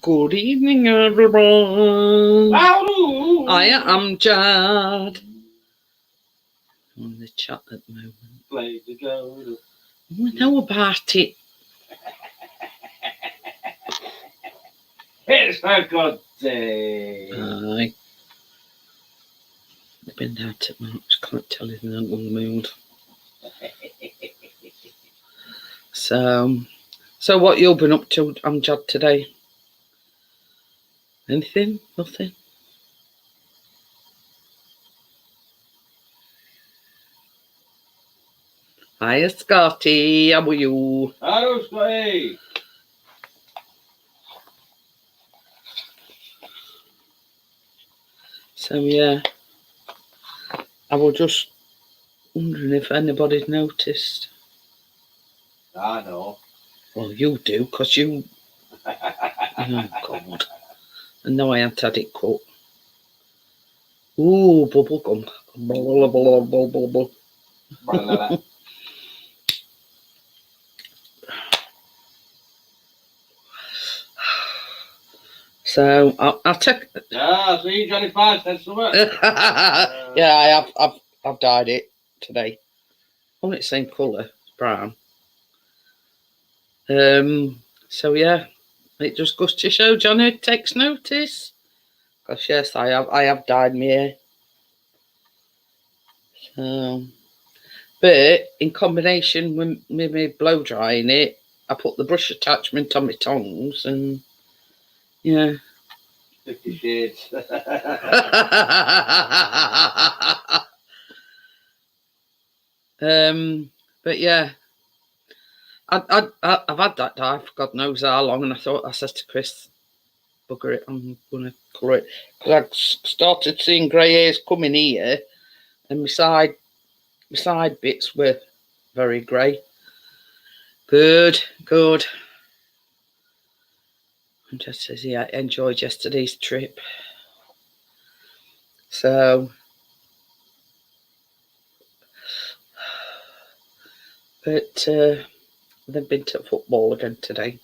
Good evening, everyone. Howdy. I am Jad. I'm on the chat at the moment. Play the go. We know about it. It's a good day. Aye. I've been down to March, can't tell you they're not on the mood. So what you been up to, Amjad, today? Anything? Nothing? Hiya, Scotty. How are you? Hello, Scotty. So, yeah. I was just wondering if anybody's noticed. I know. Well, you do, because you... Oh, God. And no, I haven't had it cut. Ooh, bubble gum. Blah, blah, blah, blah, blah. So I'll take. Yeah, see, Johnny Five said something. Yeah, I've dyed it today. Only the same colour, it's brown. So yeah, it just goes to show Johnny takes notice. Because yes, I have dyed my hair. So, but in combination with me blow drying it, I put the brush attachment on my tongs and yeah. 50 Shades. But yeah, I've had that dye for God knows how long, and I said to Chris, bugger it, I'm gonna colour it, because I started seeing grey hairs coming here, and my side bits were very grey. Good. And just says, yeah, I enjoyed yesterday's trip. So, but they've been to football again today.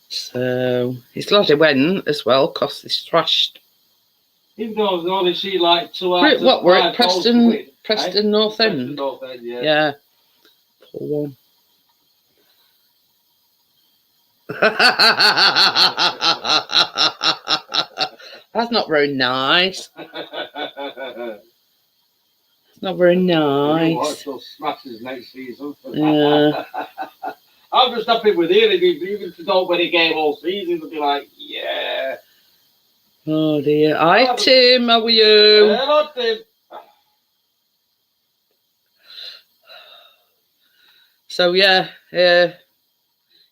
So he's glad he went as well, because they thrashed. Even though they only see like 2 hours. What were it? Preston North End? North End, yeah. Yeah. 4-1. That's not very nice. It's not very nice. Watch those smashes next season. Yeah. I'm just happy with it. Even if they don't win a game all season, they'll be like, yeah. Oh dear. Hi Tim, how are you? Hello, Tim. So yeah,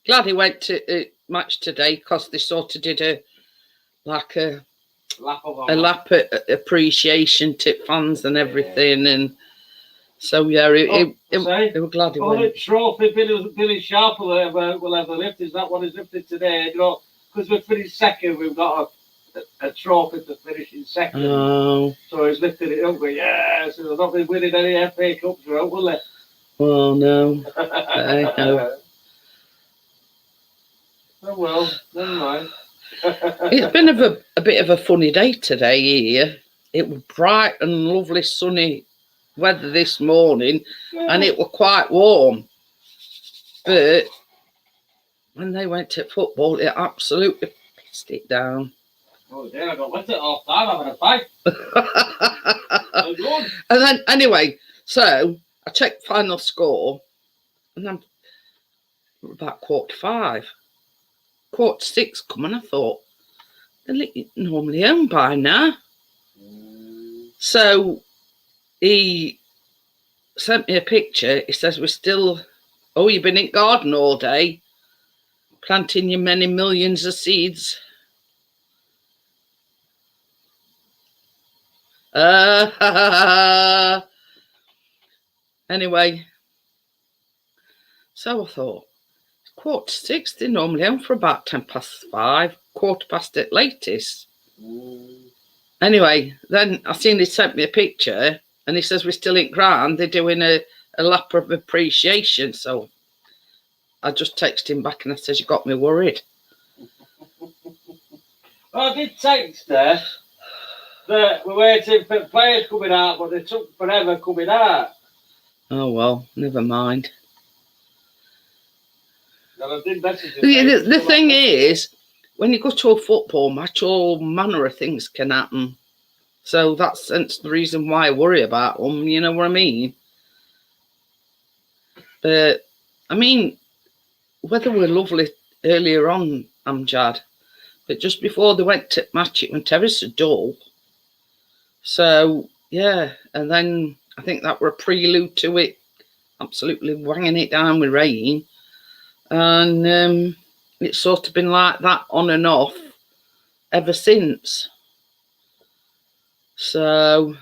glad he went to match today, because they sort of did a lap at appreciation tip fans and everything, and so yeah, they were glad he went. The trophy Billy Sharp will ever lift. Is that what he's lifted today? You know, because we finished second, we've got a trophy for finishing second. Oh. So he's lifted it up. But yeah, so they'll not be winning any FA Cups, will they? Well, no. I know. Oh well, never mind. It's been a bit of a funny day today here. It was bright and lovely sunny weather this morning, and it was quite warm. But when they went to football, it absolutely pissed it down. Oh dear, I got wet at half time having a fight. And then anyway, so I checked final score, and I'm about 4:45. 4:45 come, and I thought, they're normally home by now. So he sent me a picture. He says, you've been in garden all day, planting your many millions of seeds. Anyway, so I thought, 4:45, they're normally home for about 5:10, 5:15 at latest. Anyway, then I seen he sent me a picture, and he says we're still in ground. They're doing a lap of appreciation. So I just texted him back and I said, you got me worried. I did text her that we're waiting for players coming out, but they took forever coming out. Oh well, never mind. And I did message her. The thing is, when you go to a football match, all manner of things can happen. So that's the reason why I worry about them. You know what I mean? But I mean, weather were lovely earlier on, Amjad, but just before they went to match, it went ever so dull. So yeah, and then I think that were a prelude to it absolutely wanging it down with rain, and it's sort of been like that on and off ever since. So,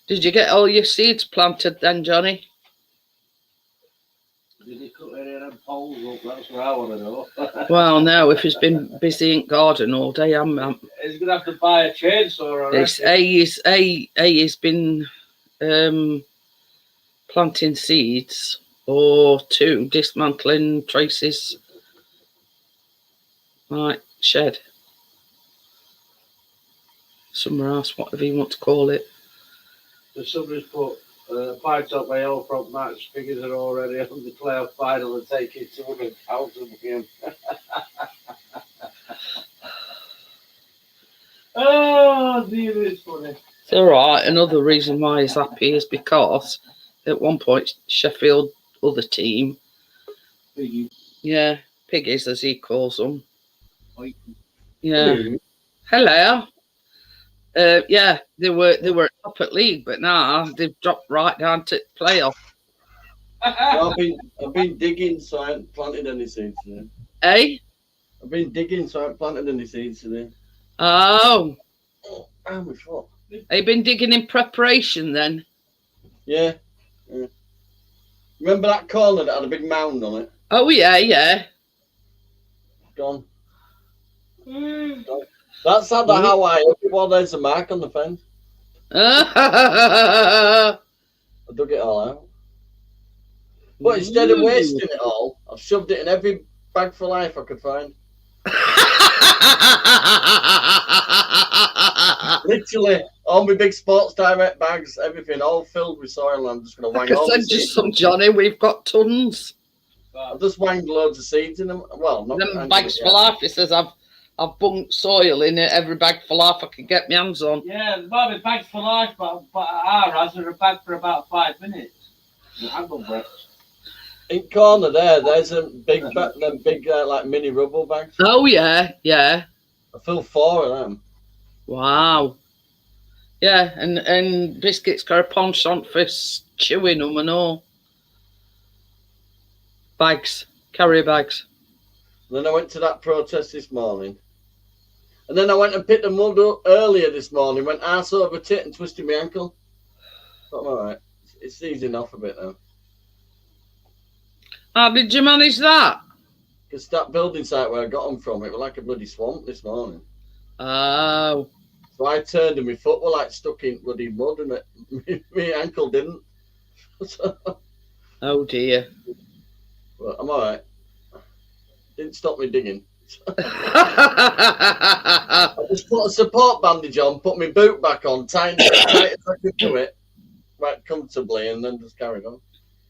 did you get all your seeds planted then, Johnny? Did he cut any of them poles up? That's what I want to know. Well, no, if he's been busy in garden all day, He's going to have to buy a chainsaw. He's been planting seeds, or two, dismantling Tracy's shed. Somewhere else, whatever you want to call it. So somebody's put pints up my old front match. Figures are already on the playoff final and take it to win a thousand again. Oh, dear, it's funny. It's all right. Another reason why he's happy is because at one point Sheffield other team, Piggy. yeah, piggies as he calls them. Oi. Yeah. Hello. Yeah, they were up at league, but now they've dropped right down to playoff. I've been digging, so I haven't planted any seeds today. Eh? I've been digging, so I haven't planted any seeds today. Oh. Oh, my foot. Have you been digging in preparation then? Yeah. Remember that corner that had a big mound on it? Oh yeah. Gone. That's how I well, there's a mark on the fence. I dug it all out. But instead of wasting it all, I've shoved it in every bag for life I could find. Literally, all my big Sports Direct bags, everything, all filled with soil. I'm just going to wang all the seeds. Some, Johnny, we've got tons. I've just wanged loads of seeds in them. Well, not them bags for life. It says I've bunked soil in every bag for life I can get my hands on. Yeah, there might be bags for life, but ours are a bag for about 5 minutes. Angle Brits. In corner there's a big like mini rubble bags. Oh yeah. I filled 4 of them. Wow. Yeah, and Biscuit's got a penchant for chewing them and all. Bags, carrier bags. And then I went to that protest this morning. And then I went and picked the mud up earlier this morning, went arse over tit and twisted my ankle. But I'm alright. It's easing off a bit now. How did you manage that? Because that building site where I got them from, it was like a bloody swamp this morning. Oh. So I turned and my foot was like stuck in bloody mud and my ankle didn't. Oh dear. But I'm alright. Didn't stop me digging. I just put a support bandage on, put my boot back on, tight as I could do it, right comfortably, and then just carried on.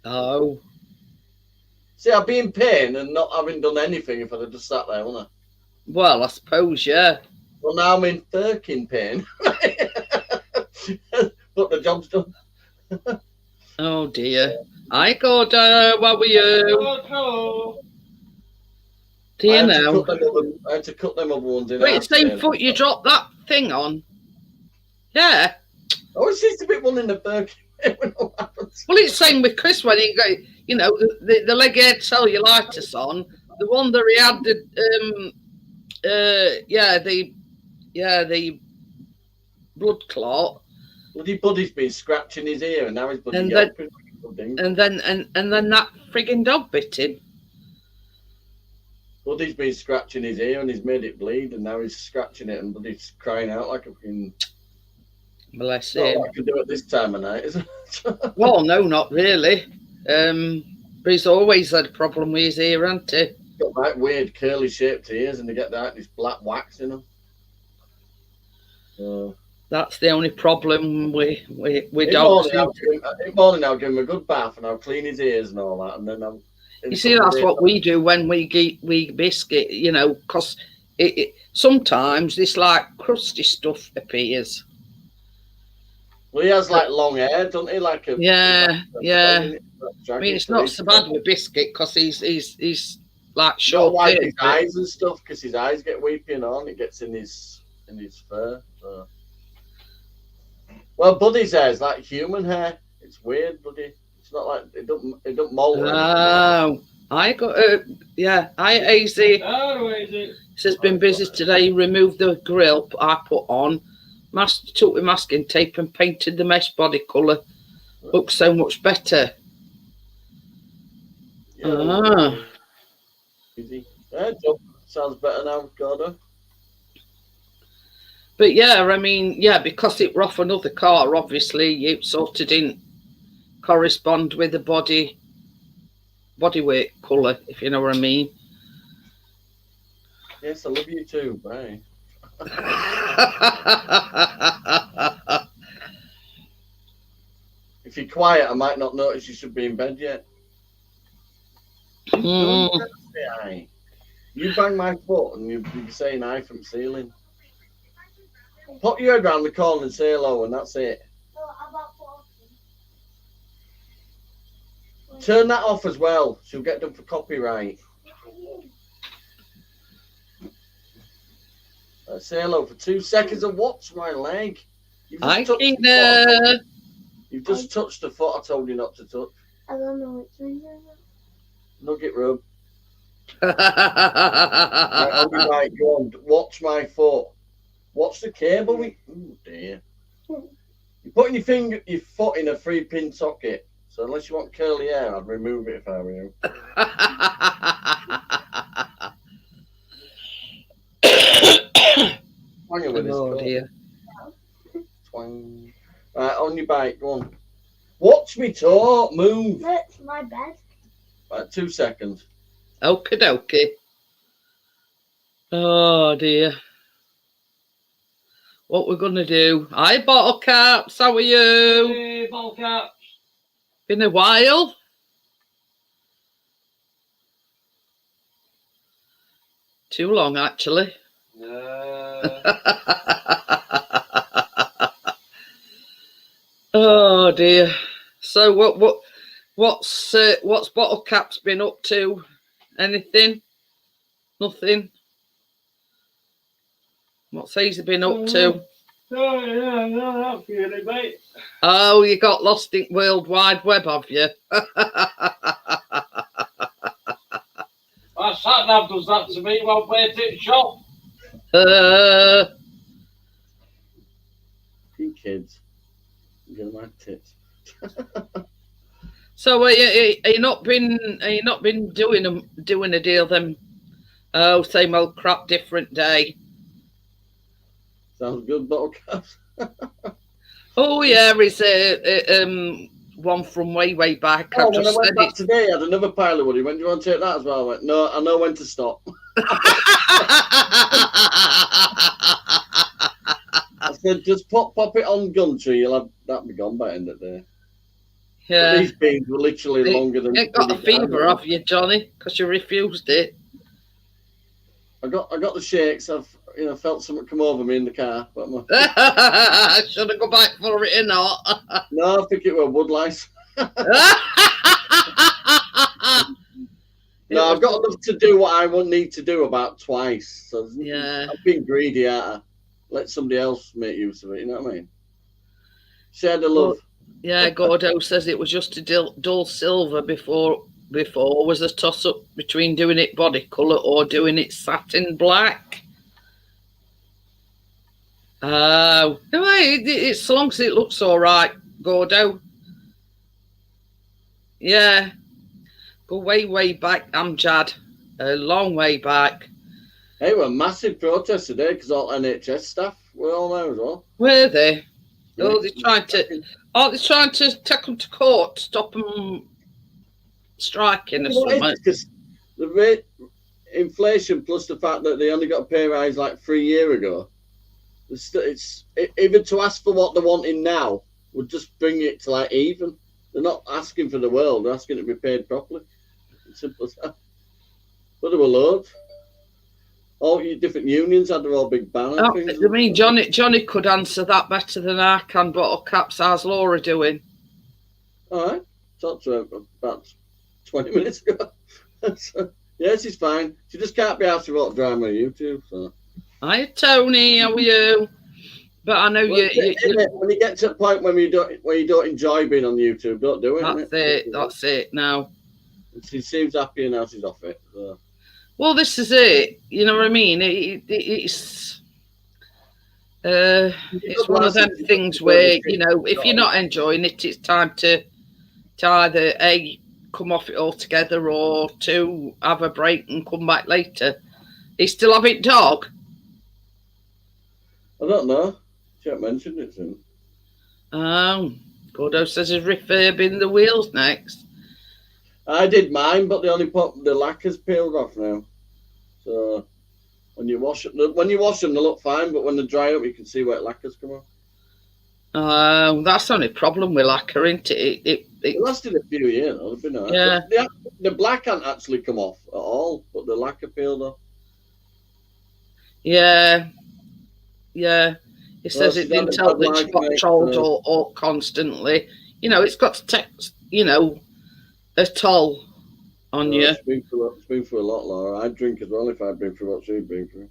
Oh. See, I'd be in pain and not having done anything if I'd have just sat there, wouldn't I? Well, I suppose, yeah. Well, now I'm in fucking pain. But the job's done. Oh dear. Hi, Gordo. What were you? Do you know? I had to cut them other ones in. Wait, same foot you dropped that thing on? Yeah. Oh, it seems to be one in the Birkin. Well, it's same with Chris when he got, the leg he had cellulitis on, the one that he had the blood clot. Bloody Buddy's been scratching his ear, and now he's bloody and then that frigging dog bit him. Buddy's been scratching his ear, and he's made it bleed, and now he's scratching it, and Buddy's crying out like a fucking. Bless him. him. What I can do at this time of night, is it? Well, no, not really. But he's always had a problem with his ear, hasn't he? Got that weird curly shaped ears, and they get that this black wax in them. So, That's the only problem with in dogs. morning I'll give him a good bath and I'll clean his ears and all that, and then I'll. You see, that's what we do when we biscuit, you know, because it sometimes this like crusty stuff appears. Well, he has like long hair, doesn't he? Like a yeah. I mean, it's not so bad with with biscuit because he's like short. short. Wipe his eyes and stuff because his eyes get weepy and on. It gets in his fur. So. Well, Buddy's hair is like human hair. It's weird, Buddy. It's not like it don't mold. Oh, I got I easy. Says been busy today. Removed the grill I put on. Took the masking tape and painted the mesh body colour. Looks so much better. Yeah, easy. Yeah, job sounds better now, Gordo. But yeah, I mean, yeah, because it were off another car, obviously, it sort of didn't correspond with the body weight colour, if you know what I mean. Yes, I love you too. Bye. If you're quiet, I might not notice you should be in bed yet. You bang my foot and you'll be saying hi from the ceiling. Pop your head round the corner and say hello, and that's it. Turn that off as well. She'll get done for copyright. Say hello for 2 seconds and watch my leg. You've just touched the foot I told you not to touch. I don't know which one is it. Nugget rub. Right, go on. Watch my foot. Watch the cable. Oh dear. You're putting your foot in a 3-pin socket. So unless you want curly hair, I'd remove it if I were you. Oh dear. Twang. Right, on your bike, go on. Watch me talk, move. That's my bed. Right, 2 seconds. Okie dokie. Oh dear. What we're gonna do? Hi, bottle caps. How are you? Hey, bottle caps. Been a while. Too long, actually. Oh dear. So what's Bottle Cap's been up to? Anything? Nothing. What's he been up to? Oh yeah, no, not really, mate. Oh, you got lost in World Wide Web, have you? My sat nav does that to me one way to the shop. You kids. Get my tits. So are you not been doing a deal then? Oh, same old crap, different day. Sounds good, bottle caps. Oh yeah, it's one from way back. Oh, when I went back today, I had another pile of woody. When do you want to take that as well? I went, no, I know when to stop. I said, just pop it on Gumtree. That'll be gone by the end of the day. Yeah. But these beans were literally longer than. You got a fever, have you, Johnny? Because you refused it. I got the shakes. I've felt something come over me in the car. But should I go back for it or not? No, I think it were wood lice. No, I've got enough to do what I won't need to do about twice. So yeah, I've been greedy, let somebody else make use of it. You know what I mean? Share the love. Yeah, Gordo says it was just a dull silver before was a toss up between doing it body colour or doing it satin black. Oh, no, it's so long as it looks all right, Gordo. Yeah, go way back, Amjad, a long way back. Hey, we're massive protest today because all NHS staff were all there as well. Were they? Yeah. Oh, they're trying to take them to court, stop them striking or something. Because the rate, inflation plus the fact that they only got a pay rise like 3 years ago, even to ask for what they're wanting now would just bring it to like even. They're not asking for the world; they're asking to be paid properly. It's simple as that. But there were loads. All different unions had their all big banner things. I mean, Johnny could answer that better than I can. But caps, how's Laura doing? All right, talked to her about 20 minutes ago. So, yes, she's fine. She just can't be asked to watch drama on YouTube. So. Hi, Tony. How are you? But I know Well, you. When you get to a point when you don't enjoy being on YouTube, don't do it. That's it. Now. She seems happier now she's off it. So. Well, this is it. You know what I mean? It's one of them things where, you know, if you're not enjoying it, it's time to either A, come off it altogether, or two, have a break and come back later. He's still having dog? I don't know. She hasn't mentioned it to him. Oh, Gordo says he's refurbing the wheels next. I did mine, but they only put the lacquer's peeled off now. So when you wash them, they look fine, but when they dry up, you can see where lacquer's come off. That's the only problem with lacquer, isn't it? It lasted a few years, though. It'd be nice. Yeah. The black hadn't actually come off at all, but the lacquer peeled off. Yeah. It says it didn't tell that she got trolled or constantly. You know, it's got to take, you know, a toll on you. It's been through a lot, Laura. I'd drink as well if I'd been through what she'd been through.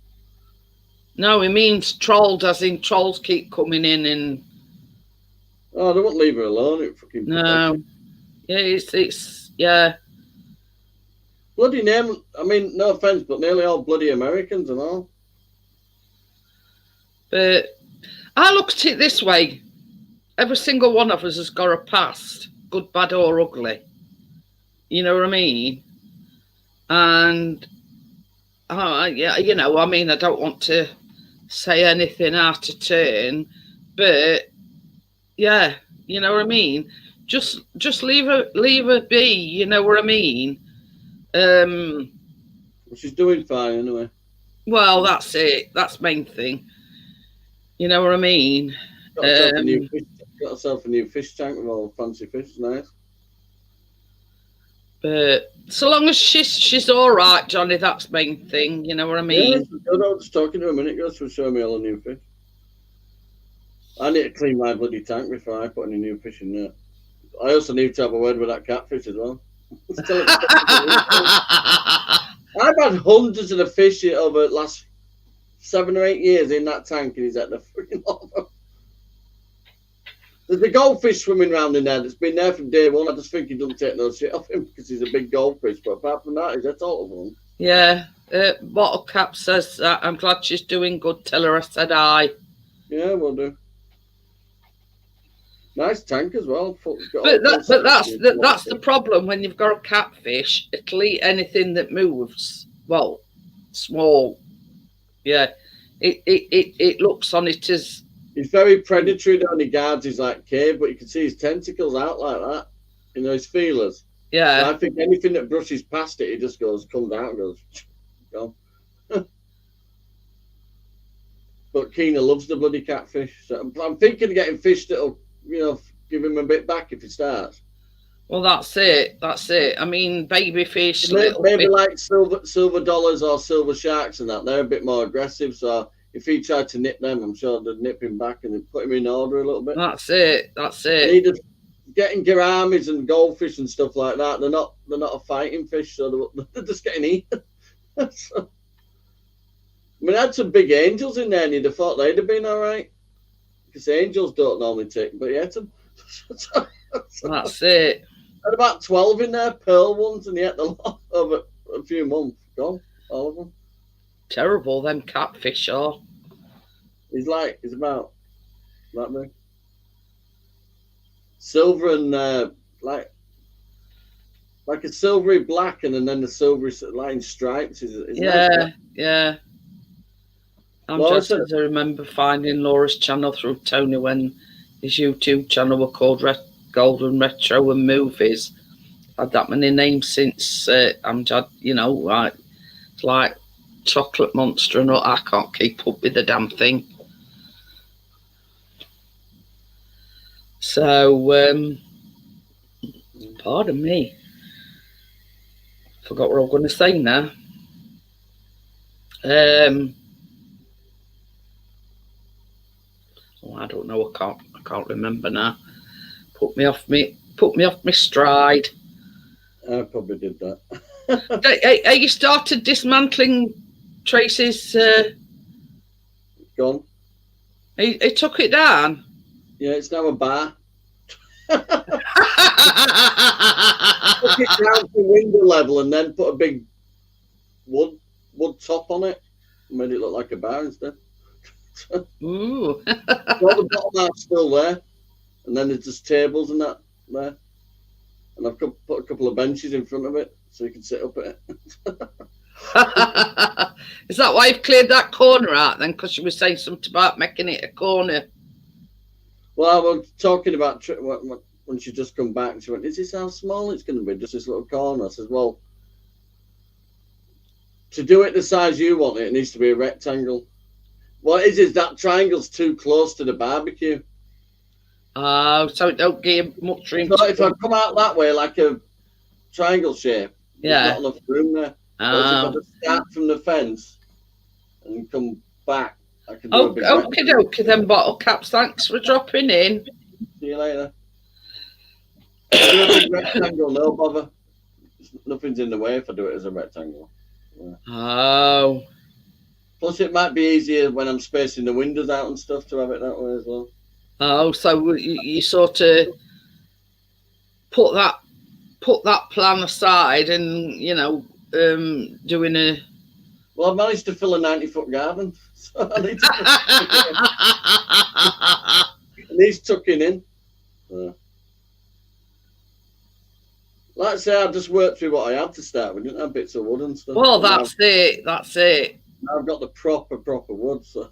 No, it means trolled, as in trolls keep coming in and. Oh, they won't leave her alone. It fucking. No. Yeah, it's yeah. Bloody name. I mean, no offense, but nearly all bloody Americans and all. But I look at it this way: every single one of us has got a past, good, bad, or ugly. You know what I mean? And yeah, you know, I mean, I don't want to say anything out of turn, but yeah, you know what I mean. Just leave her be. You know what I mean? She's doing fine anyway. Well, that's it. That's the main thing. You know what I mean? Got herself a new fish tank with all fancy fish. It's nice. But so long as she's all right, Johnny, that's the main thing. You know what I mean? Yeah, I was talking to her a minute ago, so show me all the new fish. I need to clean my bloody tank before I put any new fish in there. I also need to have a word with that catfish as well. I've had hundreds of the fish over the last 7 or 8 years in that tank, and he's at the freaking over. There's a goldfish swimming around in there that's been there from day one. I just think he doesn't take no shit off him because he's a big goldfish. But apart from that, he's a total one. Yeah. Bottle Cap says that. I'm glad she's doing good. Tell her I said aye. Yeah, we'll do. Nice tank as well. But that's the problem when you've got a catfish. It'll eat anything that moves. Well, small. Yeah. It looks on it as. He's very predatory though, and he guards his like cave, but you can see his tentacles out like that. You know, his feelers. Yeah. So I think anything that brushes past it, he just comes out and goes, go. But Keena loves the bloody catfish. So I'm thinking of getting fish that'll, you know, give him a bit back if he starts. Well, that's it. I mean, baby fish. Maybe like silver dollars or silver sharks and that. They're a bit more aggressive, so if he tried to nip them, I'm sure they'd nip him back and put him in order a little bit. That's it. Getting gouramis and goldfish and stuff like that. They're not a fighting fish, so they're just getting eaten. So, I mean, I had some big angels in there, and you'd have thought they'd have been all right. Because angels don't normally take, but he ate them. That's it. I had about 12 in there, pearl ones, and he ate the lot over a few months. Gone, all of them. Terrible, them catfish are. He's about that big. Silver and like a silvery black, and then the silvery line stripes. Is yeah, nice. Yeah. I'm Well, just as I remember finding Laura's channel through Tony when his YouTube channel were called Golden Retro and Movies. had that many names since Amjad, you know, like, it's like Chocolate Monster and all. I can't keep up with the damn thing. So, pardon me. Forgot what I was going to say now. I don't know. I can't remember now. Put me off my stride. I probably did that. Hey, you started dismantling Tracy's. Gone. He took it down. Yeah, it's now a bar. Took it down to window level and then put a big wood top on it. Made it look like a bar instead. Ooh. All the bottom half's still there, and then there's just tables and that there. And I've put a couple of benches in front of it so you can sit up at it. Is that why you've cleared that corner out then? Because you were saying something about making it a corner. Well, I was talking about when she just come back. She went, "Is this how small it's going to be? Just this little corner?" I said, "Well, to do it the size you want it, it needs to be a rectangle. What it is that triangle's too close to the barbecue. Oh, so it don't give much room. So if I come out that way like a triangle shape, Yeah. there's not enough room there. Whereas if I just start from the fence and come back, I can do a big rectangle. Okay, then bottle caps. Thanks for dropping in. See you later. Do a big rectangle, no bother. Nothing's in the way if I do it as a rectangle. Yeah. Oh. Plus, it might be easier when I'm spacing the windows out and stuff to have it that way as well. Oh, so you sort of put that plan aside and, you know, doing a... Well, I've managed to fill a 90-foot garden, so I need to... It needs tucking in. Like I say, I've just worked through what I had to start with. I didn't have bits of wood and stuff. Well, that's it. Now I've got the proper wood, so...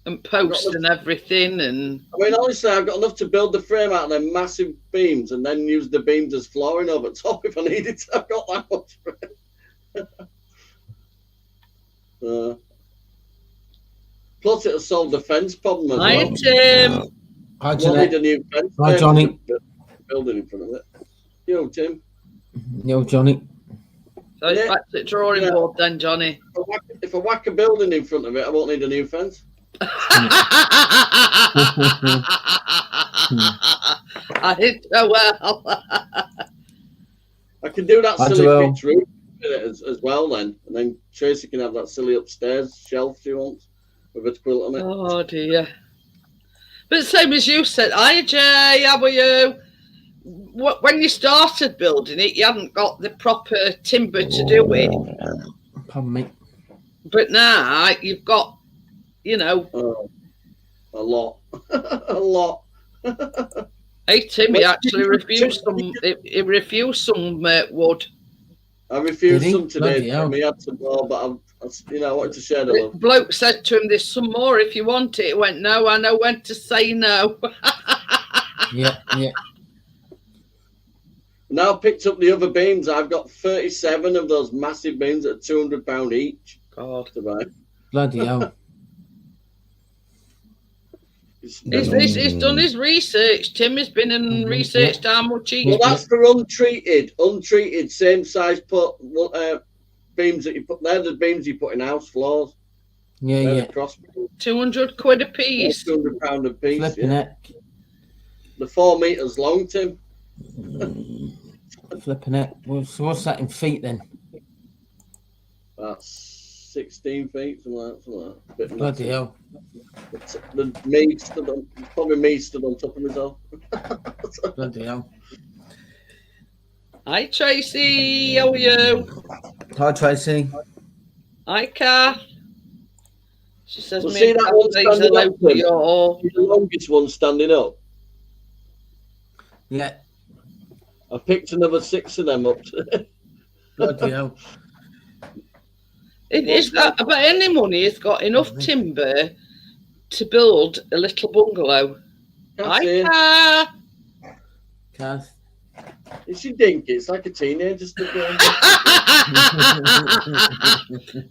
And post and everything, and... I mean, honestly, I've got enough to build the frame out of them massive beams and then use the beams as flooring over top if I needed to. I've got that much frame. Plus, it'll solve the fence problem as well. Hi, Tim. Hi, Won't need a new fence. Hi, Johnny. Building in front of it. Yo, Tim. Yo, Johnny. So it's back to the drawing board then, Johnny. If I whack a building in front of it, I won't need a new fence. I did so well. I can do that I silly will. pitch roof as well then. And then Tracy can have that silly upstairs shelf she wants with a quilt on it. Oh, dear. But same as you said, hi, Jay, how are you? When you started building it, you hadn't got the proper timber to do it. Pardon me. But now you've got, you know... A lot. A lot. Hey, Tim, he actually refused some. He refused some wood. I refused Did he? some today. Bloody hell. He had some more, but I wanted to share the The love. bloke said to him, "There's some more if you want it." He went, "No, I know when to say no." Yeah. Now I've picked up the other beams. I've got 37 of those massive beams at £200 each. God, to buy. Bloody hell. he's done his research. Tim has been and researched how much each. Well, that's for untreated, same size beams that you put. They're the beams you put in house floors. Yeah. £200 a piece. £200 a piece. Flipping it. The 4 meters long, Tim. Flipping it. Well, so what's that in feet then? That's 16 feet, something like that. Bit Bloody massive. hell. Probably me stood on top of myself. Bloody hell. Hi, Tracy. How are you? Hi, Tracy. Hi, Kath. She says, Well, "Me see and that Kath one says standing hello up, to you all." The longest one standing up. Yeah. I picked another 6 of them up today. Bloody hell. It's got about any money. It's got enough timber to build a little bungalow. That's Hi, it. Kath. Kath. Is she dinky? It's like a teenager still going.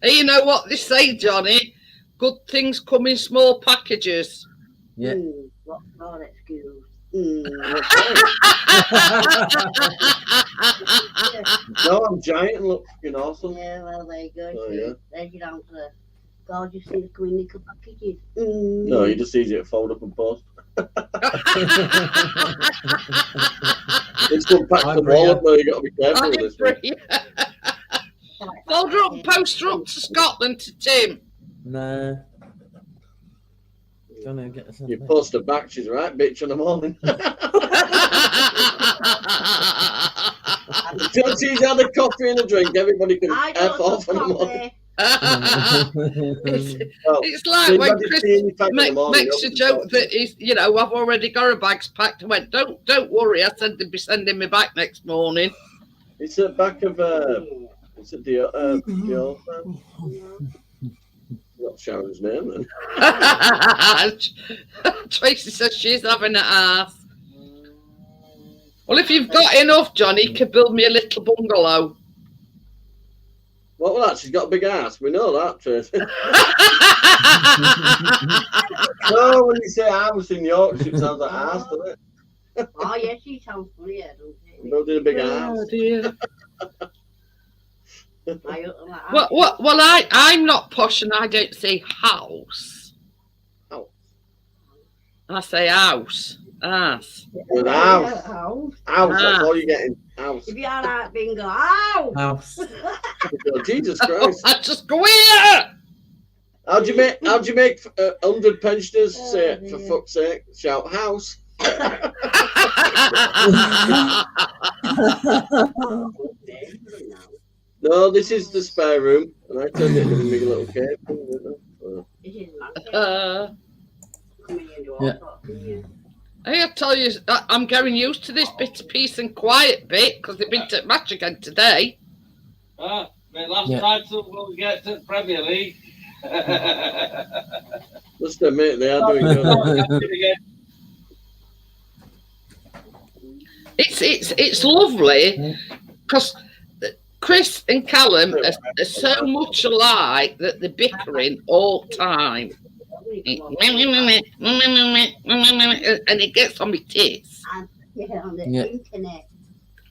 Hey, you know what they say, Johnny? Good things come in small packages. Yeah. What's your excuse? That's right. No, I'm giant and look fucking awesome. Yeah, well, there you go. Oh, see. yeah. There's your answer. Gorgeous things come in nickel packages. No, you just easy to fold up and post. It's one pack the wallet though, you got to be careful with this one. Fold her up and post her up to Scotland to Tim. Nah. Gonna get us You post her back, she's right, bitch, in the morning. Once she's had a coffee and a drink, everybody can I F don't off in the morning. It's like when Chris makes a joke that he's, you know, I've already got her bags packed. I went, don't worry. I said they'd be sending me back next morning. It's at back of it's at the Not Sharon's name then. Tracy says she's having an ass. Well, if you've got enough, Johnny, you can build me a little bungalow. What was that? She's got a big ass. We know that, Tracy. No, when you say house in Yorkshire, it sounds like ass, doesn't it? Oh, yes, she sounds funny, don't it? Building a big Oh, house. dear. Well, I'm not posh and I don't say house. House. I say house. Ass. With a house. House. House, that's all you're getting. House. If you are that bingo, ow! House. Oh, Jesus Christ. I just go here. How'd you make 100 pensioners say, for fuck's sake, shout house? No, this is the spare room, and I turned it into a big little cave. This is Yeah. I tell you, I'm getting used to this bit of peace and quiet bit because they've been to match again today. Mate, last Yeah. night till we'll get to the Premier League. Just admit they are doing good. It's lovely because Chris and Callum are so much alike that they're bickering all the time. And it gets on my tits. Yeah, on the Yeah. internet.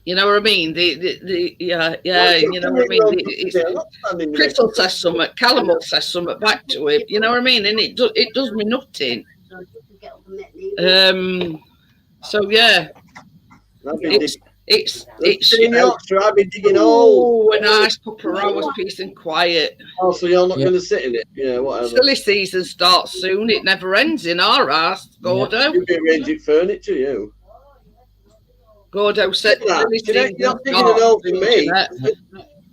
You know what I mean? Yeah, you know what I mean? Chris will say something, Callum will say something back to him, you know what I mean? And it does me nothing. So just to get up and make me. So yeah, it's in Yorkshire, I've been digging holes. a nice couple of hours peace and quiet. Oh, so you're not going to sit in it? Yeah, whatever. Silly season starts soon. It never ends in our ass, Gordo. You'll be arranging furniture, you. Gordo said silly season You're not digging an hole for me.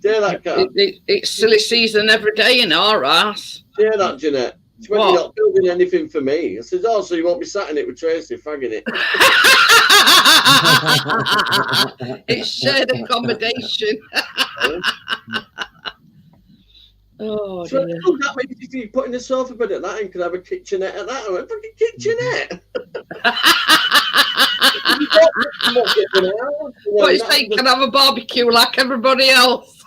Hear that, Kat? It's silly season every day in our ass. Hear that, Jeanette? She went, What? you're not building anything for me. I said, oh, so you won't be sat in it with Tracy, fagging it. It's shared accommodation. Oh, So dear. that means if you're putting a sofa bed at that and could have a kitchenette at that. I went, fucking kitchenette. What you say? You can have a barbecue like everybody else.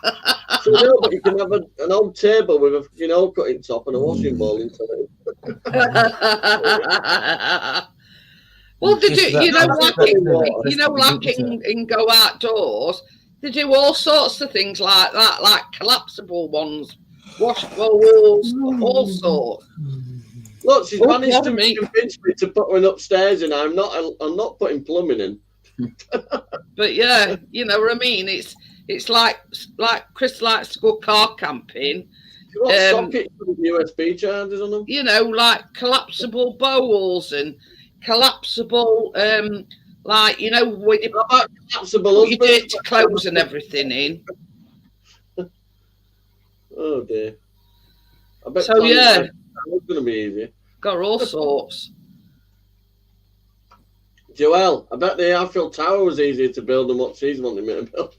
So no, but you can have an old table with a fucking hole cutting top and a washing bowl into it. Well, they do, you know, That's like in Go Outdoors, they do all sorts of things like that, like collapsible ones, washable walls, all sorts. Look, she's managed to me. convince me to put one upstairs, and I'm not putting plumbing in. But yeah, you know what I mean. It's like Chris likes to go car camping. You got sockets with USB chargers on them. You know, like collapsible bowls and collapsible, like, you know, where you How about collapsible put your husbands? dirty clothes and everything in. Oh dear. I bet So yeah, it's going to be easy. got all sorts. Joelle, I bet the Eiffel Tower was easier to build than what she's wanting me to build.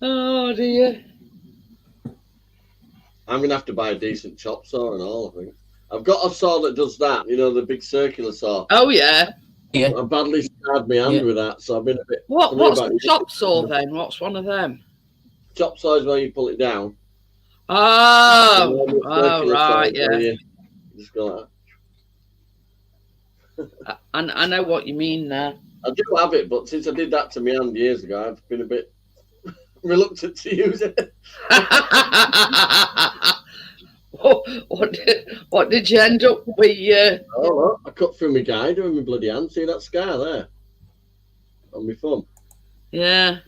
Oh dear. I'm going to have to buy a decent chop saw and all, I think. I've got a saw that does that. You know, the big circular saw. Oh yeah. Yeah. I badly scarred my hand with that, so I've been a bit. What's a chop saw then? What's one of them? Chop saw is where you pull it down. Oh, Circular saw right, is where yeah. you just go like that. I know what you mean there. I do have it, but since I did that to my hand years ago, I've been a bit reluctant to use it. What did you end up with? Oh, well, I cut through my guide with my bloody hand. See that scar there on my thumb? Yeah.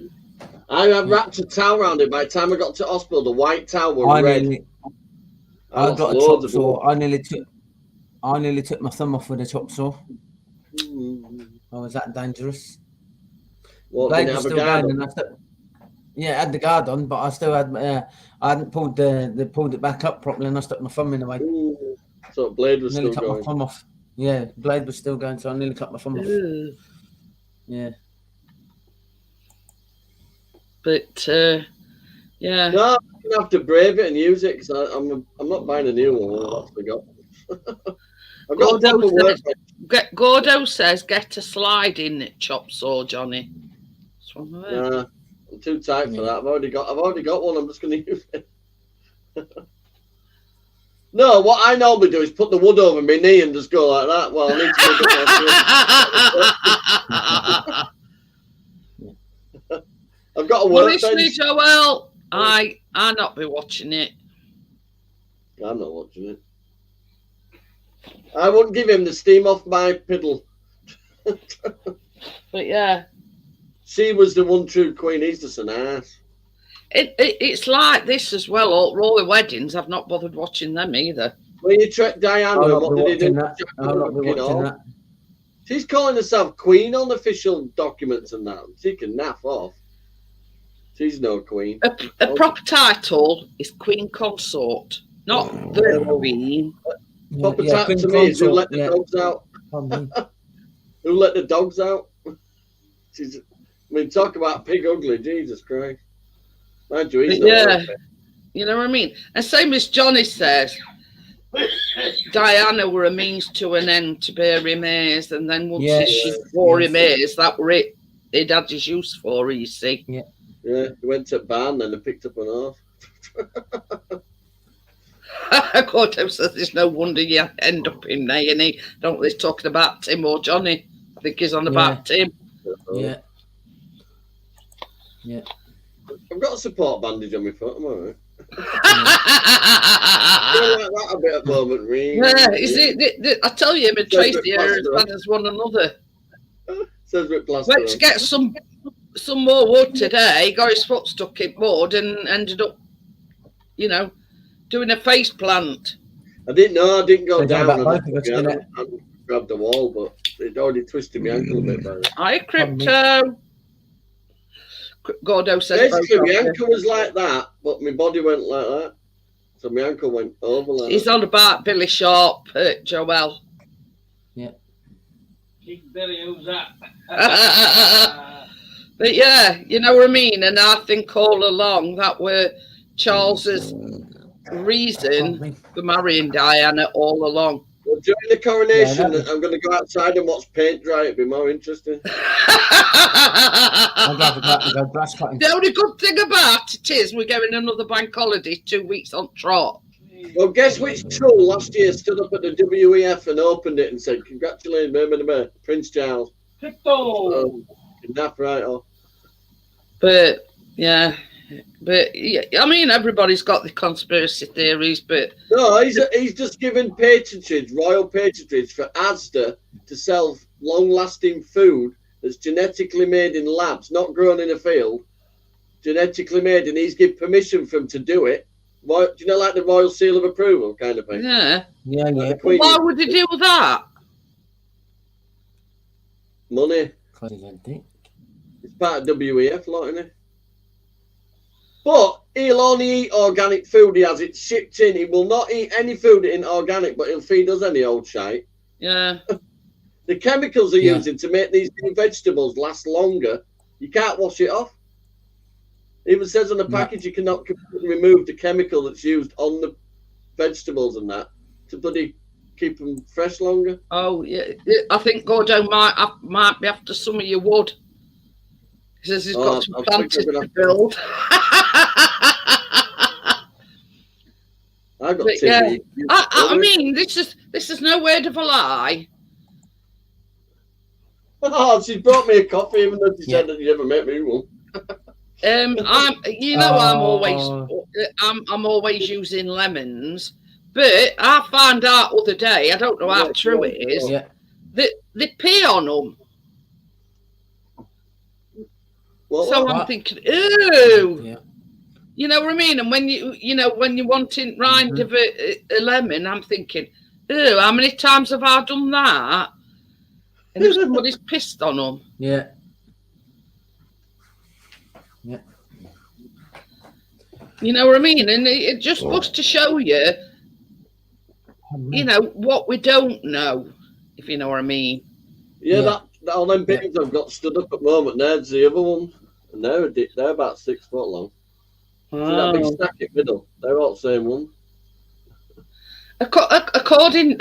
I had wrapped a towel around it. By the time I got to hospital, the white towel was red. I got a chop saw. I nearly took my thumb off with a chop saw. I was that dangerous. What, Blade didn't was have a still guard going, on? and I hadn't the guard on, but I still had. I hadn't pulled it back up properly, and I stuck my thumb in the way. Ooh. So blade was Nearly still cut going. my thumb off. Yeah, blade was still going, so I nearly cut my thumb off. Yeah. But yeah. No, I'm gonna have to brave it and use it because I'm not buying a new one. I've actually got. I've got a proper work. Gordo says get a sliding chop saw, Johnny. What's wrong with that? Nah, I'm too tight for that. I've already got one. I'm just going to use it. No, what I normally do is put the wood over my knee and just go like that. Well, I need to be a bit more. I've got a workbench. Honestly, Joel, I not be watching it. I'm not watching it. I wouldn't give him the steam off my piddle. But yeah. She was the one true queen. He's just an ass. It's like this as well. All Royal weddings, I've not bothered watching them either. When you tricked Diana, what did he do? I'll not be watching that. She's calling herself queen on official documents and that. She can naff off. She's no queen. A proper title is Queen Consort, not the Queen. Proper title to me is who let the dogs out. Who let the dogs out? She's. I mean, talk about pig ugly. Jesus Christ. Mind you, he's you know what I mean? And same as Johnny says, Diana were a means to an end to Mary Mays, and then once she wore him Mays, that were it. He'd had his use for her, you see. Yeah, he went to Barn then and picked up an horse. Gordo says there's no wonder you end up in A&E. Don't they talking about Tim or Johnny? I think he's on about Tim. Yeah. I've got a support bandage on my foot. I'm alright. I feel like that a bit at the moment, really. Yeah, I tell you, him and Tracy are as bad as one another. Says Rick Plaster. Went to get some more wood today. Got his foot stuck in mud and ended up, doing a face plant. I didn't know. I didn't go down. I I grabbed the wall, but it already twisted my ankle a bit. Hi, Crypto. Gordo says. Basically, my ankle was like that, but my body went like that. So my ankle went over like He's on about Billy Sharp, Joel. Yeah. Billy, who's that? But yeah, you know what I mean? And I think all along that were Charles's reason for marrying Diana all along. Well, during the coronation, I'm going to go outside and watch paint dry. It'd be more interesting. The only good thing about it is we're getting another bank holiday 2 weeks on trot. Well, guess which troll last year stood up at the WEF and opened it and said, "Congratulations, Prince Charles." Crypto. Enough, right off. But yeah, I mean, everybody's got the conspiracy theories, but no, he's just given patronage, royal patronage for Asda to sell long-lasting food that's genetically made in labs, not grown in a field, genetically made, and he's given permission for him to do it. Do you know, like the royal seal of approval kind of thing? Yeah. Like why would he do that? Money. It's part of WEF, lot, isn't it? But he'll only eat organic food. He has it shipped in. He will not eat any food that isn't organic, but he'll feed us any old shite. Yeah. The chemicals they're using to make these new vegetables last longer, you can't wash it off. It even says on the package you cannot completely remove the chemical that's used on the vegetables and that to bloody keep them fresh longer. Oh yeah, I think Gordo might be after some of your wood. He says he's got some planted to build. I got But yeah, timber. I mean, this is no word of a lie. Oh, she brought me a coffee, even though she said that you never met me one. I'm always using lemons, but I found out the other day, I don't know how true it is, that they pee on them. So I'm thinking, ooh, you know what I mean? And when when you're wanting rind of a lemon, I'm thinking, ooh, how many times have I done that? And if somebody's pissed on them. Yeah. Yeah. You know what I mean? And it just goes to show you, what we don't know, if you know what I mean. Yeah, that all them beans I've got stood up at the moment, there's the other one. And they're about 6 foot long. See that big stack in the middle? They're all the same one. According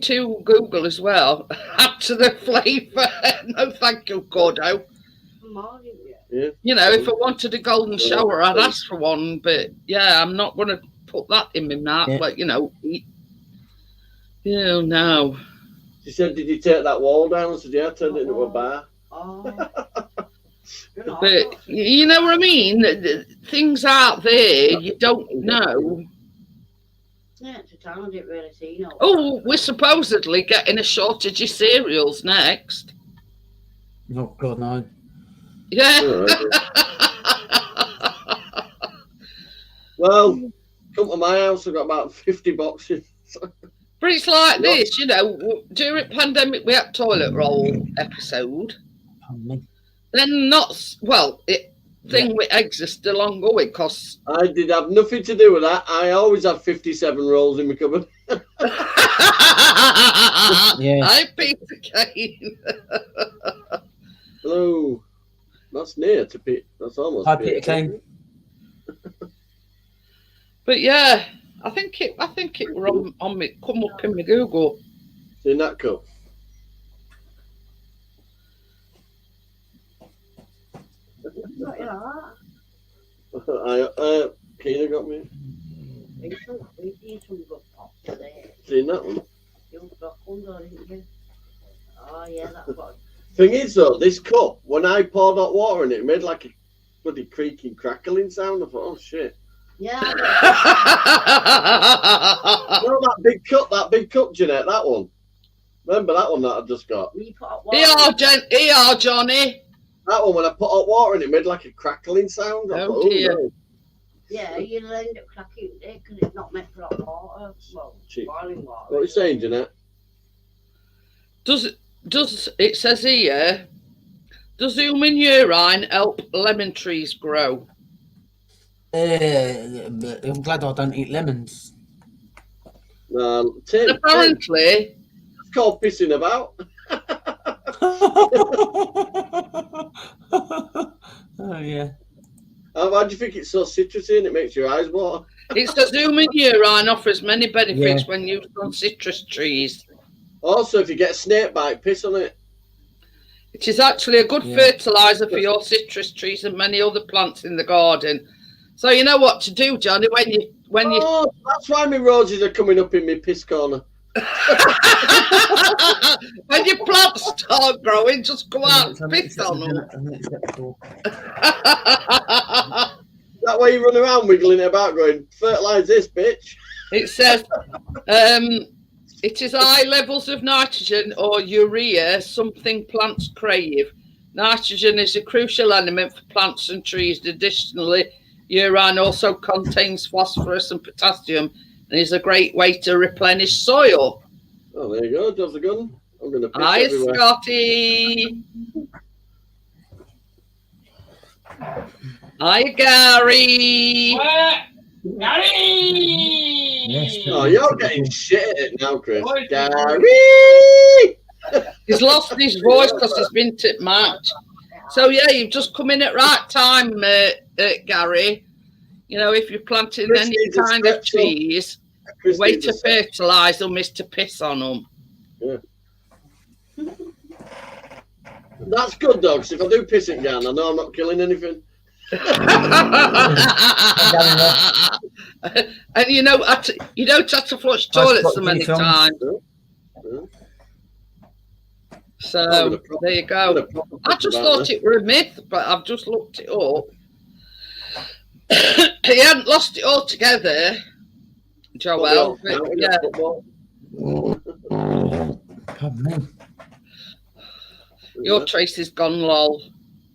to Google as well, add to the flavour. No, thank you, Gordo. Yeah. If I wanted a golden shower, I'd ask for one. But yeah, I'm not going to put that in my mouth. Yeah. But no. She said, "Did you take that wall down?" I said, "Yeah, I turned it into a bar." But you know what I mean? Things out there you don't know. Yeah, it's a town I didn't really see. No. Oh, we're supposedly getting a shortage of cereals next. Oh God, no. Yeah. Well, come to my house. I've got about 50 boxes. But it's like this, during pandemic we had toilet roll episode. Then thing with eggs is still ongoing because I did have nothing to do with that. I always have 57 rolls in my cupboard. I Peter Kane. Hello. That's near to Pete. That's almost. Hi, Peter Kane. But yeah, I think it were on me, come up in my Google. In that cup. Keena got me. Seen that one? Oh yeah, that's what. Thing is though, this cup, when I poured hot water in it, it made like a bloody creaking, crackling sound. I thought, oh shit. Yeah. That big cup, Jeanette, that one. Remember that one that I just got? Here, Johnny. That one, when I put hot water in it, made like a crackling sound. I thought, dear. No. Yeah, you'll end up cracking it because it's not meant for hot water. Well, boiling water. What are you saying, Jeanette? Does it says here? Does human urine help lemon trees grow? I'm glad I don't eat lemons. Tim, Apparently, it's called pissing about. Oh yeah. Why do you think it's so citrusy and it makes your eyes water? it says human urine offers many benefits when used on citrus trees. Also, if you get a snake bite, piss on it. It is actually a good fertiliser for your citrus trees and many other plants in the garden. So you know what to do, Johnny, when you that's why my roses are coming up in my piss corner. when your plants start growing, just go out and piss on them. That way you run around wiggling it about going, fertilise this, bitch. It says it is high levels of nitrogen or urea, something plants crave. Nitrogen is a crucial element for plants and trees. Additionally, urine also contains phosphorus and potassium and is a great way to replenish soil. Oh, there you go. Does the gun. I'm going to piss Hi, everywhere. Scotty. Hi, Gary. Gary! Yes, Oh, you're getting shit at it now, Chris. Boy, Gary! He's lost his voice because he's been to match. So yeah, you've just come in at right time, Gary. If you're planting Chris any needs a kind of stretch, trees. The way to fertilise them is to piss on them. Yeah. That's good, though, 'cause if I do piss it down, I know I'm not killing anything. And you don't have to flush toilets so many times. Yeah. So there you go. I just thought it were a myth, but I've just looked it up. He hadn't lost it altogether, Joel. Yeah. Your Tracy's gone lol.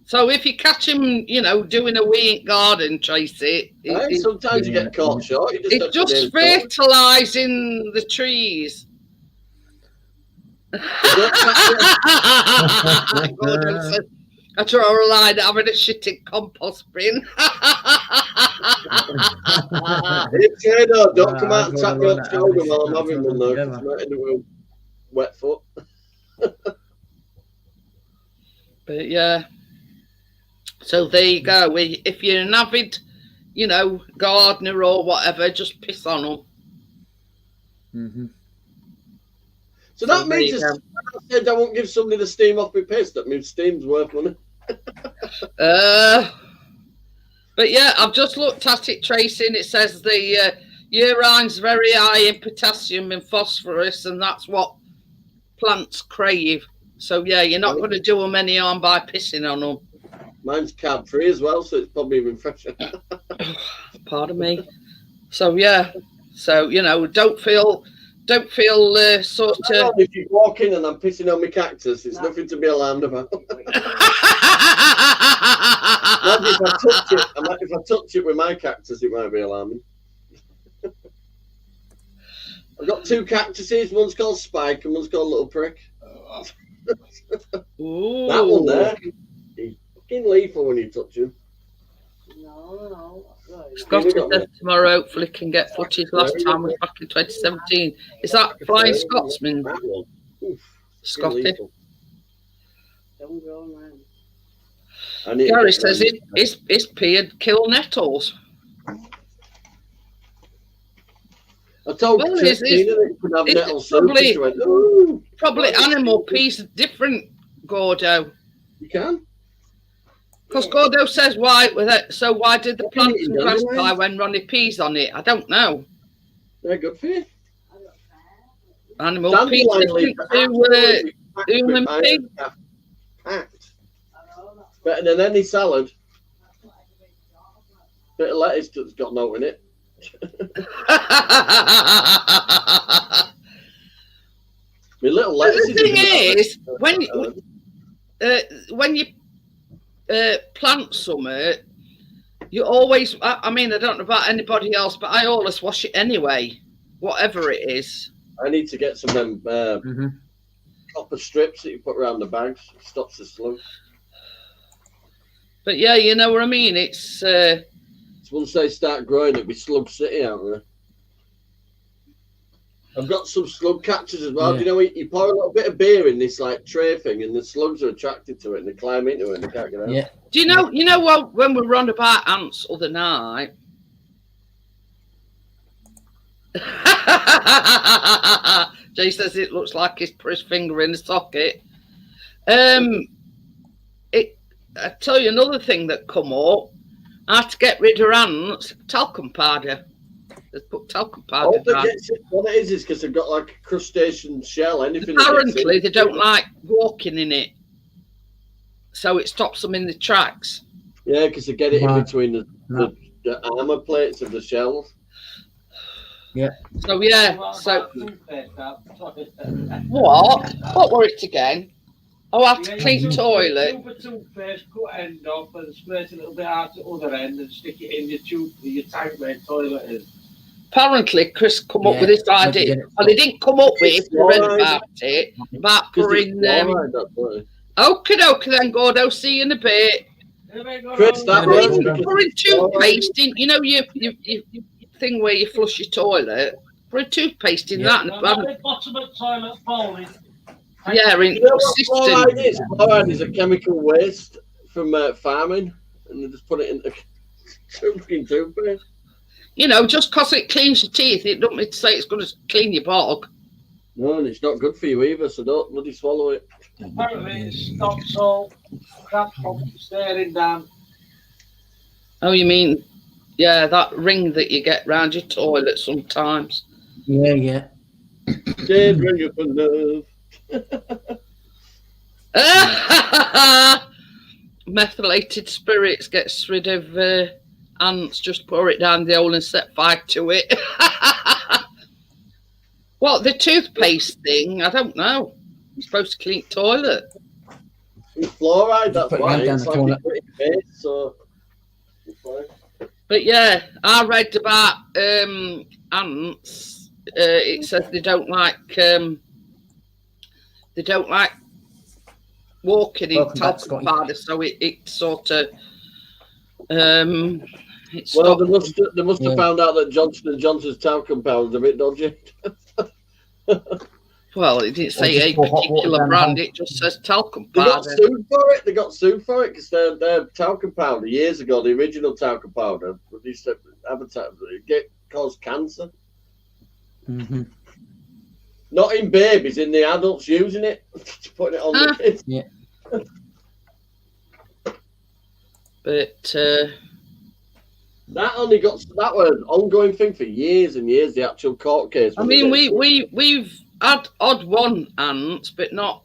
So if you catch him, doing a wee garden, Tracy, sometimes you get caught short. It's just fertilising the trees. I draw a line having a shit in compost bin. Don't come out and tap me on the shoulder while I'm having one, though. It's not into a wet foot. But yeah. So there you go. If you're an avid, gardener or whatever, just piss on them. Mm-hmm. So that means I said I won't give somebody the steam off my piss. That means steam's worth money. But yeah, I've just looked at it, Tracy, and it says the urine's very high in potassium and phosphorus, and that's what plants crave. So yeah, you're not going to do them any harm by pissing on them. Mine's carb free as well, so it's probably even fresher. Pardon me. So yeah, don't feel sort of. If you walk in and I'm pissing on my cactus, it's nothing to be alarmed about. If I touch it with my cactus, it might be alarming. I've got 2 cactuses. One's called Spike and one's called Little Prick. Ooh. That one there, he's fucking lethal when you touch him. No. Scotty says tomorrow hopefully can get footage. Last time was back in 2017. Is that Flying Scotsman? That one. Oof, Scotty. Don't go, man. Gary says his pea had killed nettles. I told Christina that it could have nettles. Probably animal peas are different, Gordo. You can? Because Gordo says why did the plants and grass die when Ronnie peas on it? I don't know. They're good for you. Animal peas different to human pea. Packed. Better than any salad. Bit of lettuce that's got no in it. My little lettuce. The thing is, when you plant summer, you always. I mean, I don't know about anybody else, but I always wash it anyway, whatever it is. I need to get some of them copper strips that you put around the bags. It stops the slugs. But yeah, you know what I mean. It's once they start growing, it'll be slug city out there. I've got some slug catchers as well. Yeah. Do you know, you pour a little bit of beer in this like tray thing, and the slugs are attracted to it, and they climb into it, and they can't get out. Yeah. Do you know? You know what? When we were on about ants other night. Jay says it looks like he's put his finger in the socket. I tell you another thing that come up. How to get rid of ants? Talcum powder. Let's put talcum powder down. What it is because they've got like a crustacean shell. Anything. Apparently, they don't like walking in it, so it stops them in the tracks. Yeah, because they get it in between the armor plates of the shells. Yeah. So yeah. So what were it again? Oh, I have to clean toilet. Tube of toothpaste, cut end off, and split a little bit out the other end, and stick it in your tube for your tank where toilet is. Apparently, Chris come up with this idea. Well, he didn't come up with it. He read about it. About pouring Okay, then, Gordo. See you in a bit. Chris, that pouring toothpaste in. You know your thing where you flush your toilet. Pouring toothpaste in that. The bottom of the toilet bowl is. Yeah, fluoride is a chemical waste from farming, and they just put it in the toothpaste. You know, just because it cleans your teeth, it don't mean to say it's going to clean your bog. No, and it's not good for you either, so don't bloody swallow it. Apparently it stops all crap from staring down. Oh, you mean, yeah, that ring that you get round your toilet sometimes. Yeah. Dead ring of love. Methylated spirits gets rid of ants. Just pour it down the hole and set fire to it. What, the toothpaste thing? I don't know. It's supposed to clean toilet. It's fluoride, that's Put it why. right down It's the like toilet. a pretty face, so it's fine. But yeah, I read about ants. It says they don't like walking in talcum powder, so it sort of well, they must have found out that Johnson & Johnson's talcum powder is a bit dodgy. Well, it didn't say a particular brand. It just says talcum They powder. got sued for it because their talcum powder years ago, the original talcum powder, used to advertise it caused cancer. Mm-hmm. Not in babies, in the adults using it, putting it on the kids. Yeah. But that was an ongoing thing for years and years. The actual court case. I mean, we've had odd one ants, but not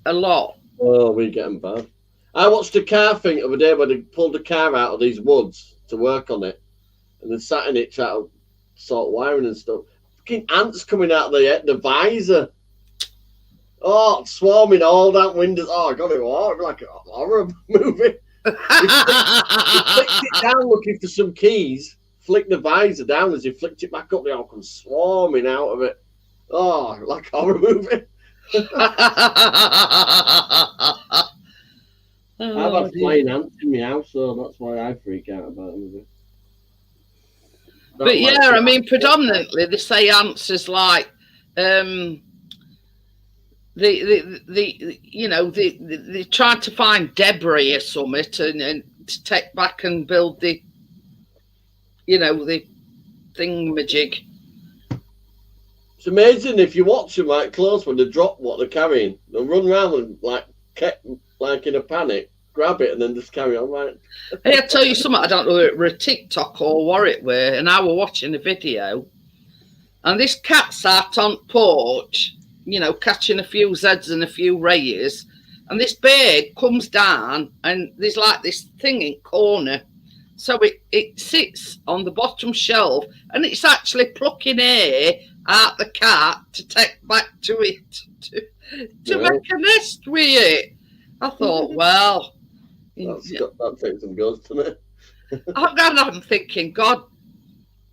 a lot. Oh, we get them bad. I watched a car thing the other day where they pulled a car out of these woods to work on it, and they sat in it trying to sort wiring and stuff. Fucking ants coming out of the visor. Oh, swarming all that windows. Oh, I got it all like a horror movie. He flicked it down looking for some keys, flicked the visor down. As he flicked it back up, they all come swarming out of it. Oh, like a horror movie. I've had flying ants in my house, so that's why I freak out about them. But yeah, I mean, predominantly they say ants is like they try to find debris or something and to take back and build the thingamajig. It's amazing if you watch them like close when they drop what they're carrying. They'll run around and like in a panic, grab it and then just carry on. Right? Hey, I tell you something. I don't know if it were a TikTok or what it were, and I were watching a video, and this cat sat on porch, catching a few Zeds and a few Rays, and this bird comes down, and there's like this thing in corner, so it sits on the bottom shelf, and it's actually plucking air out the cat to take back to it to make a nest with it. I thought, well, that takes some guts, doesn't it? I'm thinking, God,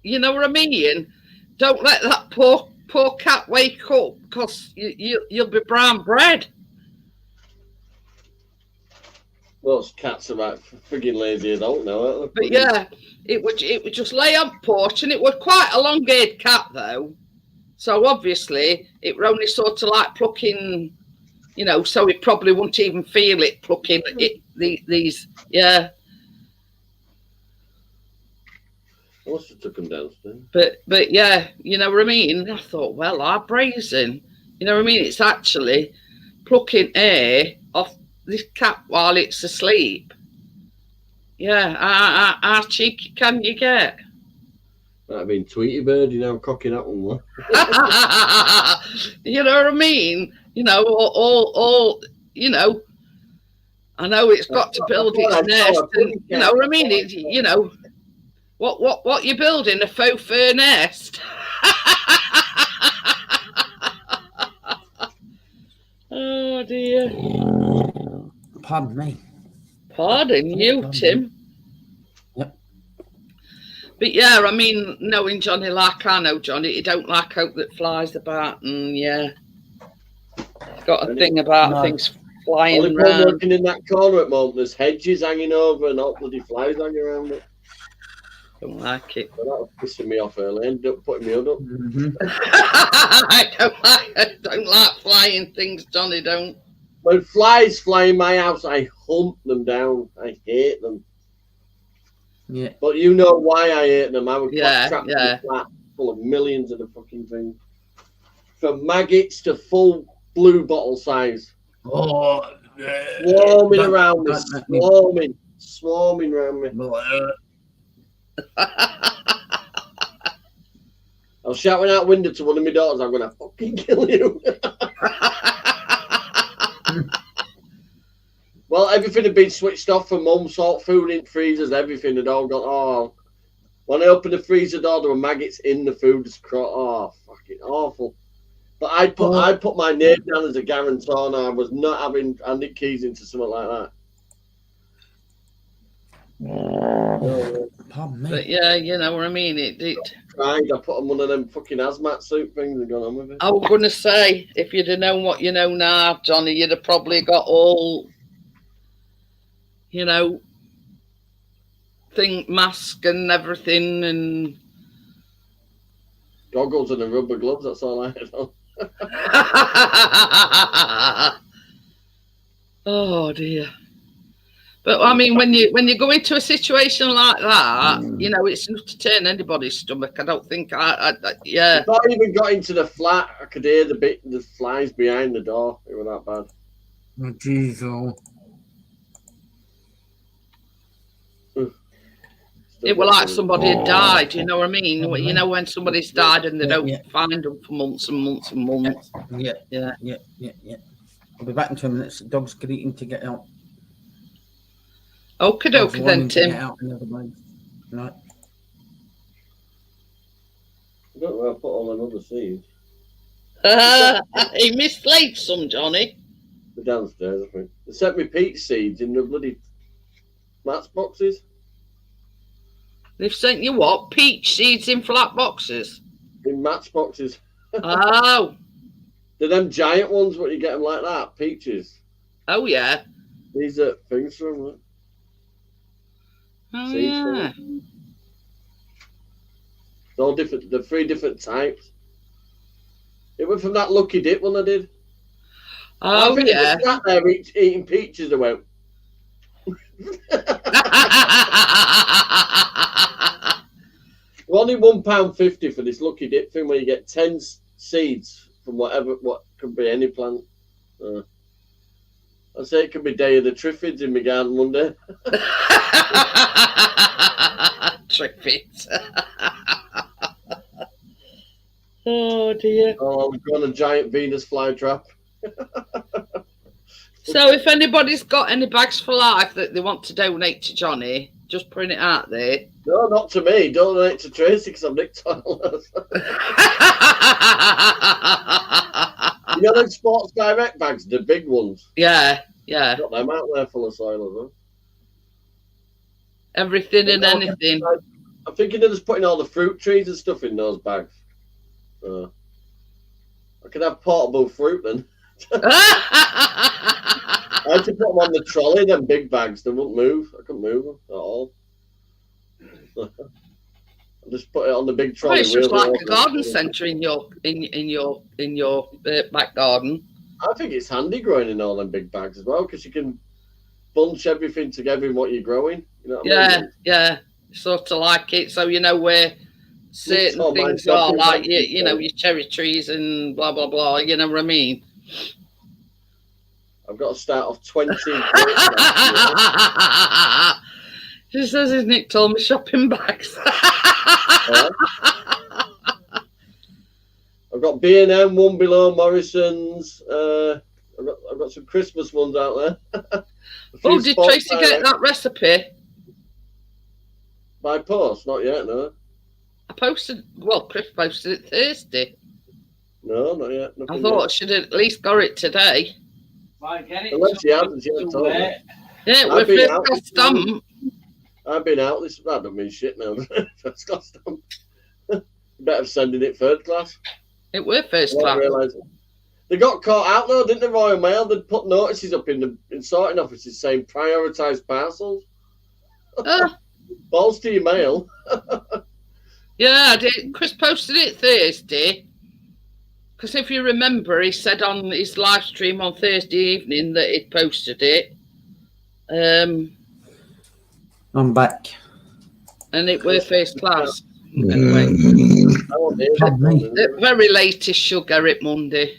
you know what I mean? Don't let that poor cat wake up, because you'll be brown bread. Well, cats are like frigging lazy adult now, aren't they? But yeah, it would just lay on porch, and it was quite a long-eared cat though. So obviously it were only sort of like plucking, so it probably wouldn't even feel it plucking these. Yeah. I must have took them downstairs. But yeah, you know what I mean? I thought, well, I'm brazen. You know what I mean? It's actually plucking air off this cat while it's asleep. Yeah, how cheeky can you get? Might have been Tweety Bird, cocking that one. You know what I mean? All I know it's got to build its nest, and you know what I mean? What you're building, a faux fur nest? Oh dear. Pardon me. Pardon you, Tim. Yep. But yeah, I mean, knowing Johnny like I know Johnny, he don't like hope that flies about, and yeah, he's got a thing about things flying around. Working in that corner at the moment, there's hedges hanging over and all bloody flies hanging around it. Don't like it. But that was pissing me off early. Ended up putting me hood up. Mm-hmm. I don't like flying things, Johnny. Don't. When flies fly in my house, I hunt them down. I hate them. Yeah. But you know why I ate them. I was Yeah, trapped in yeah. a flat full of millions of the fucking things. From maggots to full blue bottle size. Oh, Swarming around me. don't let me- Swarming around me. I was shouting out window to one of my daughters, I'm going to fucking kill you. Well, everything had been switched off for mum, salt food in freezers, everything had all gone. Oh, when I opened the freezer door, there were maggots in the food. Oh, fucking awful. But I put my name down as a guarantor, and I was not having Andy Keys into something like that. Pardon me. But yeah, you know what I mean. It. I put on one of them fucking hazmat suit things and gone on with it. I was going to say, if you'd have known what you know now, Johnny, you'd have probably got all, you know, mask and everything, and Goggles and the rubber gloves, that's all I had on. oh dear. But I mean, when you go into a situation like that, you know, it's enough to turn anybody's stomach. I don't think yeah. Before I even got into the flat, I could hear the flies behind the door. It was that bad. Oh, jeez. It was like somebody had died, you know what I mean? You know when somebody's died and they don't find them for months and months and months. Yeah. I'll be back in 2 minutes. The dog's getting to get out. Okie dokie then, Tim. Out no. I don't know where I put all another seeds. He mislaid some, Johnny. They're downstairs, I think. They sent me peach seeds in the bloody matchboxes. They've sent you what? Peach seeds in flat boxes? In matchboxes. Oh. They're them giant ones, what you get them like that, peaches. Oh, yeah. These are things from them. Oh, seeds yeah. They're all different. They're 3 different types. It went from that Lucky Dip one I did. Oh, I yeah. sat there eating peaches. I went. Only £1.50 for this Lucky Dip thing, where you get 10 seeds from what could be any plant. I say it could be Day of the Triffids in my garden one day. Triffids. Oh dear. Oh, I've got a giant Venus flytrap. So if anybody's got any bags for life that they want to donate to Johnny, just putting it out there. No, not to me. Donate to Tracy because I'm Nick Tyler. You know them Sports Direct bags, the big ones? Yeah. Got them out there full of soil as well. Everything and anything. I'm thinking of just putting all the fruit trees and stuff in those bags. I could have portable fruit then. I had to put them on the trolley, them big bags. They wouldn't move. I couldn't move them at all. I just put it on the big trolley. Well, it's just like a garden centre in your back garden. I think it's handy growing in all them big bags as well, because you can bunch everything together in what you're growing. You know what I mean? Yeah. Sort of like it, so you know where certain things are, like you know your cherry trees and blah blah blah. You know what I mean? I've got to start off 20. She says his Nick told me shopping bags. I've got B&M, One Below, Morrison's. I've got some Christmas ones out there. Oh, did Tracy get that recipe? By post? Not yet, no. I posted. Well, Chris posted it Thursday. No, not yet. I thought she'd at least got it today. Unless she hasn't, she hasn't told me. Yeah, we're first class stamp. I've been out. That don't mean shit now. First class stamp. Better sending it third class. It were first class. They got caught out though, didn't the Royal Mail? They'd put notices up in sorting offices saying prioritised parcels. Balls to your mail. Yeah, I did. Chris posted it Thursday. Because if you remember, he said on his live stream on Thursday evening that he'd posted it. I'm back. And it were first class. Anyway, I won't hear that morning, the very latest she'll get it Monday.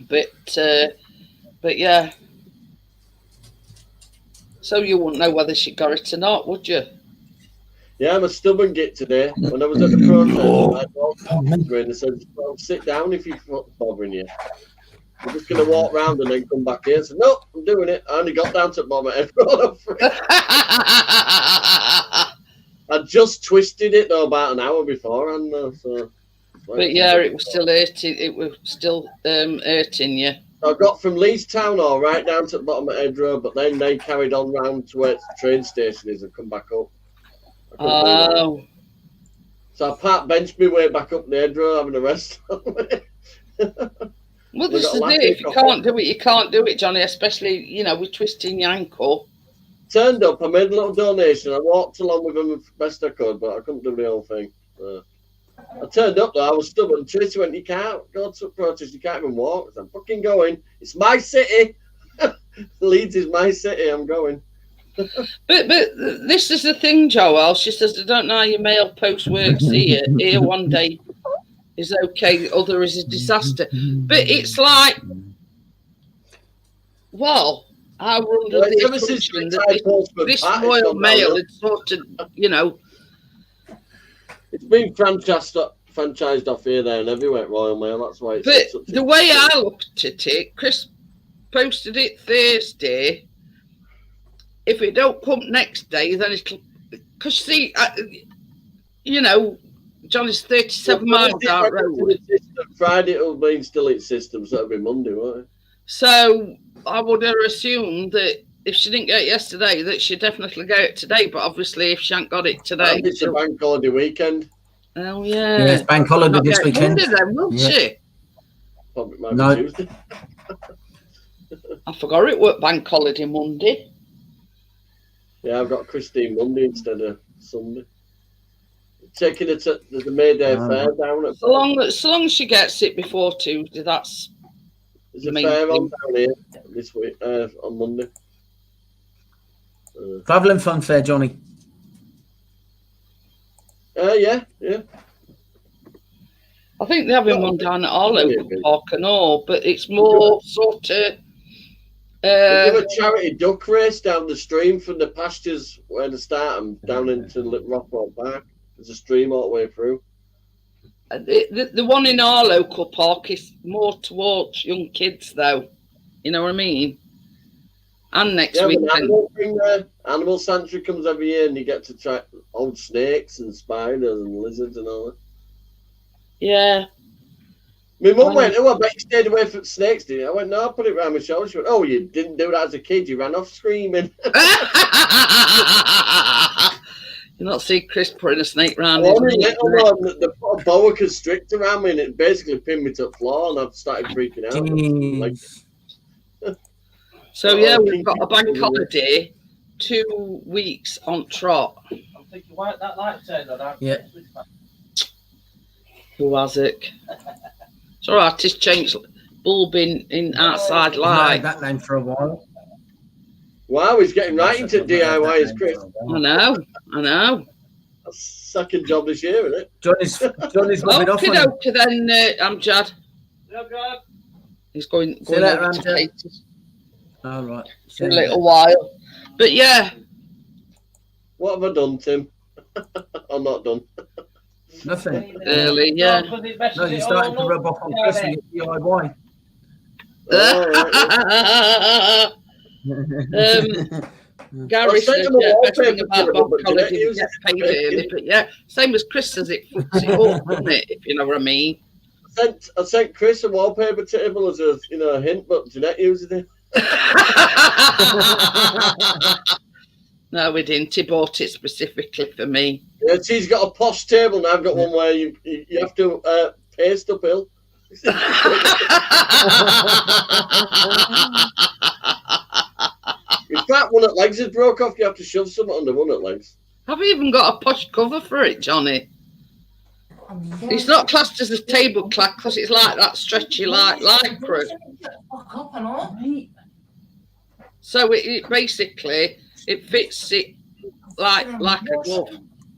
But yeah. So you wouldn't know whether she got it or not, would you? Yeah, I'm a stubborn git today. When I was at the protest, I said, well, sit down if you're bothering you. I'm just going to walk round and then come back here. I said, no, I'm doing it. I only got down to the bottom of it. I just twisted it, though, about an hour before. So, but yeah, it was still hurting. It was still hurting you. I got from Leeds Town Hall right down to the bottom of Ed Road, but then they carried on round to where the train station is and come back up. Oh. So I benched my way back up the Ed Road having a rest. Well, this is it. If you can't do it, you can't do it, Johnny, especially, you know, with twisting your ankle. Turned up, I made a little donation. I walked along with them as best I could, but I couldn't do the whole thing. I turned up, though. I was stubborn. Tracy went, you can't go to a protest. You can't even walk. I said, I'm fucking going. It's my city. Leeds is my city. I'm going. But this is the thing, Joel. She says, I don't know how your mail post works here. Here one day is okay, other is a disaster. But it's like, well, I were under the assumption that this Royal Mail had sort of, you know. It's been franchised off here, there, and everywhere, Royal Mail. That's why it's. But the way I looked at it, Chris posted it Thursday. If it don't come next day, then it'll. Because see, you know, Johnny's 37 miles out road. Friday it'll be still in system, so it'll be Monday, won't it? So I would have assumed that if she didn't get it yesterday, that she'd definitely get it today. But obviously, if she ain't got it today, it's a bank holiday weekend. Oh yeah, yeah, it's bank holiday this weekend. Monday then, won't she? Probably might be Tuesday. I forgot it worked bank holiday Monday. Yeah, I've got Christine Monday instead of Sunday. Taking it to the Mayday Fair down at. So long as she gets it before Tuesday, that's. There's a fair on down here this week on Monday. Travelling fun fair, Johnny. Yeah. I think they're having one down at our local park and all, but it's more sort of. They do a charity duck race down the stream from the pastures where they start them down into Rockport Park. There's a stream all the way through. The one in our local park is more towards young kids, though. You know what I mean? And next week. Animal Sanctuary comes every year and you get to try old snakes and spiders and lizards and all that. Yeah. My mum went, I bet you stayed away from snakes, didn't you? I went, no, I put it around my shoulder. She went, oh, you didn't do that as a kid. You ran off screaming. You not see Chris putting a snake round his neck. They put a boa constrictor around me and it basically pinned me to the floor and I've started freaking out. So yeah, we've got a bank holiday, 2 weeks on trot. I'm thinking, why that light turned on? Yeah. Who has it? It's all right, it's changed bulb in outside light. That name for a while. Wow, he's getting right into DIY, is Chris. I know. That's second job this year, isn't it? Johnny's moving off. Okay, then, Amjad. Yeah, God. He's going later, over to Amjad. All right. For a little while. But yeah. What have I done, Tim? I'm not done. Nothing. Early, yeah. No, you're starting to rub off on Chris and your DIY. Gary said better thing about bank holiday you get paid early, but yeah, same as Chris says, it fucks it up, doesn't it? If you know what I mean. I sent Chris a wallpaper table as a hint, but Jeanette uses it. No, we didn't. He bought it specifically for me. Yeah, she's got a posh table now. I've got one where you have to paste uphill. In fact, one at legs is broke off. You have to shove something under one at legs. Have you even got a posh cover for it, Johnny? It's not classed as a tablecloth because it's like that stretchy like lycra. So it basically it fits it like a glove.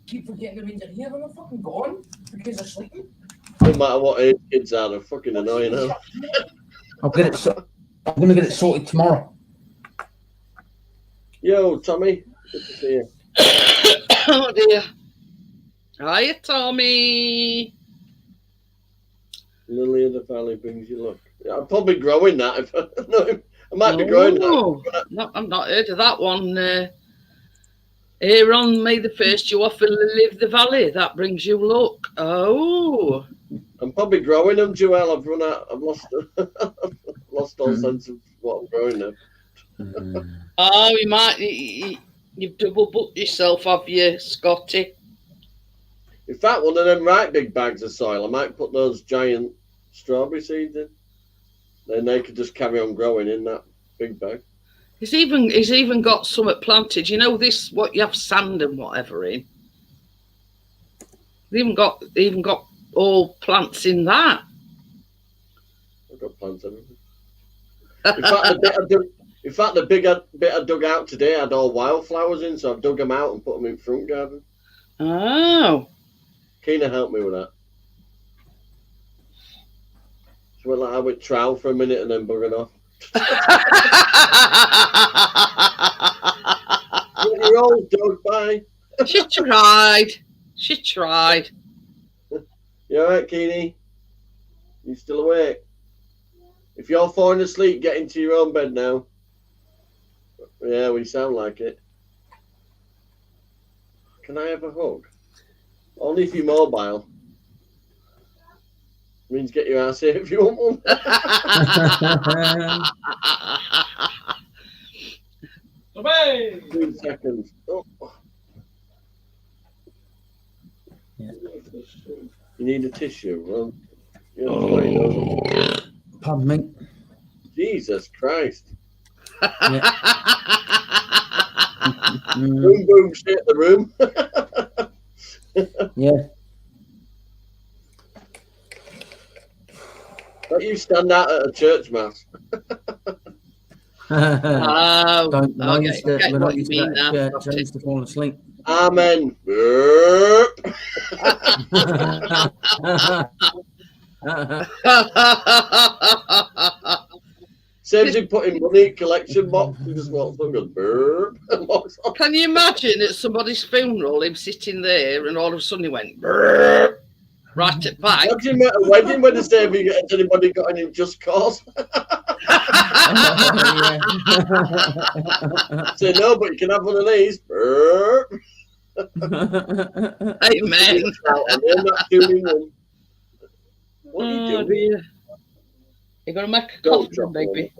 Keep forgetting them into here. They're not fucking gone because they're sleeping. No matter what age kids are, they're fucking annoying. Huh? I'm going to get it sorted tomorrow. Yo, Tommy. Good to see you. Oh dear. Hiya, Tommy. Lily of the Valley brings you luck. Yeah, I'm probably growing that. If I might be growing that. No, I've not heard of that one. Here on May the 1st, you offer Lily of the Valley. That brings you luck. Oh. I'm probably growing them, Joel. I've run out. I've lost all sense of what I'm growing now. Oh, you might. You've double booked yourself, have you, Scotty? In fact, one of them right big bags of soil, I might put those giant strawberry seeds in. Then they could just carry on growing in that big bag. He's even got some planted. You know this, what you have sand and whatever in. They even got all plants in that. I've got plants everywhere. In fact, the bit I dug out today had all wildflowers in, so I've dug them out and put them in front garden. Oh. Keena helped me with that. She went like I went trowel for a minute and then buggered off. You're old, dog. Bye. She tried. You all right, Keenie? You still awake? If you're falling asleep, get into your own bed now. Yeah, we sound like it. Can I have a hug? Only if you're mobile. Means get your ass here if you want one. 2 seconds. Oh. Yeah. You need a tissue. Well, Pardon me. Jesus Christ. Yeah. Boom, boom, shit the room. Yeah. Don't you stand out at a church mass? Oh, When I used to church, I used to fall asleep. Amen. Saves him putting money in collection box. He just walks on and burp. Can you imagine at somebody's funeral, him sitting there, and all of a sudden he went burp, right at back? Imagine at a wedding when they say, have anybody got any just cause? Say no, but you can have one of these. Burp. Amen. What are you doing? Dear. You're gonna make a coffee, baby.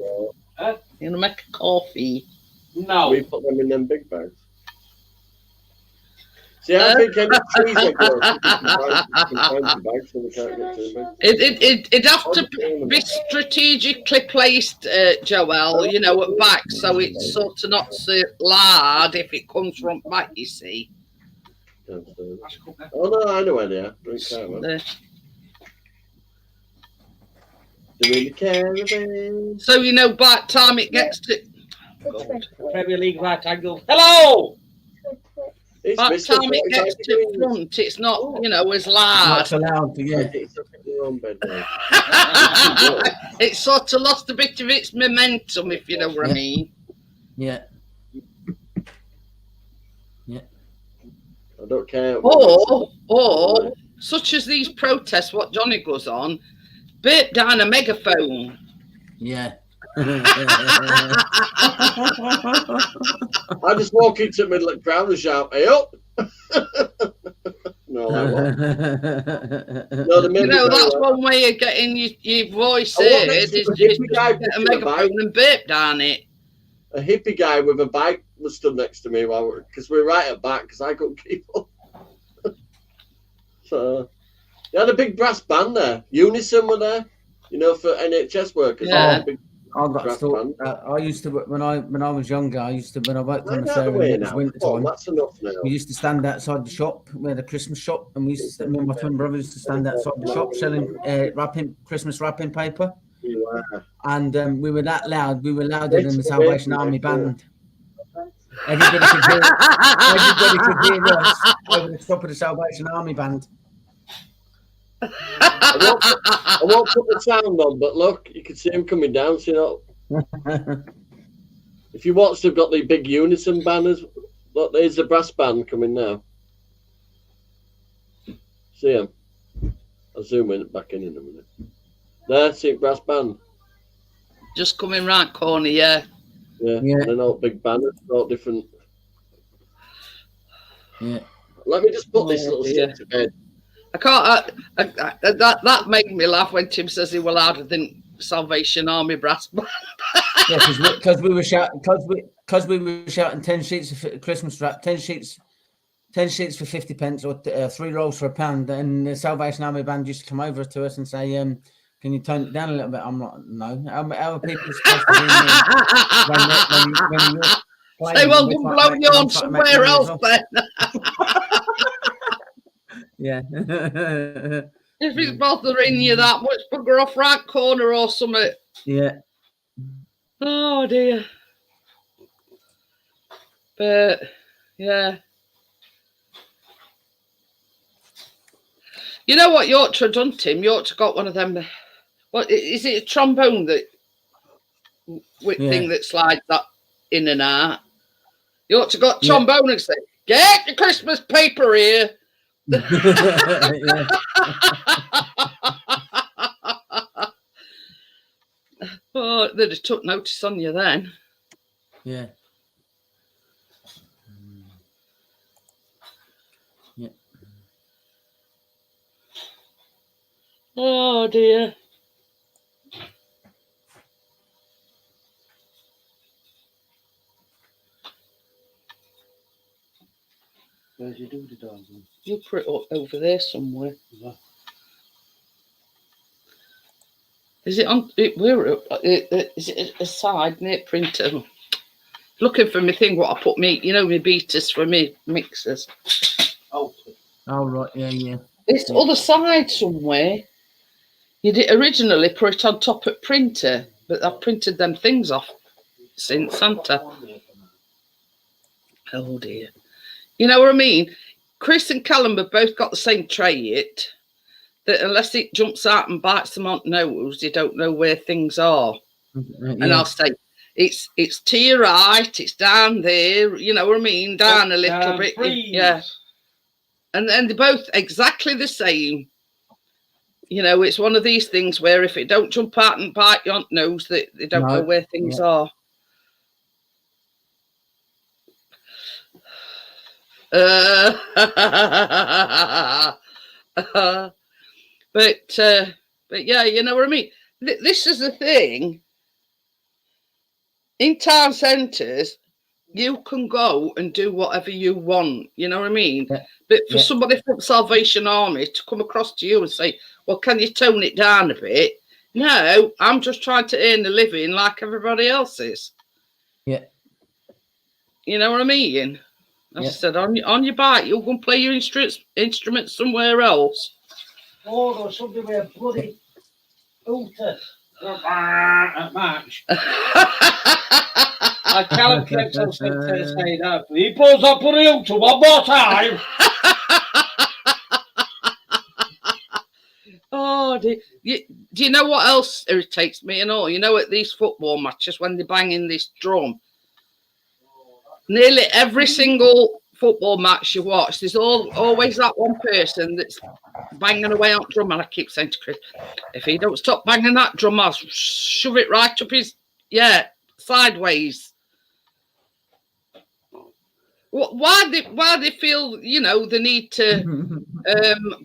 Huh? You're gonna make a coffee. No. We put them in them big bags. See, I think any trees I grow, can find the bags so we can't get too big. It'd have to be strategically placed, Joel, you know, at back, so it's sort of not so loud if it comes from back, you see. Oh no, I know where they are. Drink caravan. Doing the caravan. So you know, by the time it gets to Premier League right angle. Hello! It's by the Mr. time it gets to front, it's not, you know, as loud. Not allowed to get. It's up in your own bed now. It sort of lost a bit of its momentum, if you know what I mean. Yeah. I don't care. Or such as these protests, what Johnny goes on, burp down a megaphone. Yeah. I just walk into the middle of the crowd and shout, hey up! No, I won't. No, You know, that's one way of getting your voice heard, is just get a megaphone and burp down it. A hippie guy with a bike was stood next to me because we were right at back because I couldn't keep up. So they had a big brass band there. Unison were there, you know, for NHS workers. Yeah. I got thought. I used to when I was younger. When I worked on the Right out of the way fair, it was now. winter Come on, time. that's enough now. We used to stand outside the shop. We had a Christmas shop, and me and my twin brother used to stand outside the shop selling Christmas wrapping paper. and we were that loud. We were louder than the Salvation Army band. Everybody could hear. Everybody could hear us over the top of the Salvation Army band. I won't put the sound on, but look, you can see him coming down. So if you watch, they've got the big unison banners. Look, there's the brass band coming now. See him? I'll zoom in back in a minute. There, see brass band. Just coming right corner, yeah. Yeah, and then all big banners, all different. Yeah. Let me just put this little stick to bed. I can't. That made me laugh when Tim says he will louder than Salvation Army brass band. Yeah, because we were shouting. Because we were shouting 10 sheets of Christmas wrap, 10 sheets for 50 pence, or 3 rolls for £1, and the Salvation Army band used to come over to us and say, "Can you tone it down a little bit?" I'm like, "No." How are people supposed to hear me when you're playing? Say, well, we'll blow you on somewhere else then. Yeah. If it's bothering you that much, bugger off right corner or something. Yeah. Oh dear. But yeah. You know what you ought to have done, Tim? You ought to have got one of them. What is it? A trombone thing that slides that in and out. You ought to have got trombone and say, "Get your Christmas paper here." Oh, they'd have took notice on you then. Yeah. Yeah. Oh dear. Where's your doody dog? You put it up over there somewhere. Yeah. Is it on? Is it aside near printer? Looking for my thing. What I put me, my beaters for me mixers. Oh right, yeah. It's other side somewhere. You did originally put it on top of printer, but I've printed them things off since Santa. Oh dear. You know what I mean? Chris and Callum have both got the same tray. That unless it jumps out and bites them on the nose, you don't know where things are. Yeah. And I'll say, it's to your right, it's down there, you know what I mean? Down a little bit. Freeze. Yeah. And then they're both exactly the same. It's one of these things where if it don't jump out and bite you on the nose, they don't know where things are. But yeah, you know what I mean? This is the thing. In town centres, you can go and do whatever you want. You know what I mean? Yeah. But for somebody from Salvation Army to come across to you and say, "Well, can you tone it down a bit?" No, I'm just trying to earn a living like everybody else is. Yeah. You know what I mean? As I said, on your bike, you'll go and play your instruments somewhere else. Oh, there was somebody with a bloody hooter at March. I Callum kept on saying that. He pulls up bloody hooter one more time. Oh, do you know what else irritates me and all? At these football matches when they bang in this drum, nearly every single football match you watch, there's always that one person that's banging away on drum. And I keep saying to Chris, if he don't stop banging that drum, I'll shove it right up his sideways. Why they feel the need to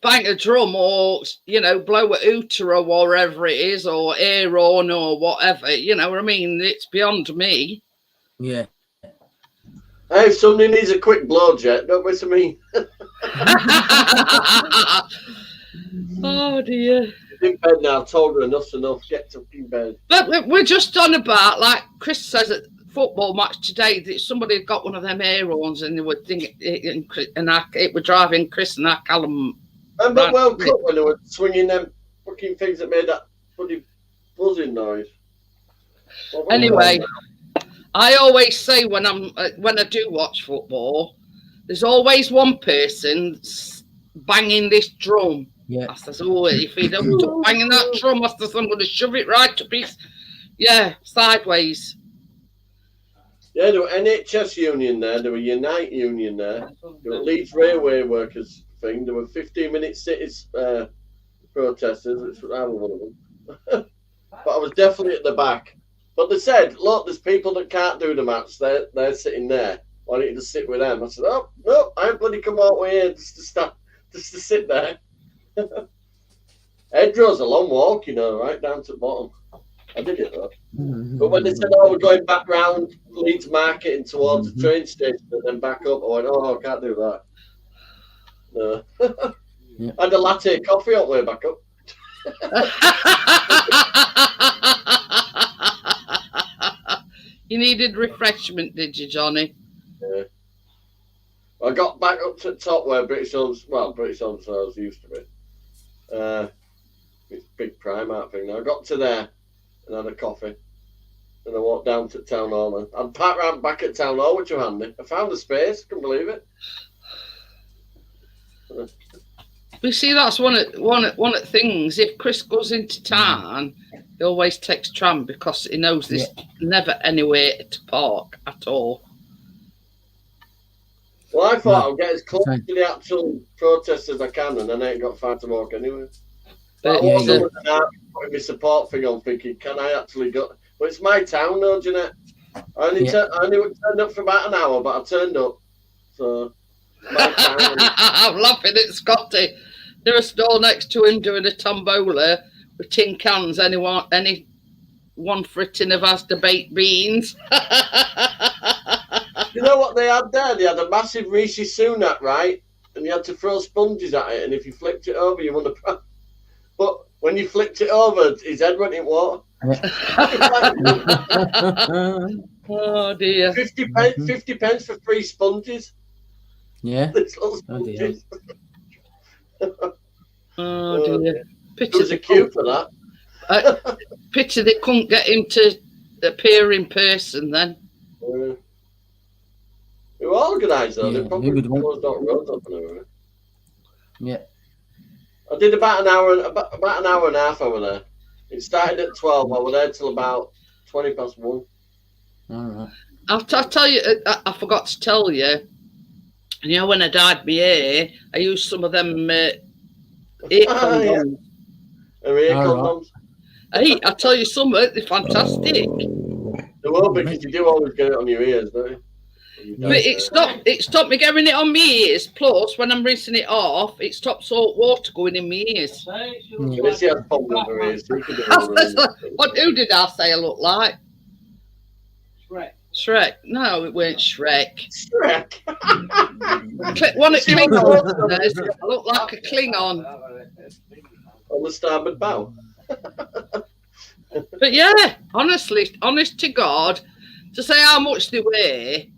bang a drum or blow a hooter or whatever it is, or air on or whatever, you know what I mean? It's beyond me. Yeah. Hey, if somebody needs a quick blowjet, don't waste me. Oh dear. In bed now. I've told her enough's enough. Get to bed. But we're just on about, like Chris says at football match today, that somebody had got one of them air horns and they were thinking, it were driving Chris and our Callum. Remember World Cup when they were swinging them fucking things that made that bloody buzzing noise. Anyway, I always say when I do watch football, there's always one person banging this drum. Yeah. I says, oh, if he don't stop banging that drum, I says, I'm going to shove it right to pieces. Yeah, sideways. Yeah, there were NHS union there. There were Unite union there. There were Leeds Railway Workers thing. There were 15-minute cities protesters, which I was one of them. But I was definitely at the back. But they said, look, there's people that can't do the match. They're sitting there. Why don't you just sit with them? I said, oh, no, I ain't bloody come out here just to sit there. Edrow's a long walk, you know, right down to the bottom. I did it though. But when they said, oh, we're going back round Leeds Market and towards the train station and then back up, I went, oh, I can't do that. No. Yeah. I had a latte coffee on the way back up. You needed refreshment, did you, Johnny? Yeah. I got back up to the top where British Homes Sales used to be. It's a big Primark thing now. I got to there and had a coffee. And I walked down to Town Hall. I'd parked round back at Town Hall, which was handy. I found a space, couldn't believe it. You see, that's one of the things. If Chris goes into town, he always takes tram because he knows there's never anywhere to park at all. Well, I thought I'll get as close to the actual protest as I can, and then I ain't got far to walk anyway. But I was putting my support thing on, thinking, can I actually go? Well, it's my town, though, Jeanette. I only turned up for about an hour, but I turned up. So, my town. I'm laughing at Scotty. There's a stall next to him doing a tombola with tin cans. Anyone for a tin of Asda baked beans. You know what they had there? They had a massive Rishi Sunak, right? And you had to throw sponges at it, and if you flipped it over, you won the prize. But when you flipped it over, his head went in water. Oh dear. 50 pence for 3 sponges. Yeah. Oh dear. Oh dear. There was a queue for that. Pity they couldn't get him to appear in person then. They were organised though. Yeah, they probably closed out roads up and everything. Yeah. I did about an hour and a half over there. It started at 12. I was there till about 1:20. All right. I'll tell you. I forgot to tell you. You know, when I dyed my hair, I used some of them ear condoms. Ear condoms. Hey, I'll tell you something. They're fantastic. They will, because you do always get it on your ears, don't you? But it stopped me getting it on my ears. Plus, when I'm rinsing it off, it stops salt water going in my ears. Unless you have problems with her ears, you can do Who did I say I look like? Shrek. Shrek. No, it weren't Shrek. Shrek. One at Klingon. I look like a Klingon. On the starboard bow. But yeah, honest to God, to say how much they weigh,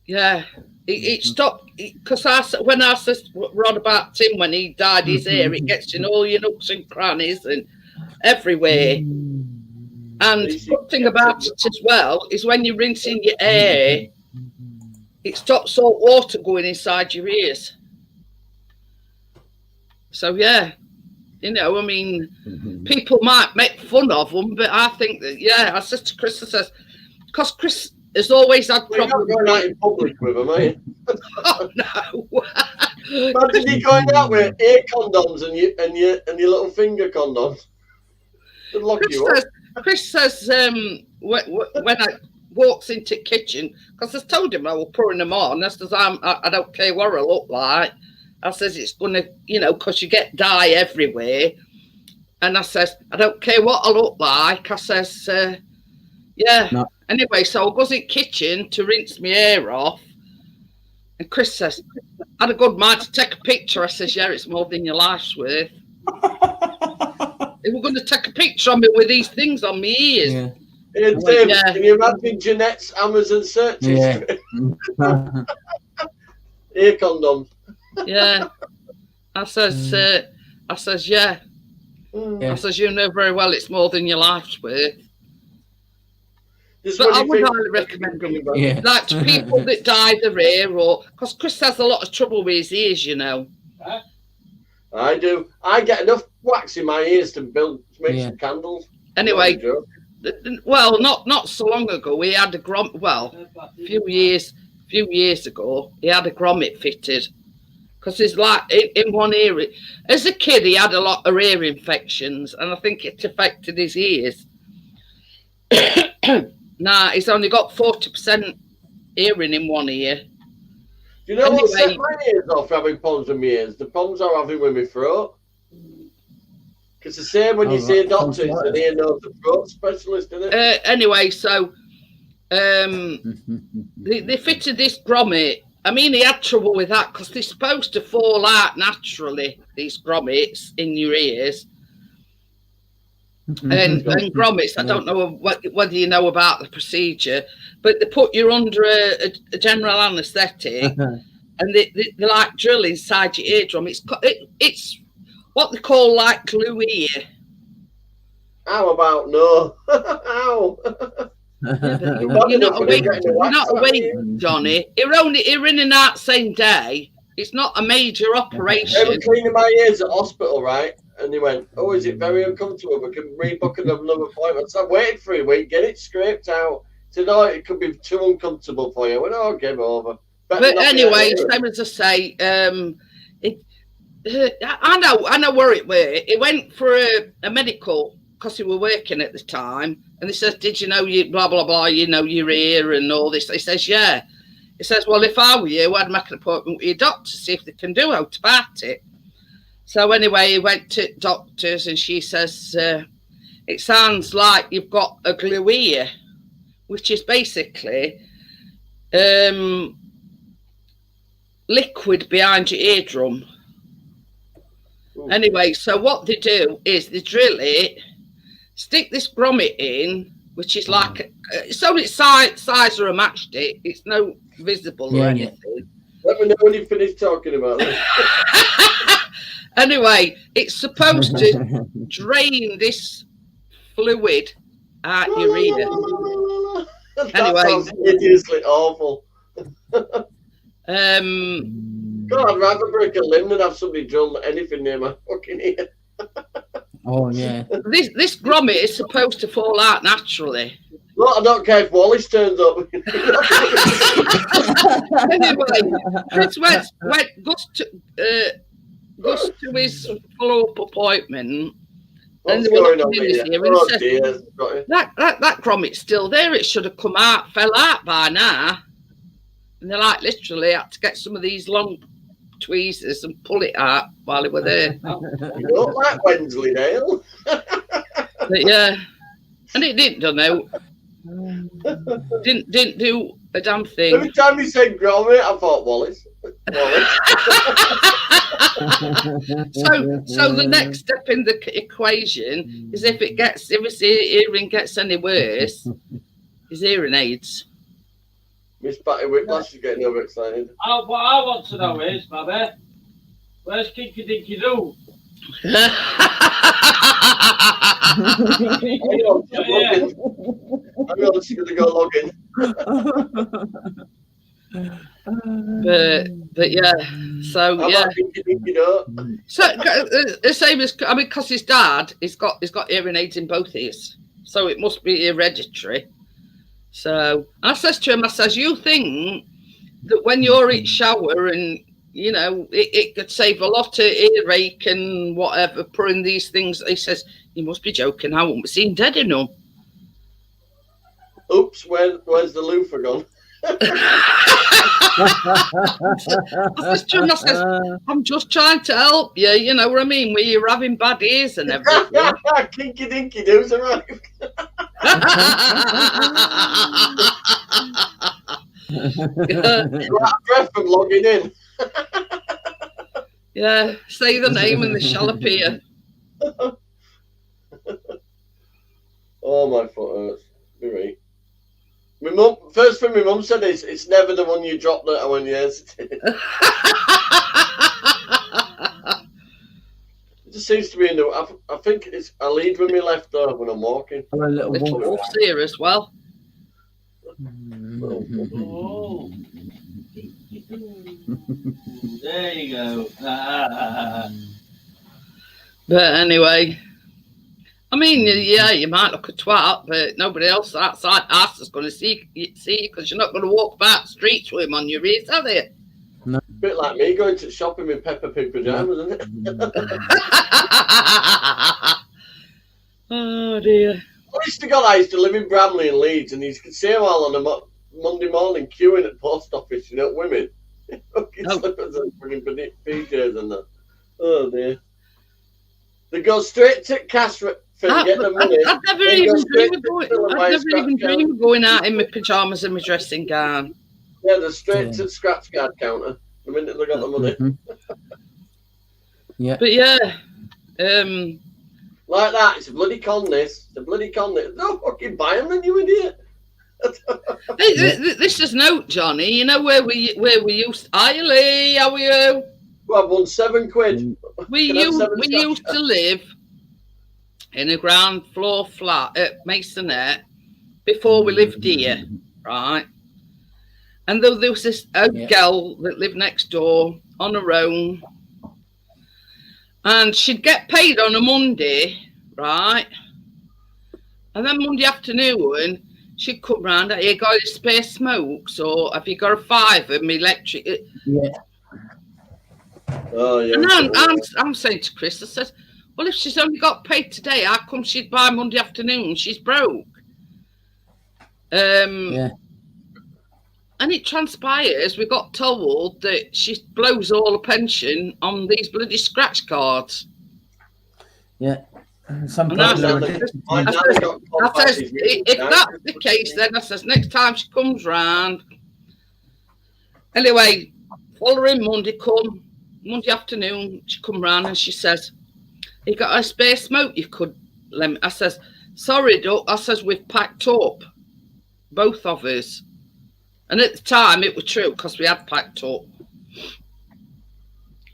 yeah, it stopped because when I said Rod about Tim when he dyed his hair, it gets in all your nooks and crannies and everywhere. And the good thing about it as well is when you're rinsing your hair, it stops salt water going inside your ears. So yeah. You know, I mean, people might make fun of them, but I think that, yeah, I said to Chris, because Chris has always had problems. You're not going out in public with them, are you? Oh, no. Imagine you going out with ear condoms and your little finger condoms. They'd lock you up. Chris says when I walks into the kitchen, because I told him I was pouring them on, I says, I don't care what I look like. I says, it's going to, you know, because you get dye everywhere. And I says, I don't care what I look like. I says, yeah. No. Anyway, so I goes in the kitchen to rinse my hair off. And Chris says, I had a good mind to take a picture. I says, yeah, it's more than your life's worth. They were going to take a picture of me with these things on my ears. Yeah. Hey, Tim, yeah. Can you imagine Jeanette's Amazon search history? Yeah. Ear condoms. Yeah. I says, yeah. Yeah. I says, you know very well it's more than your life's worth. Just But when I you would think- highly recommend them. Yeah. Like to people that dye their hair, or because Chris has a lot of trouble with his ears, you know. I do. I get enough wax in my ears to make Yeah. some candles. Anyway, Not a joke. well, not so long ago, we had a a few years ago, he had a grommet fitted. Because he's like in one ear. As a kid, he had a lot of ear infections, and I think it affected his ears. Now he's only got 40% hearing in one ear. Do you know what Anyway- set my ears off having problems with my ears? The problems I'm having with my throat. Because the same when you Oh, see a right. doctor, it's an ear, nose, and throat specialist, isn't it? Anyway, so they fitted this grommet. I mean, he had trouble with that because they're supposed to fall out naturally, these grommets in your ears. And grommets, I don't know whether you know about the procedure, but they put you under a general anaesthetic and they like drill inside your eardrum. It's what they call like glue ear. How about no? How? You're not awake, Johnny. You're in and out same day. It's not a major They operation. were cleaning my ears at hospital, right? And they went, "Oh, is it very uncomfortable? We can rebook another appointment." So I waited for a week, get it scraped out. Said, "No, it could be too uncomfortable for you." I went, "Oh, give over." But anyway, same as I say, I know where it were. He went for a medical because he were working at the time, and they says, "Did you know you blah blah blah? You know your ear and all this." He says, "Yeah." He says, "Well, if I were you, I'd make an appointment with your doctor to see if they can do out about it." So anyway, he went to doctors, and she says, "It sounds like you've got a glue ear, which is basically liquid behind your eardrum." Ooh. Anyway, so what they do is they drill it, stick this grommet in, which is like it's only size of a matchstick. It's no visible or anything. Let me know when you finish talking about this. Anyway, it's supposed to drain this fluid out your ear. That Anyway. sounds hideously awful. God, I'd rather break a limb than have somebody drill anything near my fucking ear. Oh yeah. This grommet is supposed to fall out naturally. Look, I don't care if Wallace turns up. Anyway, Chris goes to his follow-up appointment. What's they were going on looking in his here? ear, and he Oh said, dear. that grommet's still there. It should have fell out by now. And they like literally had to get some of these long tweezers and pull it out while they were there. You look like Wensleydale. But yeah, and it didn't do no. Didn't do a damn thing. Every time you said grommet, I thought Wallace. So the next step in the equation is if his hearing gets any worse, his hearing aids. Miss Patty Whiplash is getting overexcited. What I want to know is, Babby, where's Kinky Dinky Doo? Hang on, she's gonna go log in. But yeah, so How yeah. about Kinky Dinky Doo? So the same as because his dad, he's got hearing aids in both ears, so it must be hereditary. So I says to him, I says, you think that when you're in shower and you know it could save a lot of earache and whatever putting these things? He says, you must be joking. I won't be seen dead enough. Oops, where's the loofah gone? I says to him, I says, I'm just trying to help you. You know what I mean? Where you're having bad ears and everything. Kinky Dinky Doo's arrived. You're out of breath from logging in. Yeah, say the name and they shall appear. Oh, my foot hurts. You're right. My mum, first thing my mum said is, it's never the one you drop that I went, yes, it is. It just seems to be in the. I think I lead with my left arm when I'm walking. Or a little Little wolf. wolf's here as well. Oh. There you go. But anyway, I mean, yeah, you might look a twat, but nobody else outside the house is going to see you because you're not going to walk about the streets with him on your ears, are they? A bit like me going to shopping in Peppa Pig pajamas, isn't it? Oh dear. Honest to God, I used to live in Bramley and Leeds, and you could see them all on a Monday morning queuing at the post office, you know, women. Fucking slippers and fucking PJs and that. Oh dear. They go straight to cash for get the money. I'd never even dream of going out in my pyjamas and my dressing gown. Yeah, they're straight to the scratch card counter the minute they got the money. Yeah. But yeah, like that. It's a bloody con. This. It's a bloody con. No fucking buy them, then, you idiot. This is note, Johnny. You know where we used. Hi, Lee. How are you? Well, I've won £7. We used to live in a ground floor flat at Masonette before we lived here, right? And there was this girl that lived next door on her own, and she'd get paid on a Monday, right? And then Monday afternoon, she'd come round. Have you got a spare smokes, or have you got a fiver? My electric. Yeah. Oh yeah. And I'm saying to Chris, I said, well, if she's only got paid today, how come she'd buy Monday afternoon? She's broke. Yeah. And it transpires, we got told that she blows all her pension on these bloody scratch cards. Yeah. Some And I people are said, addicted. I says, if that's the case, then I says, next time she comes round. Anyway, following Monday afternoon, she come round and she says, you got a spare smoke you could let me? I says, sorry, Duck. I says, we've packed up, both of us. And at the time, it was true because we had packed up.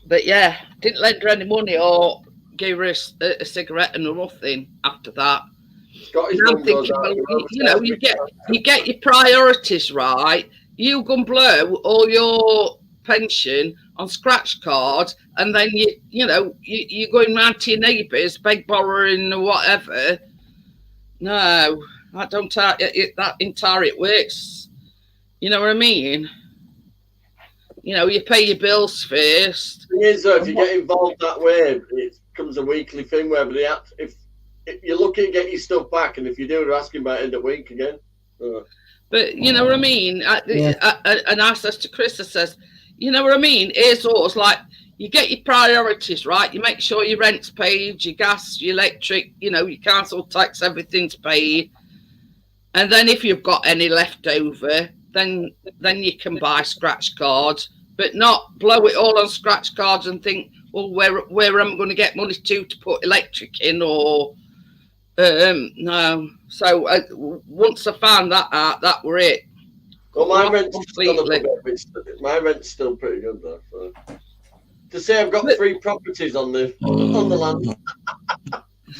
But yeah, didn't lend her any money or give her a cigarette and nothing after that. And I'm thinking, well, you know, you get your priorities right. You can blow all your pension on scratch cards, and then you going round to your neighbours, beg, borrowing, or whatever. No, that don't that entire it works. You know what I mean? You know, you pay your bills first. The thing is, though, if you get involved that way, it becomes a weekly thing where if you're looking to get your stuff back, and if you do, they're asking about end of week again. But you know what I mean? And I says to Chris, I says, you know what I mean? Here's always like, you get your priorities right. You make sure your rent's paid, your gas, your electric, you know, your council tax, everything's paid. And then if you've got any left over, then you can buy scratch cards, but not blow it all on scratch cards and think, well, where am I going to get money to put electric in, or no. So once I found that out, that were it. Well, my rent's still pretty good though. So. To say I've got 3 properties on the land.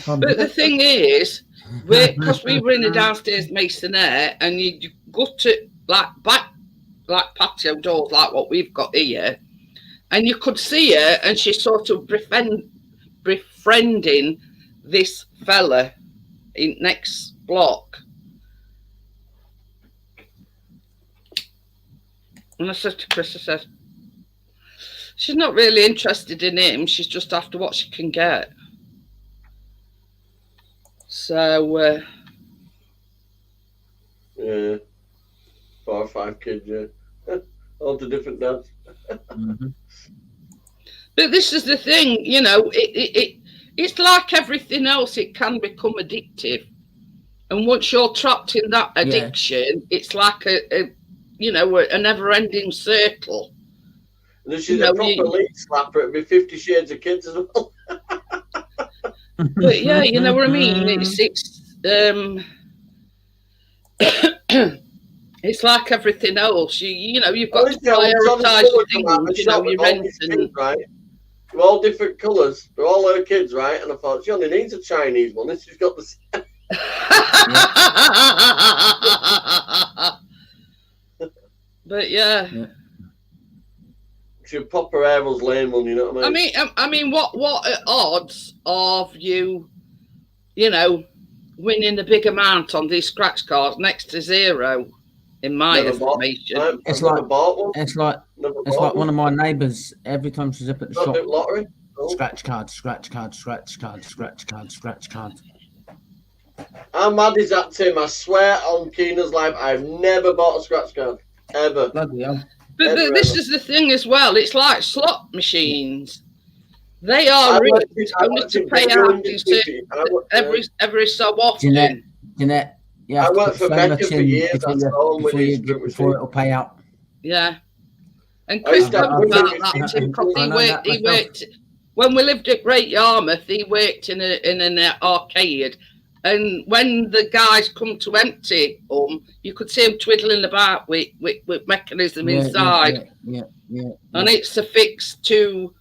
But the thing is, because we were in a downstairs masonette, and you go to like patio doors like what we've got here, and you could see her, and she's sort of befriending this fella in next block. And I said to Chris, I said, she's not really interested in him, she's just after what she can get. So yeah, 4 or 5 kids, yeah. All the different dads. But this is the thing, you know, it's like everything else, it can become addictive. And once you're trapped in that addiction, it's like a never-ending circle. And if she's a proper lead slapper, it'd be 50 Shades of Kids as well. But yeah, you know what I mean? It's like everything else. You know, you've got to prioritise your things, you know, your rent and... Right? They're all different colours. They're all her kids, right? And I thought, she only needs a Chinese one. This she's got the... But yeah. She'll pop her Harold's Lane one, you know what I mean? I mean, what are odds of you, winning a big amount on these scratch cards next to zero? In my estimation, it's like one of my neighbours. Every time she's up at the shop, lottery. Scratch cards, scratch cards, scratch cards, scratch cards, scratch cards. How mad is that, Tim? I swear on Keena's life, I've never bought a scratch card. Ever. Bloody hell. But this is the thing as well. It's like slot machines. They are rigged only to pay out every so often. Jeanette, yeah. I worked for Mecca for years. Before it'll pay out. Yeah. And Chris talked about that because he worked when we lived at Great Yarmouth. He worked in an arcade. And when the guys come to empty them, you could see them twiddling about with mechanism inside. Yeah. And it's affixed to,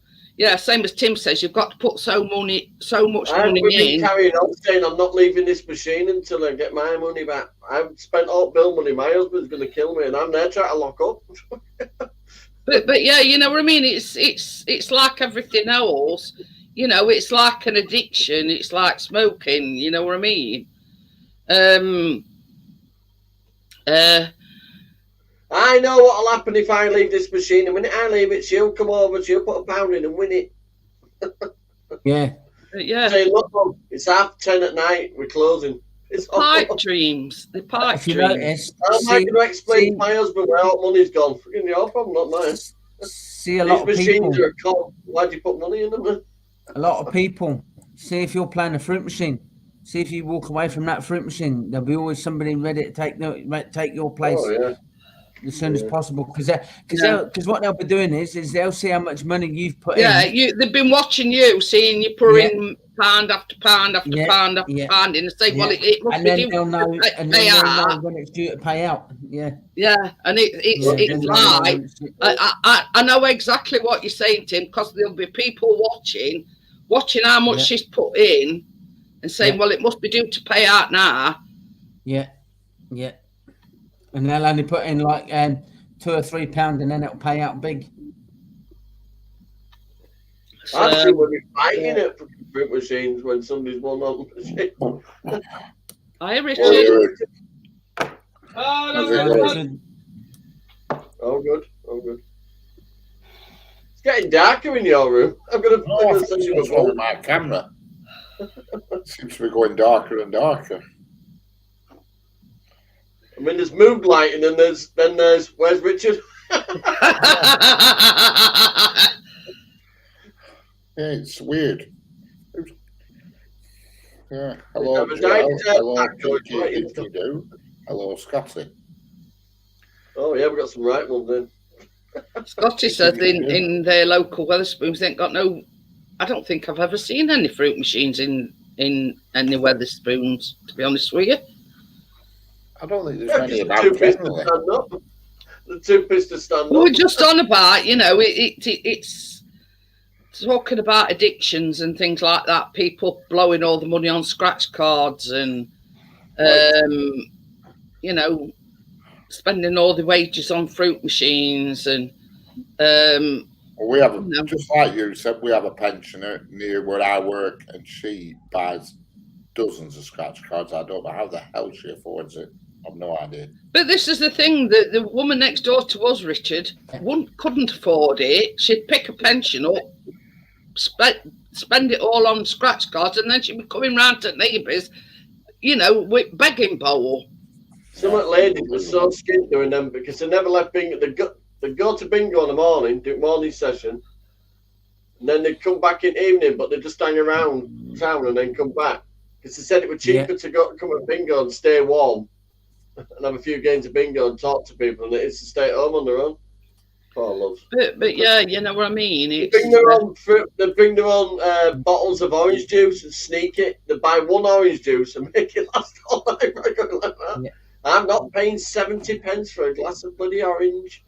same as Tim says, you've got to put so much money in. Carrying on saying I'm not leaving this machine until I get my money back. I've spent all bill money. My husband's going to kill me, and I'm there trying to lock up. but yeah, you know what I mean. It's like everything else. It's like an addiction. It's like smoking. You know what I mean? I know what'll happen if I leave this machine. And when I leave it, she'll come over, she'll put £1 in and win it. Yeah. Say, look, it's 10:30 at night. We're closing. It's pipe dreams. The pipe dreams. How am I going to explain to my husband where all money's gone? Fucking your problem, not mine. See a lot of people. These machines are a con. Why'd you put money in them? A lot of people, see if you're playing a fruit machine, see if you walk away from that fruit machine, there'll be always somebody ready to take your place as soon as possible. Because what they'll be doing is they'll see how much money you've put in. Yeah, they've been watching you, seeing you pour in pound after pound after pound after pound in, and say, well, it must and be then due they'll know, and then they'll know when it's due to pay out. Yeah, and it's like I know exactly what you're saying, Tim, because there'll be people watching how much she's put in, and saying, well, it must be due to pay out now. Yeah, and they'll only put in like £2 or £3, and then it'll pay out big. Actually, when we're fighting it for fruit machines when somebody's won on the machine. Hi, Richard. Oh, good. It's getting darker in your room. I'm going to send you a phone with my camera. Seems to be going darker and darker. I mean, there's mood lighting, and there's where's Richard? Yeah, it's weird. Yeah. Hello, Hello, Scotty. Oh yeah, we've got some right ones then. Scotty says in their local Weatherspoons they ain't got no. I don't think I've ever seen any fruit machines in any Weatherspoons, to be honest with you. I don't think there's many about the two-piece to stand up. We're just on about, it's talking about addictions and things like that. People blowing all the money on scratch cards and, spending all the wages on fruit machines and. We have, just like you said, we have a pensioner near where I work, and she buys dozens of scratch cards. I don't know how the hell she affords it. I've no idea. But this is the thing, that the woman next door to us, Richard, couldn't afford it. She'd pick a pension up, spend it all on scratch cards, and then she'd be coming round to neighbours, with begging bowl. Some ladies were so skint doing them because they never left bingo. They go to bingo in the morning, do morning session, and then they'd come back in evening, but they'd just hang around town and then come back. Because they said it was cheaper to come at bingo and stay warm and have a few games of bingo and talk to people than it is to stay at home on their own. Poor loves. But yeah, you know what I mean. They bring their own bottles of orange juice and sneak it. They buy one orange juice and make it last all night. I'm not paying 70 pence for a glass of bloody orange.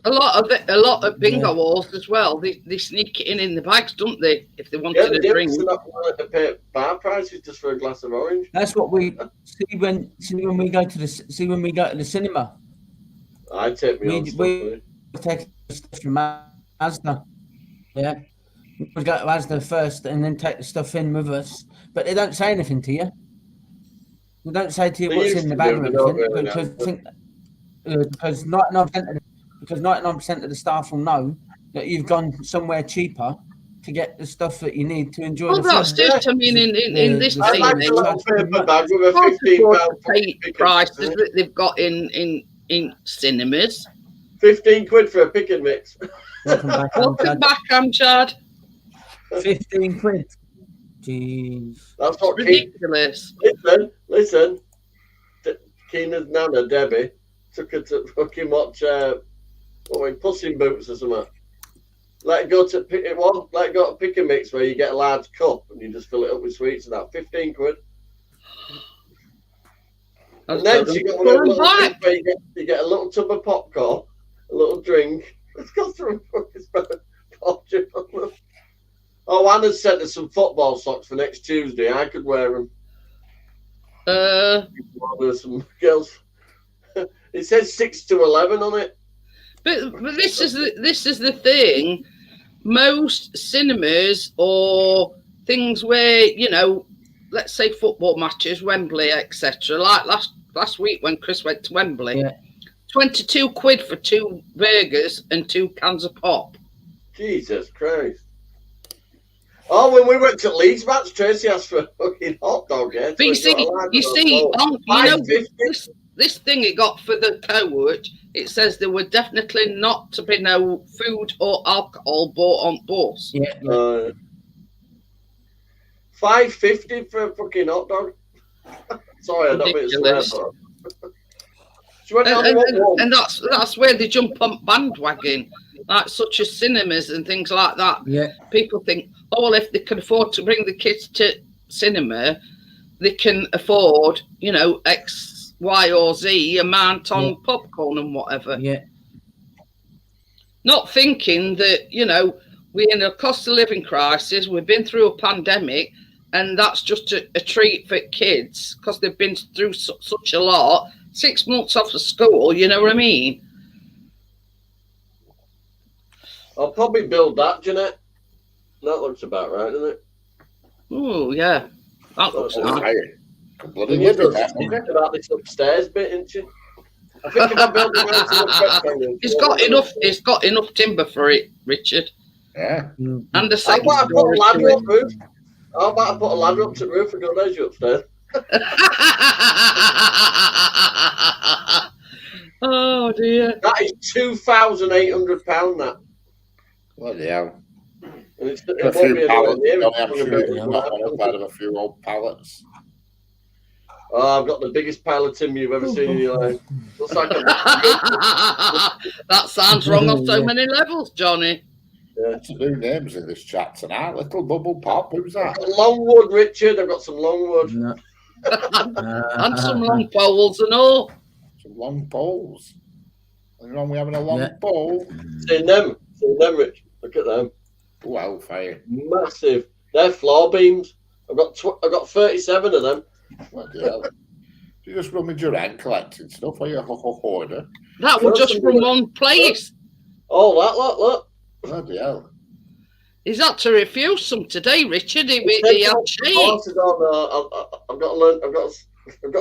A lot of bingo halls as well. They sneak it in the bags, don't they? If they wanted a drink. They're not willing to pay bar prices just for a glass of orange. That's what we see when we go to the cinema. I take me on we take stuff from Asda. Yeah, we go to Asda first and then take the stuff in with us. But they don't say anything to you. They don't say to you what's in the bag or anything because 99% of the staff will know that you've gone somewhere cheaper to get the stuff that you need to enjoy. Well, that's just, I mean, in this I like a little paper bag with a £15 prices that they've got in cinemas. 15 quid for a pick and mix. Welcome back, Amjad. 15 quid. Jeez. That's what ridiculous. Listen. Keena's nana, Debbie, took her to fucking watch Puss in Boots or something. Let it go to pick a mix where you get a large cup and you just fill it up with sweets and that. 15 quid. And then she got one of those things where you get a little tub of popcorn, a little drink. It's cost her a fucking fortune. Oh, Anna's sent us some football socks for next Tuesday. I could wear them. There's some girls. It says 6 to 11 on it. But this is the thing. Most cinemas or things where, you know, let's say football matches, Wembley, etc. Like last week when Chris went to Wembley, 22 quid for 2 burgers and 2 cans of pop. Jesus Christ. Oh, when we went to Leeds match, Tracy asked for a fucking hot dog. Yeah, but you see, this thing it got for the coach, it says there were definitely not to be no food or alcohol bought on bus. Yeah. $5.50 for a fucking hot dog. Sorry, I don't mean to swear, and that's where they jump on bandwagon, like such as cinemas and things like that. Yeah. People think, oh, well, if they can afford to bring the kids to cinema, they can afford, you know, X, Y, or Z amount on popcorn and whatever. Yeah. Not thinking that, you know, we're in a cost of living crisis, we've been through a pandemic, and that's just a treat for kids because they've been through such a lot. 6 months off of school, you know what I mean? I'll probably build that, Jeanette. That looks about right, doesn't it? Oh, yeah. That looks nice. About this upstairs bit, isn't you? I think if I build it it's got enough timber for it, Richard. Yeah. And the second How about I put a ladder up roof? How about I put a ladder up to the roof and go raise you upstairs? Oh dear. That is £2,800 that. Bloody hell. And it's a few pallets. Out of a few old pallets. Oh, I've got the biggest pile of timber you've ever seen in your life. Looks like that sounds wrong on so many levels, Johnny. Yeah. Some new names in this chat tonight. Little Bubble Pop. Who's that? Longwood, Richard. I've got some longwood. No. And some long poles and all. Some long poles. Nothing wrong with having a long pole. Seen them, Rich. Look at them. Well, fire. Massive. They're floor beams. I've got 37 of them. Bloody hell. You just run with your hand collecting stuff, are you a hoarder? That was just from one place. Oh, look. Bloody hell. He's had to refuse some today, Richard. He had cheese. I've got to learn. I've got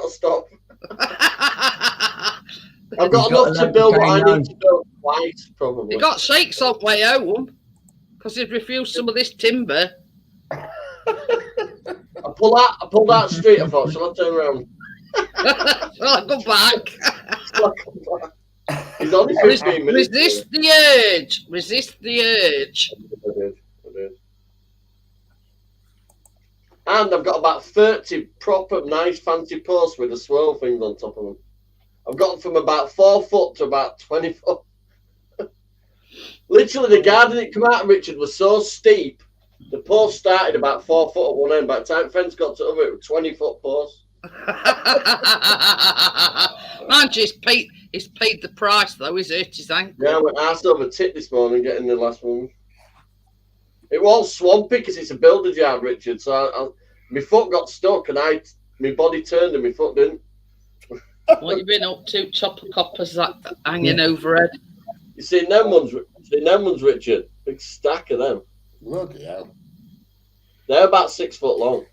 to stop. I've got enough to build what I need to build twice, probably. He got shakes on the way home because he'd refused some of this timber. I pulled out street. I thought, shall I turn around? Well, go back. He's only 15 minutes. Resist the urge. Resist the urge. I did. And I've got about 30 proper nice fancy posts with the swirl things on top of them. I've got them from about 4 foot to about 20 foot. Literally, the garden that came out of, Richard, was so steep. The post started about 4 foot at one end. By the time fence got to the other, it was 20-foot posts. Mind you, he's paid the price though. He's hurt his ankle. Yeah, I went arse over tit this morning getting the last one. It was swampy because it's a builder's yard, Richard. So my foot got stuck and my body turned and my foot didn't. What you been up to? Chopper coppers that hanging overhead. You seen them ones, Richard? Big stack of them. Bloody hell. They're about 6 foot long.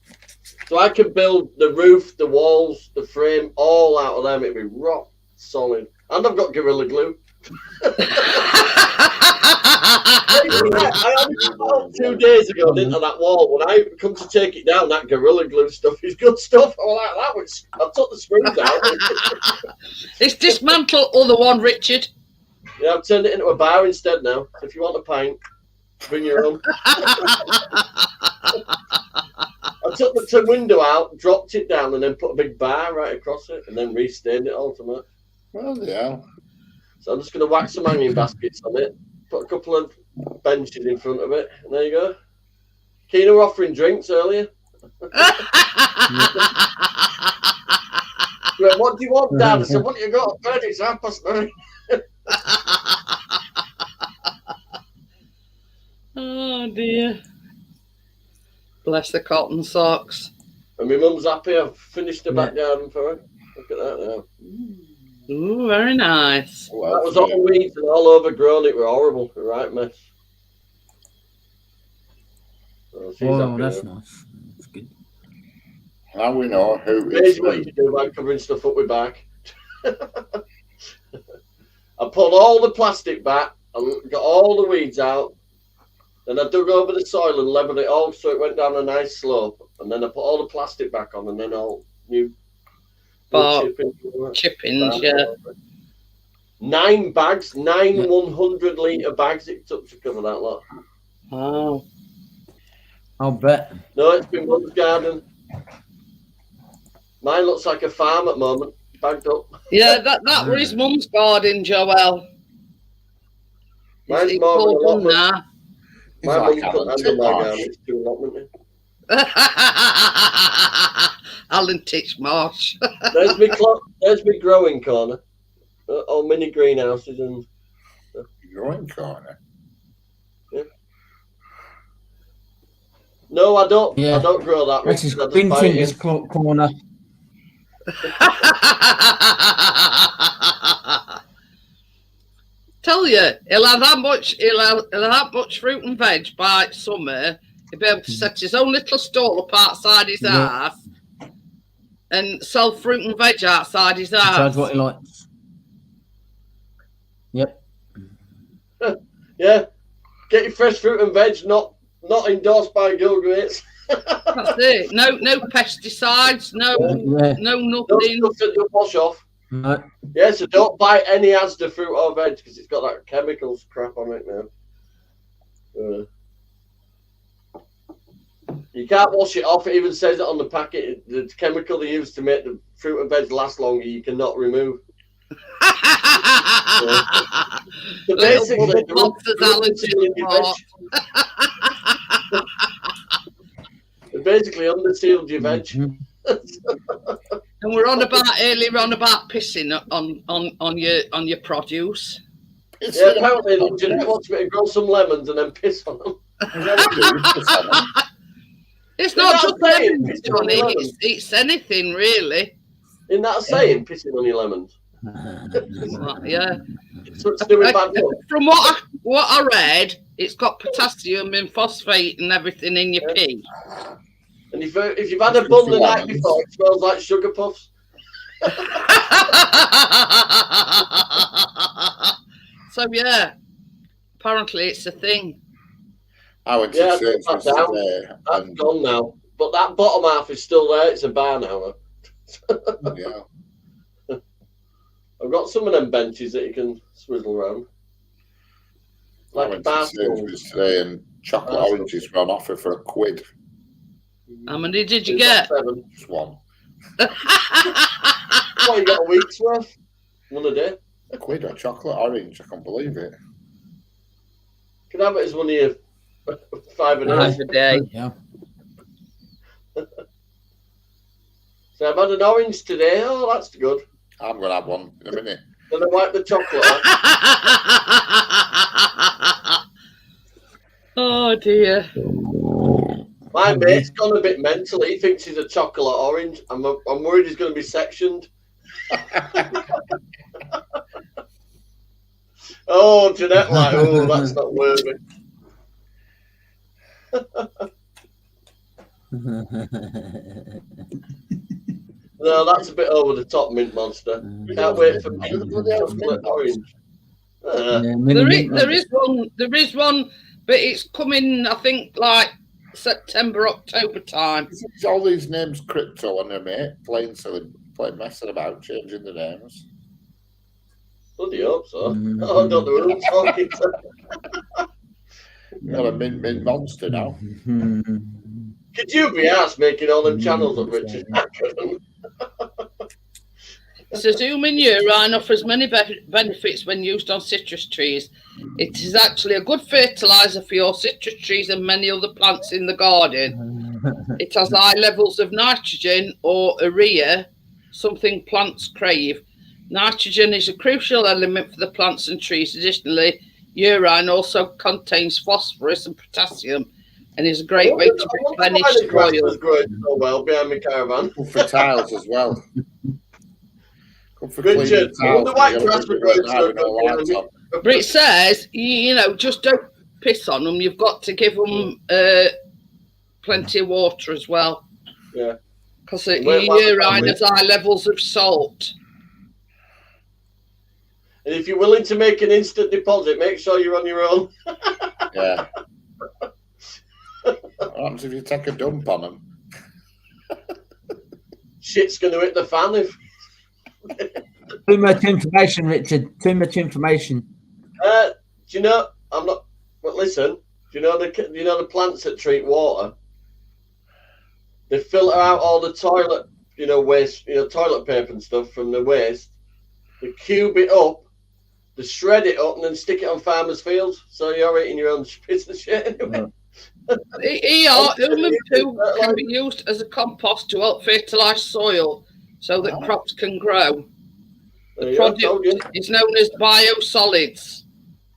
So I could build the roof, the walls, the frame, all out of them. It'd be rock solid. And I've got Gorilla Glue. I only got 2 days ago into that wall. When I come to take it down, that Gorilla Glue stuff is good stuff. I took the screws out. It's dismantled other one, Richard. Yeah, I've turned it into a bar instead now. So if you want a pint, bring your own. I took the window out, dropped it down, and then put a big bar right across it, and then restained it all to match. Well, yeah. So I'm just going to whack some hanging baskets on it, put a couple of benches in front of it, and there you go. Keena were offering drinks earlier. She went, "What do you want, Dad?" I said, "What do you got? It's 9:30." Oh dear. Bless the cotton socks. And my mum's happy. I've finished the back garden for her. Look at that now. Ooh, very nice. Well, That was all weeds and all overgrown. It were horrible. A right mess. So she's Oh, happy that's now. nice. That's good. Now we know who is Amazing what you who. can do by covering stuff up with bark. I pulled all the plastic back. I got all the weeds out. Then I dug over the soil and leveled it all so it went down a nice slope. And then I put all the plastic back on and then all new Chippings, yeah. 9 bags, 9 100-litre bags it took to cover that lot. Oh. I'll bet. No, it's been Mum's garden. Mine looks like a farm at the moment, bagged up. Yeah, that was his mum's garden, Joel. Mine's He's more of an all done allotment. now. He's My like mum Alan couldn't handle my garden, Titchmarsh. it's too allotment. Alan Titchmarsh. There's my growing corner. All mini greenhouses and Growing corner. no, I don't. Yeah. I don't grow that. That's his Richard, I just green buy it fingers in. corner. Tell you, he'll have that much fruit and veg by summer. He'll be able to set his own little stall up outside his house and sell fruit and veg outside his Charge house. what he likes. Yep. Yeah, get your fresh fruit and veg. Not endorsed by Gil Grates. That's it. No pesticides. No Yeah. No nothing. stuff that you'll wash off. No. Yeah, so don't buy any Asda fruit or veg because it's got that chemicals crap on it now. You can't wash it off. It even says it on the packet. The chemical they use to make the fruit and veg last longer, you cannot remove. So basically, they basically undersealed your veg. And we're on about pissing on your produce. Yeah, apparently Jeanette wants me to grow some lemons and then piss on them. It's not just saying lemons, pissing on Johnny. your lemons? It's anything really. Isn't that a saying, pissing on your lemons? Yeah. So it's doing bad luck. From what I read, it's got potassium and phosphate and everything in your pee. And if you've had a bun the night before, it smells like sugar puffs. So yeah, apparently it's a thing. I went to Yeah, Sainsbury's that's down. today That's and gone now. But that bottom half is still there. It's a bar now. yeah, I've got some of them benches that you can swizzle around. I Like a went to bar stool. Sainsbury's today and chocolate Bar stool. oranges were on offer for £1. How many did you We've got get? 7. Just one. What, you got a week's worth? One a day? £1 a chocolate orange. I can't believe it. You can have it as one of your 5 a day. Half a day. Yeah. So I've had an orange today. Oh, that's good. I'm going to have one in a minute. Then I wipe the chocolate off. Oh dear. My mate's gone a bit mental. He thinks he's a chocolate orange. I'm worried he's going to be sectioned. Oh, Jeanette, like, oh, that's not worthy. No, that's a bit over the top, Mint Monster. Can't wait for chocolate orange. There is one, but it's coming, I think, like September, October time. It's all these names crypto on them, mate. Playing messing about, changing the names. Bloody hope so. Oh, I don't know who I'm talking to. You're a mint monster now. Could you be asked making all them channels up, Richard? It says human urine offers many benefits when used on citrus trees. It is actually a good fertilizer for your citrus trees and many other plants in the garden. It has high levels of nitrogen or urea, something plants crave. Nitrogen is a crucial element for the plants and trees. Additionally, urine also contains phosphorus and potassium and is a great way to replenish soil. Growing so well behind my caravan. Good for tiles as well. Good for Richard, the white grass was growing so good. But it says, you know, just don't piss on them. You've got to give them plenty of water as well. Yeah. Because urine has high levels of salt. And if you're willing to make an instant deposit, make sure you're on your own. Yeah. What happens if you take a dump on them? Shit's going to hit the fan if. Too much information, Richard. Too much information. Do you know? I'm not. But listen. Do you know the plants that treat water? They filter out all the toilet, waste, toilet paper and stuff from the waste. They cube it up, they shred it up, and then stick it on farmers' fields. So you're eating your own piece of shit anyway. Human poo can be used as a compost to help fertilise soil so that crops can grow. The product is known as biosolids.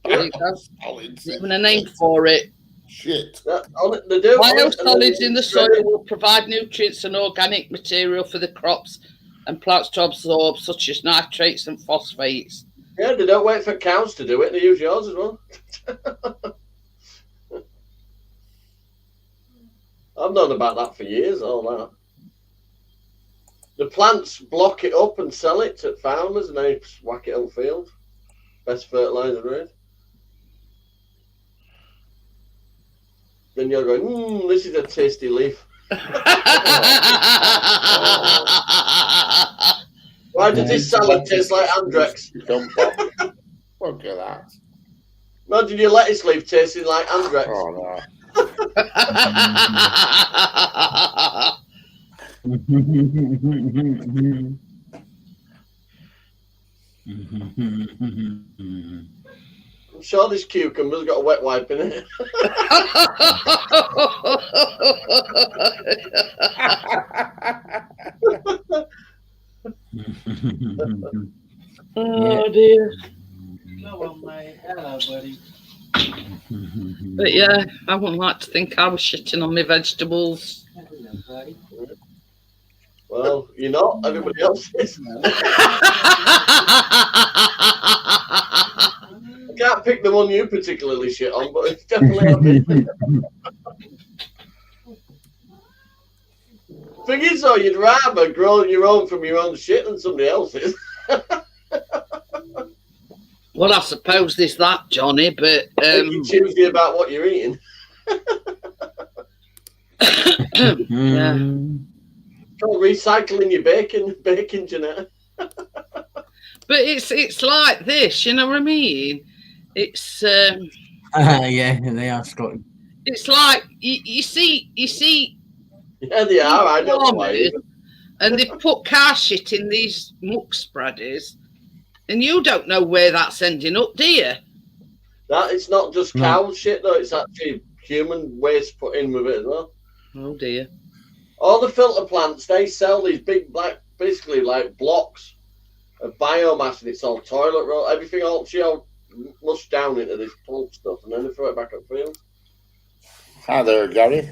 Solids. Even a name for it. Shit. Biosolids in the soil will provide nutrients and organic material for the crops and plants to absorb, such as nitrates and phosphates. Yeah, they don't wait for cows to do it. They use yours as well. I've known about that for years, all that. The plants block it up and sell it to farmers, and they whack it on field. Best fertilizer there is. Then you're going, this is a tasty leaf. Why does this salad taste like Andrex? Look at that. Imagine your lettuce leaf tasting like Andrex. Oh, no. I'm sure this cucumber's got a wet wipe in it. Oh dear. Come on, mate. Hello, buddy. But yeah, I wouldn't like to think I was shitting on my vegetables. Hello, buddy. Well, you're not. Everybody else is. I can't pick the one you particularly shit on, but it's definitely a Thing is, though, you'd rather grow your own from your own shit than somebody else's. Well, I suppose there's that, Johnny, but You're choosy about what you're eating. yeah. Try recycling your bacon, Jeanette. But it's like this, you know what I mean? It's yeah, they are Scotty. It's like you see. Yeah, they are. I don't know why. And they put car shit in these muck spreaders, and you don't know where that's ending up, do you? That it's not just cow shit though; it's actually human waste put in with it as well. Oh dear. All the filter plants, they sell these big black, basically like blocks of biomass, and it's all toilet roll, everything all mushed down into this pulp stuff, and then they throw it back at field. Hi there, Gary.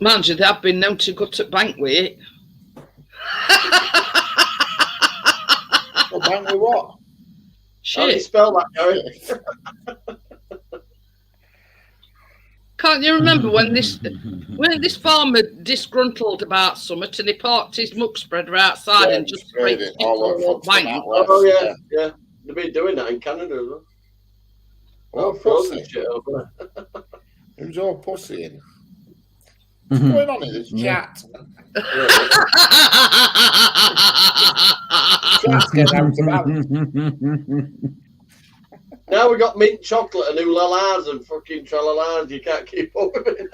Mind you, they have been known to go to bank with it. Well, bank with what? How do you Shit. spell that, Gary? Can't you remember when this farmer disgruntled about something and he parked his muck spreader outside and just sprayed it all bank? Oh, yeah. They've been doing that in Canada as well. Oh, frozen shit over there. Who's all pussying? What's going on in this chat? Chat's getting out of balance. Now we got mint chocolate and ulalas and fucking tralalas. You can't keep up with it.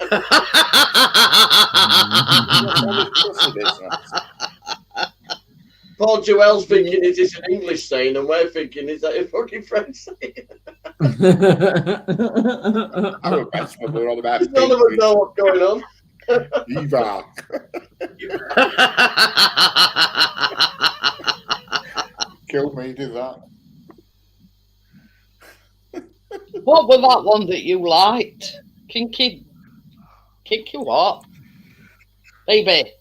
Paul Joel's thinking it is an English saying, and we're thinking is that a fucking French saying? I don't know when we're on about None of us know what's going on. Eva. Kill me, do that. What was that one that you liked? Kinky what? Baby,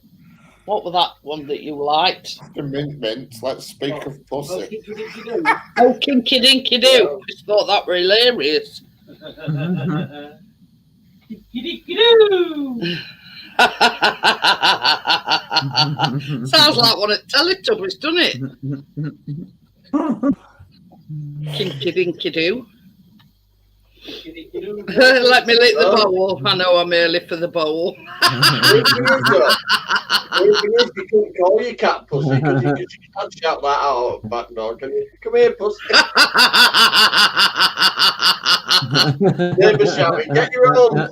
what was that one that you liked? The mint. Let's speak of pussy. Oh, kinky dinky do. Just thought that were hilarious. Sounds like one at Teletubbies, doesn't it? Kinky dinky do. Let me lick the bowl. I know I'm early for the bowl. You couldn't call your cat pussy because you can't shout that out back door, can you? Come here, pussy. Neighbour shouting, get your own.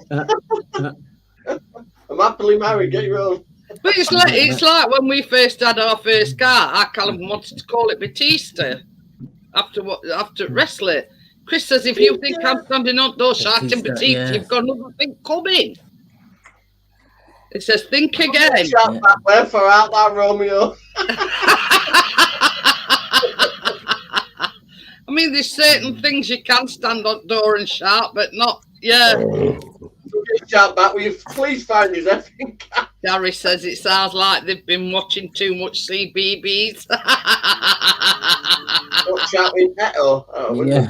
I'm happily married, get your own. But it's like when we first had our first car, I kind of wanted to call it Batista after wrestling. Chris says, if you think I'm standing on door shouting Batista, you've got another thing coming. It says, think again. Shout back there for out that Romeo. I mean, there's certain things you can stand on door and shout, but not, yeah. Shout back, will you please find his effing cat? Gary says it sounds like they've been watching too much CBBS. Not shouting Eto. Oh, Yeah.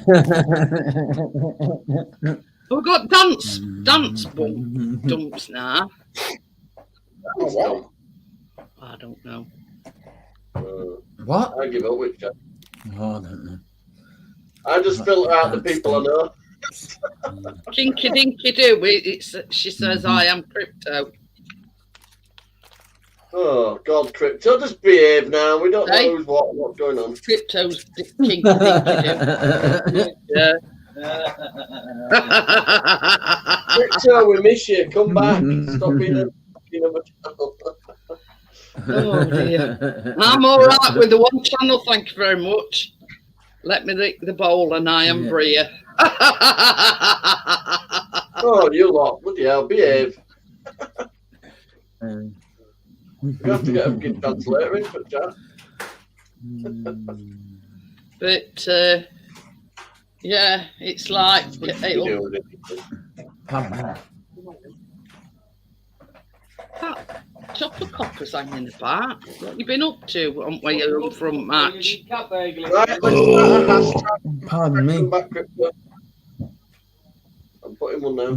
We've got dance dumps now. Oh, wow. I don't know. What? I give up with chat. Oh, I don't know. I just filter out the people I know. Kinky dinky do. She says I am crypto. Oh God, crypto, just behave now. We don't know what's going on. Crypto's kinky dinky do. Yeah. Crypto, we miss you. Come back. Stop being a channel. Oh dear. I'm all right with the one channel. Thank you very much. Let me lick the bowl, and I am Bria. Oh, you lot, bloody hell, behave. You have to get a fucking translator in for chat. But yeah, it's like Chopper Copper's hanging about. What you been up to on where you're from match? Right, Pardon me. I'm putting one now.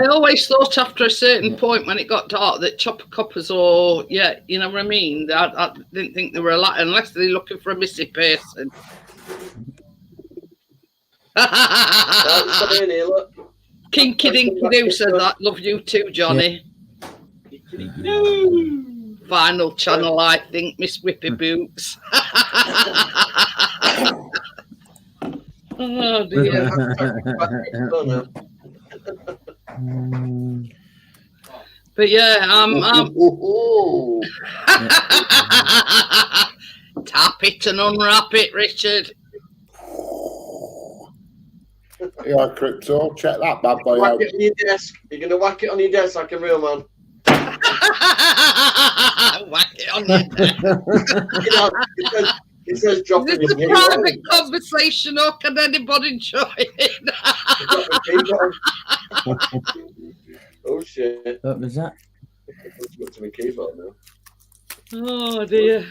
I always thought after a certain point when it got dark that Chopper Coppers or you know what I mean? I didn't think they were a lot unless they're looking for a missing person. Kinky Dinky Doo says that. Love you too, Johnny. Final channel, I think, Miss Whippy Boots. Oh dear. But yeah, I'm tap it and unwrap it, Richard. Yeah, Crypto, check that bad boy Whack out. it on your desk. You're gonna whack it on your desk like a real man. Whack it on your neck. You know, it says drop Is it this in a your private conversation or can anybody join in? Drop the keyboard. Oh shit! What was that? I've got to my keyboard now. Oh dear.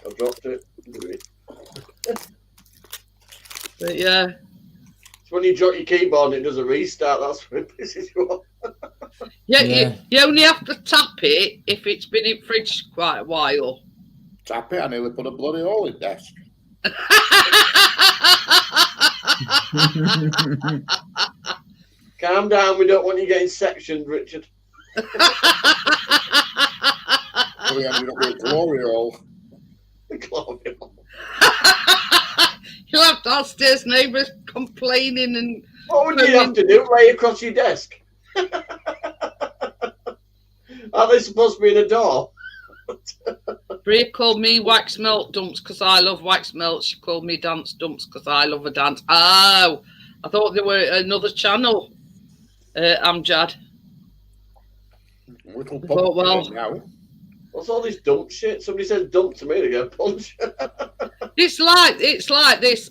I dropped it. But yeah. It's when you drop your keyboard and it does a restart. That's when it pisses you off. Yeah, Yeah. You only have to tap it if it's been in fridge quite a while. Tap it, I nearly put a bloody hole in desk. Calm down. We don't want you getting sectioned, Richard. We ended up with a glory hole. Glory. You'll have downstairs neighbours complaining and. What would you have to do? Lay across your desk? Are they supposed to be in a door? Bria called me wax melt dumps because I love wax melt. She called me dance dumps because I love a dance. Oh, I thought they were another channel. Amjad. Little Oh, well. now. What's all this dump shit? Somebody says dump to me, they get a punch. It's like this.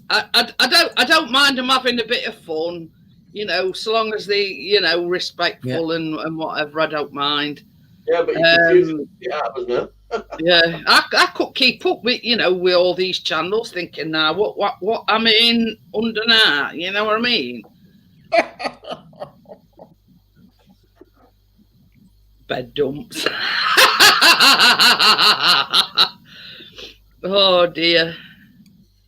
I don't mind them having a bit of fun, you know, so long as they, you know, respectful and whatever. I don't mind. Yeah, but you confuse the shit out of us now. Yeah, I could keep up with, you know, with all these channels, thinking now what am I in under now? You know what I mean? Bed dumps. Oh dear.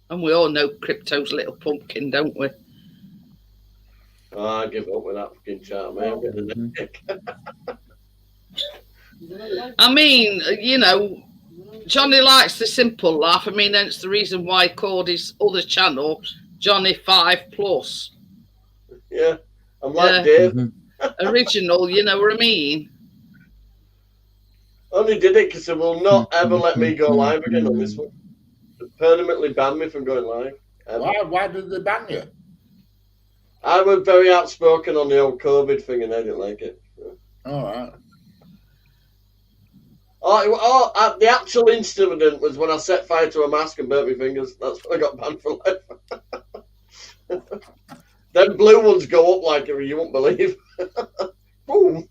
And we all know Crypto's little pumpkin, don't we? Oh, I give up with that fucking chat, man. I'm getting the neck. I mean, you know, Johnny likes the simple laugh. I mean, that's the reason why he called his other channel Johnny 5+. Yeah, I'm like Dave. Original, you know what I mean? Only did it because they will not ever let me go live again on this one. They permanently banned me from going live. Why did they ban you? I was very outspoken on the old COVID thing and I didn't like it. All right. The actual incident was when I set fire to a mask and burnt my fingers. That's when I got banned for life. Them blue ones go up like you won't believe. Boom.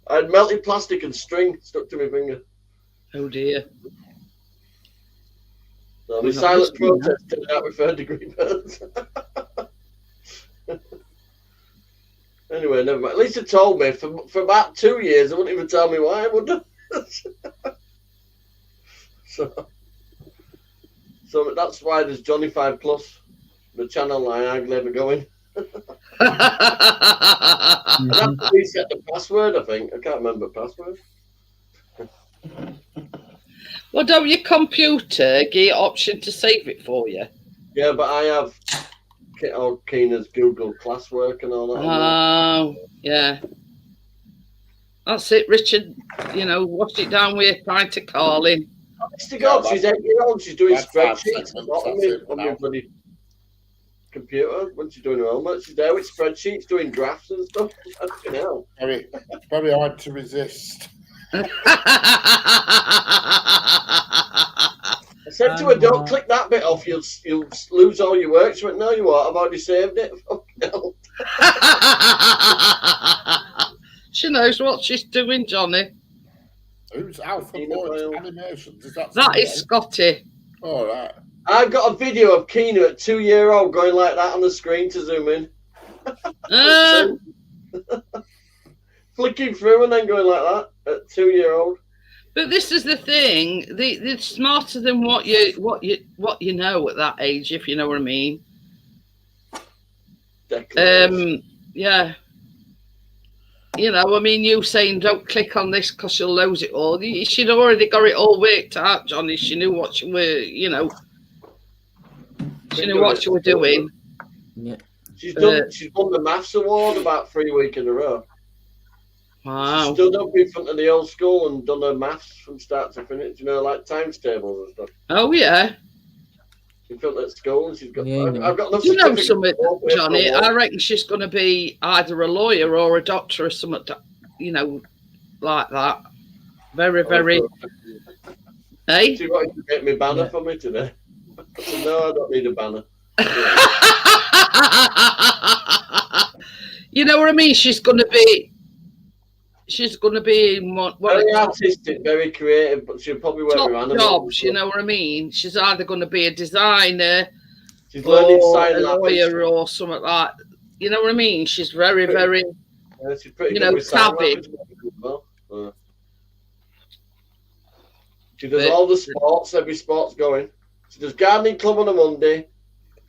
I had melted plastic and string stuck to my finger. Oh dear. So my silent protest turned out with 3rd-degree burns. Anyway, never mind. At least it told me for about 2 years. They wouldn't even tell me why, would they? So that's why there's Johnny 5+, the channel I'm never going. I have to reset the password, I think. I can't remember the password. Well, don't your computer get option to save it for you? Yeah, but I have all Keena's Google classwork and all that. Oh, yeah. That's it, Richard. You know, wash it down with a pint of Carling. Mr. God, she's 8-year-old. She's doing spreadsheets on my bloody computer when she's doing her homework. She's there with spreadsheets, doing drafts and stuff. Fucking hell. It's very hard to resist. I said to her, "Don't click that bit off. You'll lose all your work." She went, "No, you won't. I've already saved it." Fucking hell. She knows what she's doing, Johnny. Who's Alpha Boy Animations? That is Scotty. All right. I've got a video of Keena at 2-year-old going like that on the screen to zoom in. Flicking through and then going like that at 2-year-old. But this is the thing: they're smarter than what you know at that age, if you know what I mean. Yeah. You know, I mean, you saying don't click on this because you'll lose it all. She'd already got it all worked out, Johnny. She knew what you were, you know. She knew what you were doing. Yeah. She's won the maths award about 3 weeks in a row. Wow. She stood up in front of the old school and done her maths from start to finish, you know, like times tables and stuff. Oh, yeah. in front of school. And she's got. Yeah, I've got. You know certificate something, Johnny? I reckon she's going to be either a lawyer or a doctor or something, you know, like that. Very, very. Hey? She wanted to get me banner for me today. I said, no, I don't need a banner. You know what I mean? She's going to be Very artistic, very creative, but she'll probably work top with animals. jobs. You know what I mean? She's either going to be a designer, she's learning sign a lawyer, language, or something like. You know what I mean? She's very, very. she's pretty you good know, with sign savvy. language as well. She does all the sports, every sport's going. She does gardening club on a Monday,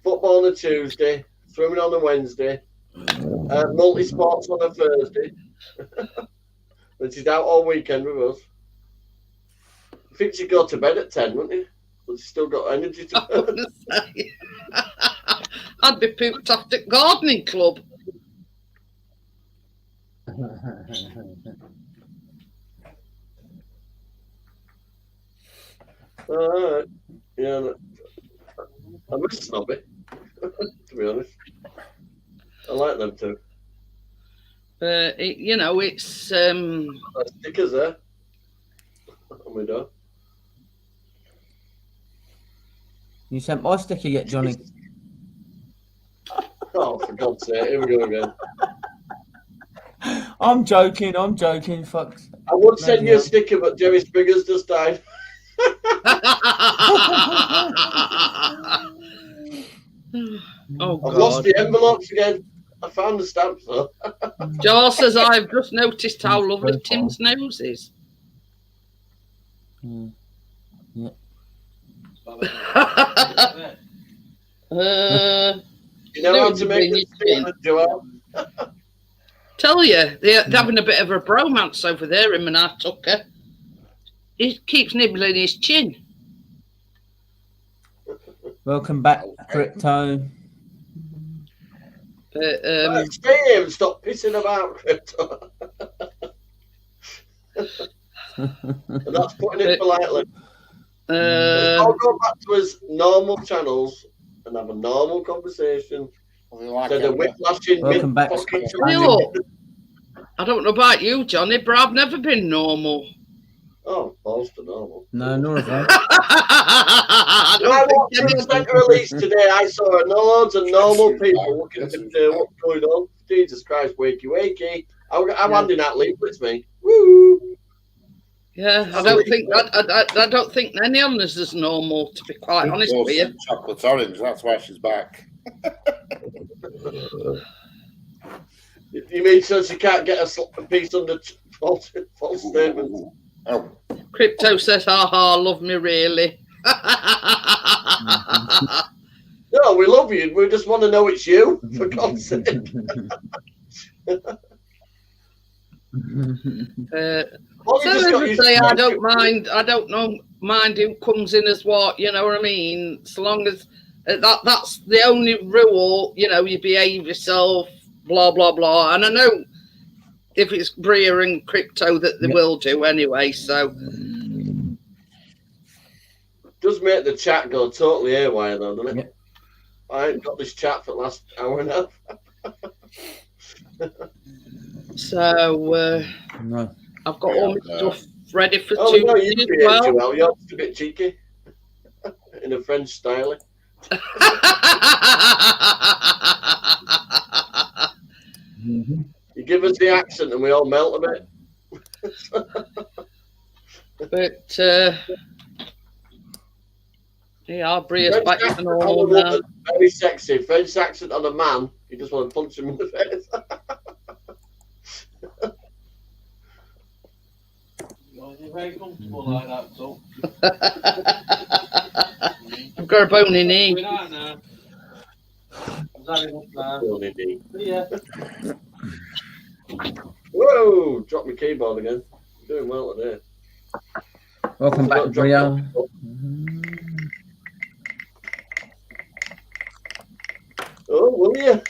football on a Tuesday, swimming on a Wednesday, multi-sports on a Thursday. And she's out all weekend with us. I think she'd go to bed at 10, wouldn't you? But she's still got energy to burn. I'd be pooped off at gardening club. All right. Yeah, I miss Snobby, to be honest. I like them too. You know, it's stickers there on my door. You sent my sticker yet, Johnny? Oh, for God's sake, here we go again. I'm joking, fuck. I would send you a sticker, but Jerry Spriggers just died. Oh, I've God. lost the envelopes again. I found the stamps though. Joel says, I've just noticed how lovely Tim's nose is. Yeah. You know how to make a sticker, Joel? Tell you, they're having a bit of a bromance over there, him and our Tucker. He keeps nibbling his chin. Welcome back, Crypto. Stay here and stop pissing about, Crypto. And that's putting it politely. I'll go back to his normal channels and have a normal conversation. Instead of whiplashing Welcome back. I don't know about you, Johnny, but I've never been normal. Oh, balls to normal. No, nor have I. I watched the centre release today. I saw loads of normal people looking at what's going on. Jesus Christ, wakey, wakey. I'm handing out leaflets, me. Woo! Yeah, I don't think any of us is normal, to be quite honest with you. Chocolate orange, that's why she's back. You mean so she can't get a piece under false statements? Oh. Crypto says, haha, love me really. No, we love you. We just want to know it's you, for God's sake. So as I say, I don't mind who comes in as what, you know what I mean? So long as that's the only rule, you know, you behave yourself, blah, blah, blah. And I know if it's Bria and Crypto that they will do anyway, so. Does make the chat go totally haywire though, doesn't it? I ain't got this chat for the last hour and a half. So, No. I've got all my stuff ready for Oh, 2 no, minutes you as well. Joel. You're just a bit cheeky. In a French style. You give us the accent and we all melt a bit. But, yeah, Bria's back to normal now. Very sexy. French accent on a man. You just want to punch him in the face. You're very comfortable like that, so. I've got a bony knee. We're not now. Yeah. Whoa! Dropped my keyboard again. Doing well today. Welcome back, Bria. Oh, will you?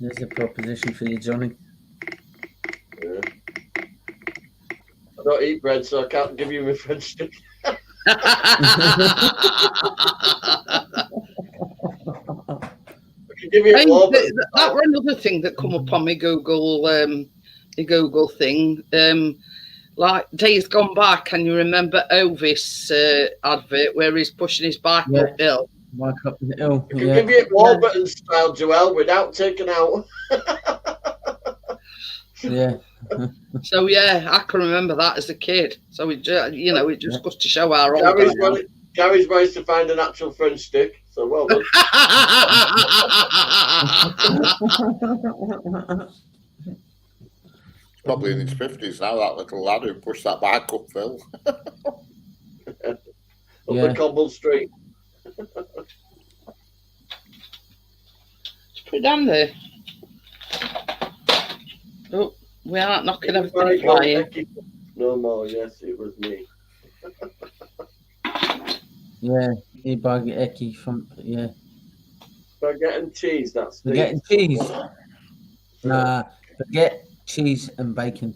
There's a proposition for you, Johnny. don't eat bread, so I can't give you my French stick. I can give you Hey, Warburton. that were another thing that come up on my Google, the Google thing. Like days gone by, can you remember Ovis advert where he's pushing his bike uphill? Bike up the hill. I can give you Warburton style, Joel, without taking out. Yeah. So yeah, I can remember that as a kid. So it just goes to show how old I am. Gary's managed to find an actual French stick, so well done. Probably in his 50s now, that little lad who pushed that bike up, Phil. Up the cobbled street. Just put it down there. Oh, we aren't knocking everything flying. No more, yes, it was me. Yeah, e-bag Eki from Baguette and cheese, that's Baguette and cheese. Nah, baguette, cheese and bacon.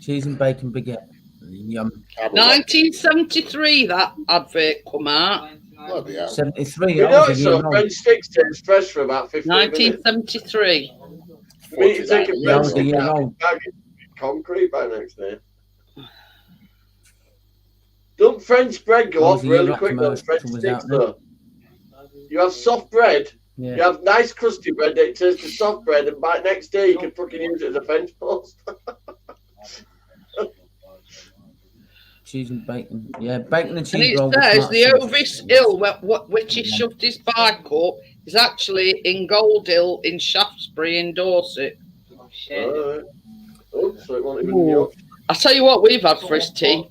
Cheese and bacon baguette. Yum. 1973 that advert come out. 73. You know, so French sticks taste fresh for about 15 1973. minutes. Me to take a French stick out of bag it concrete by next day. Don't French bread go off really quick on French sticks though? You have soft bread, you have nice crusty bread that tastes the soft bread, and by next day you can fucking use it as a French post. Cheese and bacon. Yeah, bacon and cheese. And it says the Ovis Hill, which he shoved his bike up, is actually in Gold Hill in Shaftesbury in Dorset. Oh, shit. Oh, so it won't even be up. I'll tell you what we've had for his tea.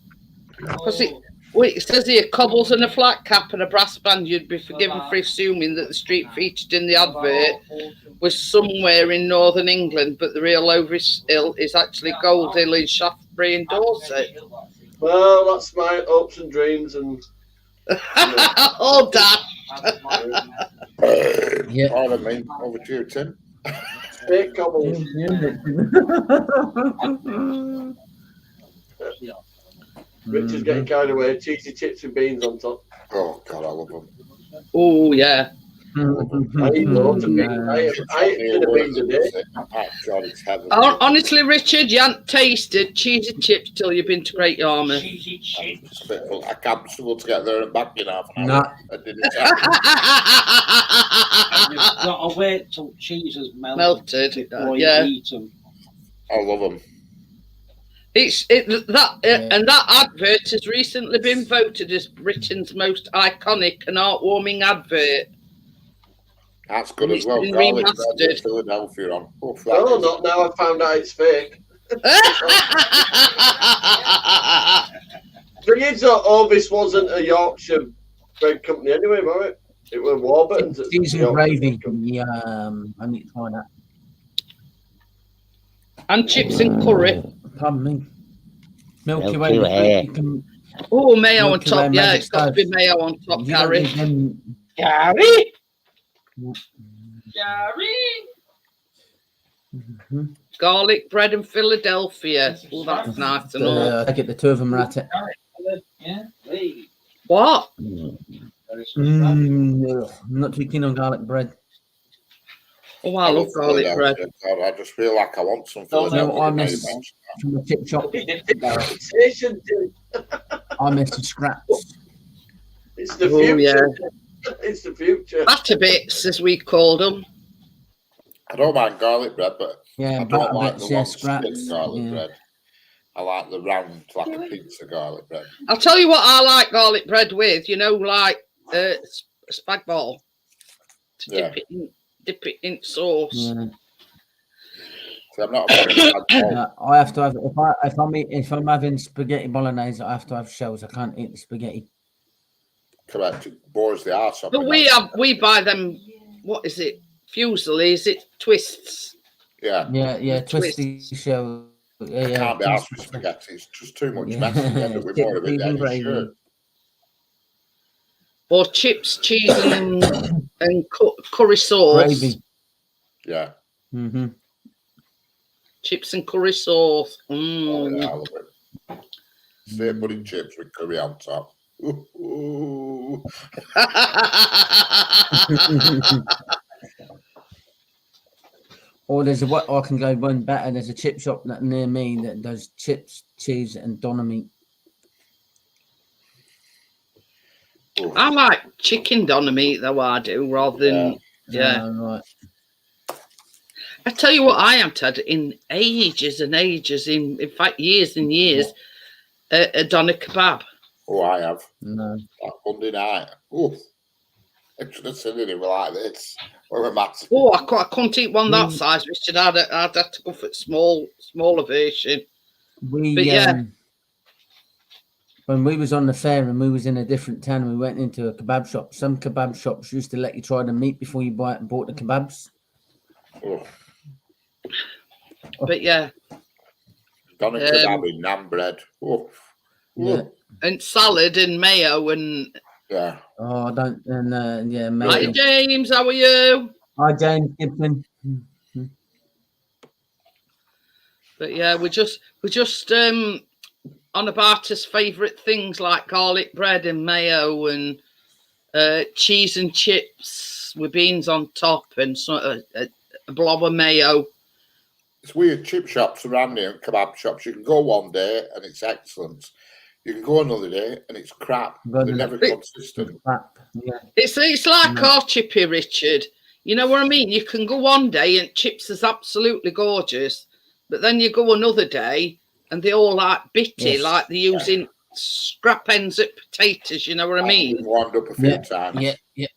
Because it says here, cobbles and a flat cap and a brass band. You'd be forgiven for assuming that the street featured in the advert was somewhere in northern England, but the real Ovis Hill is actually Gold Hill in Shaftesbury in Dorset. Well, that's my hopes and dreams and... Oh, Dad! Yeah. Pardon me. Over to you, Tim. Fake cobbles. Rich is getting carried away. Cheesy chips with beans on top. Oh, God, I love them. Oh, yeah. I eat loads of beans. I eat the beans a day. Honestly, Richard, you haven't tasted cheesy chips till you've been to Great Yarmouth. Cheesy chips. I can't struggle to get there and back in half an hour. No. I didn't. You've got to wait till cheese has melted before you eat them. I love them. And that advert has recently been voted as Britain's most iconic and heartwarming advert. That's good as well. Garlic bread in Philadelphia on. Oh, not now. I found out it's fake. The thing is that Ovis wasn't a Yorkshire bread company anyway, was it? It was Warburton's. Cheese and gravy. Yum. I need to try that. And chips and curry. Pardon me. Milky Way. Oh, mayo on top. Yeah, it's got to be mayo on top, Gary. Gary? Mm-hmm. Garlic bread in Philadelphia. Oh, that's nice and all. I get the two of them at it. What? I'm not too keen on garlic bread. Oh, I love garlic bread. God, I just feel like I want some Philadelphia. I miss from the chip shop. I miss the scraps. It's the future. Yeah. It's the future. Batter bits, as we called them. I don't mind garlic bread, but yeah, I don't like bits, the long scraps. garlic bread. I like the round, like a pizza garlic bread. I'll tell you what I like garlic bread with. You know, like spag bol. To dip it in sauce. Yeah. So I'm not a I have to have if I'm having spaghetti bolognese, I have to have shells. I can't eat the spaghetti. Correct. It bores the arse off. But we buy them. What is it? Fusel? Is it twists? Yeah. Yeah. Twisty shell. I can't be asked for spaghetti. It's just too much mess. With more of it, sure. Or chips, cheese, and curry sauce. Gravy. Yeah. Mm-hmm. Chips and curry sauce. Oh, yeah, I love it. Straight pudding chips with curry on top. Ooh. Or there's what I can go one better. There's a chip shop near me that does chips, cheese, and doner meat. I like chicken doner meat though. I do rather than Right. I tell you what, I haven't had in ages and ages, in fact years and years, a doner kebab. Oh, I have. No. That Monday night. Oh, I should have seen it like this. Or a mat. Oh, I couldn't eat one that size, Richard. I'd have to go for smaller version. But yeah. When we was on the fair and we was in a different town, we went into a kebab shop. Some kebab shops used to let you try the meat before you buy it and bought the kebabs. Oh. But yeah. Doner kebab with naan bread. Oh. Yeah. And salad and mayo and yeah. Oh, I don't. And yeah, mayo. Hi James, how are you? Hi James Gibson. But yeah, we're just on about his favourite things like garlic bread and mayo and cheese and chips with beans on top and a blob of mayo. It's weird. Chip shops around here and kebab shops. You can go one day and it's excellent. You can go another day and it's crap. They're never consistent. Crap. Yeah. It's like our chippy, Richard. You know what I mean? You can go one day and chips is absolutely gorgeous, but then you go another day and they're all like bitty, like they're using scrap ends at potatoes. You know what I mean? I've warmed up a few times. Yeah.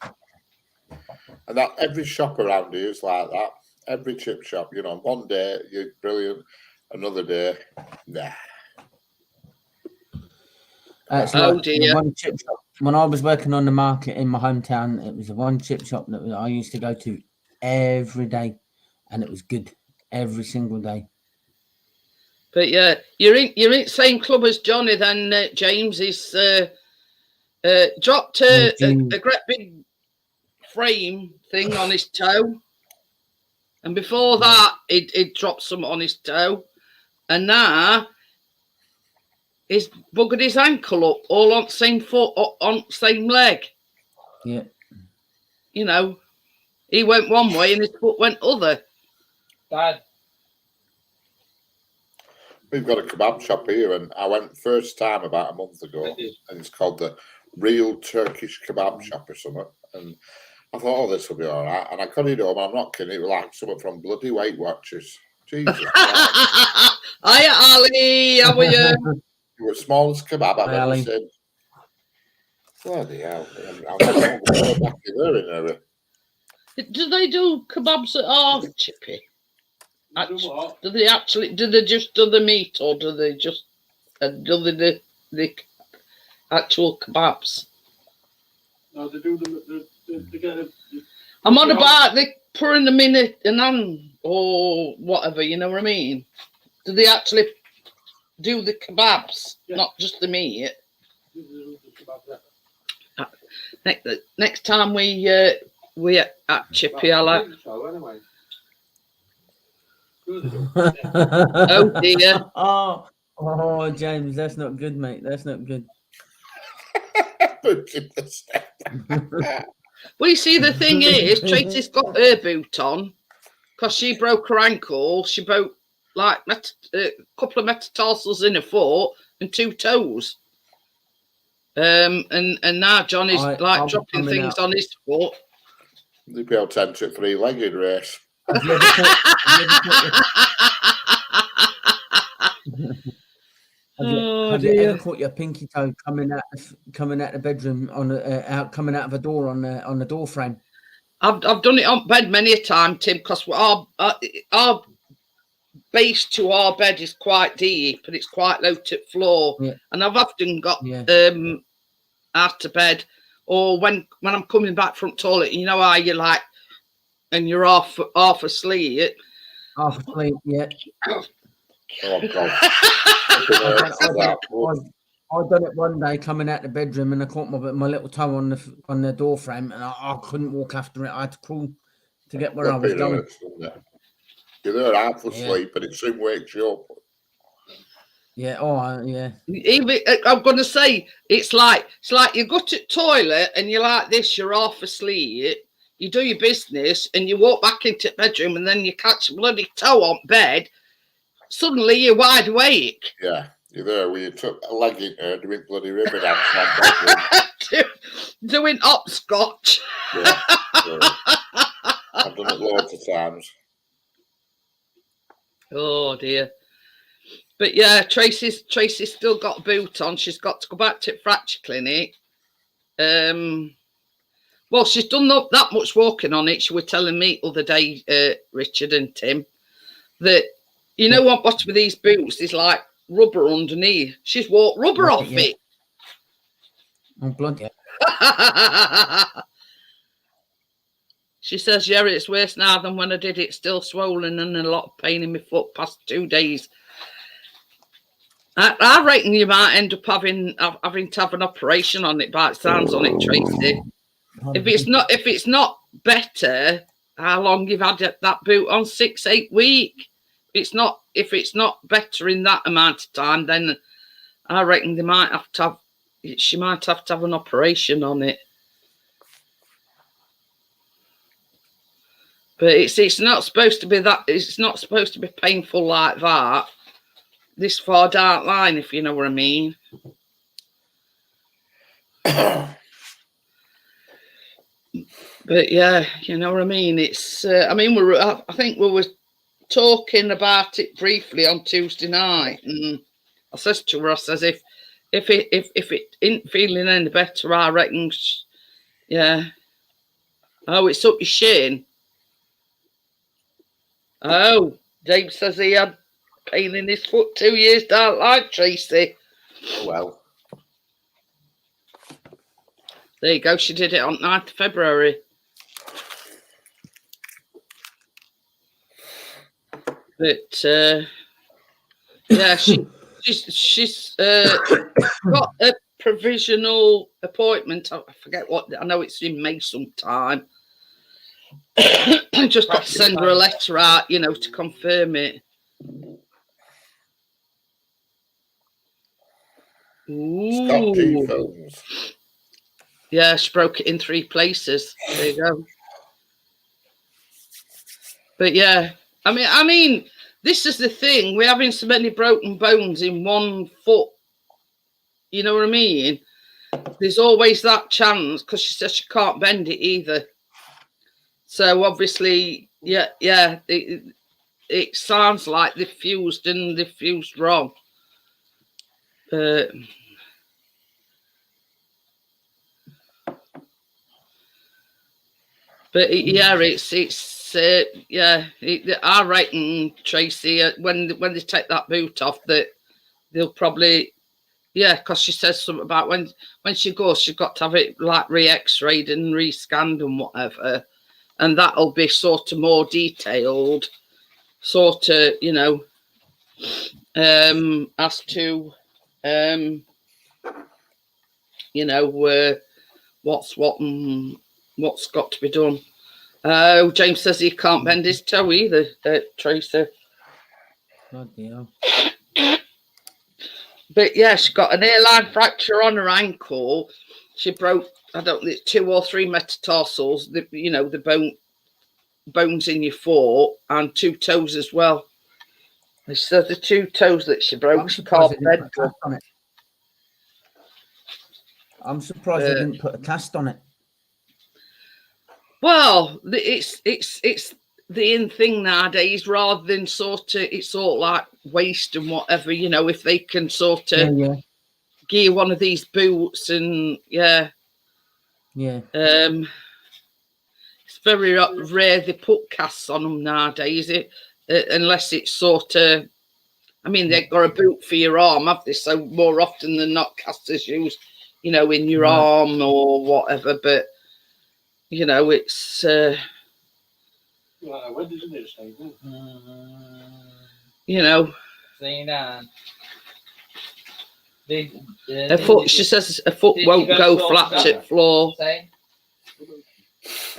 And that every shop around here is like that. Every chip shop, you know, one day you're brilliant, another day, nah. Dear. One chip shop. When I was working on the market in my hometown, it was the one chip shop that I used to go to every day, and it was good every single day. But yeah, you're in the same club as Johnny. Then James is dropped a great big frame thing on his toe, and before that, it dropped some on his toe, and now he's buggered his ankle up all on the same foot, on the same leg. Yeah. You know, he went one way and his foot went other. Dad. We've got a kebab shop here, and I went first time about a month ago, and it's called the Real Turkish Kebab Shop or something. And I thought, oh, this will be all right. And I got it home, I'm not kidding, it was like something from bloody Weight Watchers. Jesus. Hiya, Ali, how are you? You were the smallest kebab I've ever seen. Bloody hell. I'm not going back in there in a... Do they do kebabs that are chippy? Do they just do the meat, or do they just do the actual kebabs? No, they do they get a... I'm on about they pouring them in a naan or whatever, you know what I mean? Do they actually do the kebabs, not just the meat? Next time we at Chippy, I like. Oh dear. Oh, James, that's not good, mate. That's not good. Well, you see, the thing is, Tracy's got her boot on because she broke her ankle. She broke like a couple of metatarsals in her foot and 2 toes. And now Johnny's dropping things on his foot. They'd be able to enter a 3-legged race. Have you ever caught your pinky toe coming out the bedroom coming out of a door on the door frame? I've done it on bed many a time, Tim, because our base to our bed is quite deep and it's quite low to the floor, and I've often got out of bed, or when I'm coming back from toilet, you know how you like, and you're half asleep. Half asleep, yeah. Oh God. I done it one day coming out the bedroom, and I caught my little toe on the door frame, and I couldn't walk after it. I had to crawl to get where I was going. You're there half asleep, and it soon wakes you up. Yeah. Oh, yeah. Even I'm gonna say it's like you go to the toilet and you're like this, you're half asleep, you do your business and you walk back into the bedroom and then you catch a bloody toe on bed, suddenly you're wide awake. Yeah, you're there where you took a leg in her doing bloody ribbon dance. Doing hopscotch. Yeah, I've done it loads of times. Oh dear. But yeah, Tracy's still got a boot on. She's got to go back to the fracture clinic. Well, she's done that much walking on it. She was telling me the other day, Richard and Tim, that you know what's with these boots is like rubber underneath. She's walked rubber off it. Oh, bloody. She says, yeah, it's worse now than when I did it. Still swollen and a lot of pain in my foot past 2 days. I reckon you might end up having to have an operation on it by the sounds on it, Tracy. If it's not better, how long you've had that boot on? 6-8 weeks. If it's not better in that amount of time, then I reckon she might have to have an operation on it. But it's not supposed to be that. It's not supposed to be painful like that. This far down the line, if you know what I mean. But yeah, you know what I mean. It's. I mean, I think we were talking about it briefly on Tuesday night, and I says to her, I says, if it ain't feeling any better, I reckon. Yeah. Oh, it's up your shin. Oh, James says he had pain in his foot 2 years down the line, Tracy. Well. There you go. She did it on 9th of February. But yeah, she's got a provisional appointment. I forget what. I know it's in May sometime. I just got to send her a letter out, to confirm it. Ooh. Yeah, she broke it in 3 places. There you go. But yeah, I mean, this is the thing. We're having so many broken bones in one foot. You know what I mean? There's always that chance because she says she can't bend it either. So obviously, yeah, it sounds like they've fused wrong. But yeah, I reckon, Tracy, when they take that boot off, that they'll probably, because she says something about when she goes, she's got to have it like re-x-rayed and re-scanned and whatever, and that'll be sort of more detailed, sort of, as to, what's what and what's got to be done. Oh, James says he can't bend his toe either, Tracy. Bloody hell. But yeah, she got an hairline fracture on her ankle. She broke, 2 or 3 metatarsals, the bones in your foot, and 2 toes as well. She said the 2 toes that she broke, she can't bend on it. I'm surprised they didn't put a cast on it. Well, it's the in thing nowadays, rather than it's all like waste and whatever, if they can sort of gear one of these boots and it's very rare they put casts on them nowadays, unless it's sort of, they've got a boot for your arm, have they? So more often than not, casts is used, in your arm or whatever, but it's when did it say? Her foot, she says her foot won't go flat to the floor.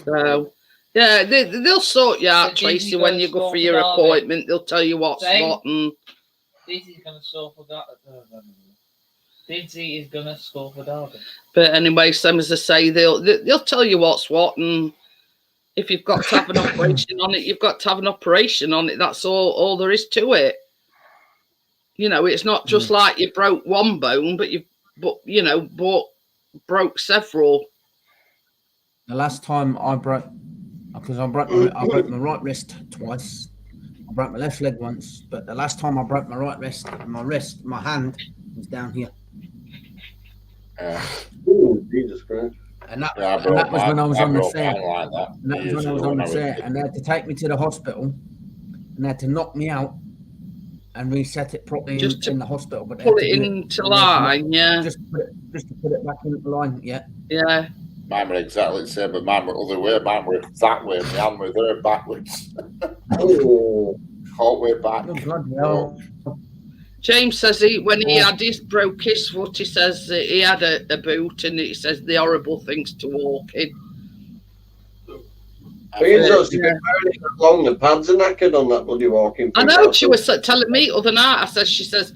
So yeah, they'll sort you out, Tracy, when you go for your appointment. They'll tell you what's what, and Dizzy's gonna score for that. Dizzy is gonna score for Derby. But anyway, same as I say, they'll tell you what's what, and if you've got to have an operation on it, you've got to have an operation on it. That's all there is to it. You know, it's not just like you broke one bone, but broke several. The last time I broke, because I broke my right wrist twice. I broke my left leg once, but the last time I broke my right wrist, my hand was down here. Ooh, Jesus Christ. And that was when I was on the fair. Like that. And that was when I was on the fair. And they had to take me to the hospital, and they had to knock me out and reset it properly in the hospital. But pull it into line, yeah. Just to put it back into line, yeah. Yeah. Mine were exactly the same, but mine were other way. Mine were that way, and the hand were there backwards. Whole way back. James says when he broke his foot, he says he had a boot, and he says the horrible things to walk in. Long the pads are knackered on that bloody walking. I know, she was telling me other night. She says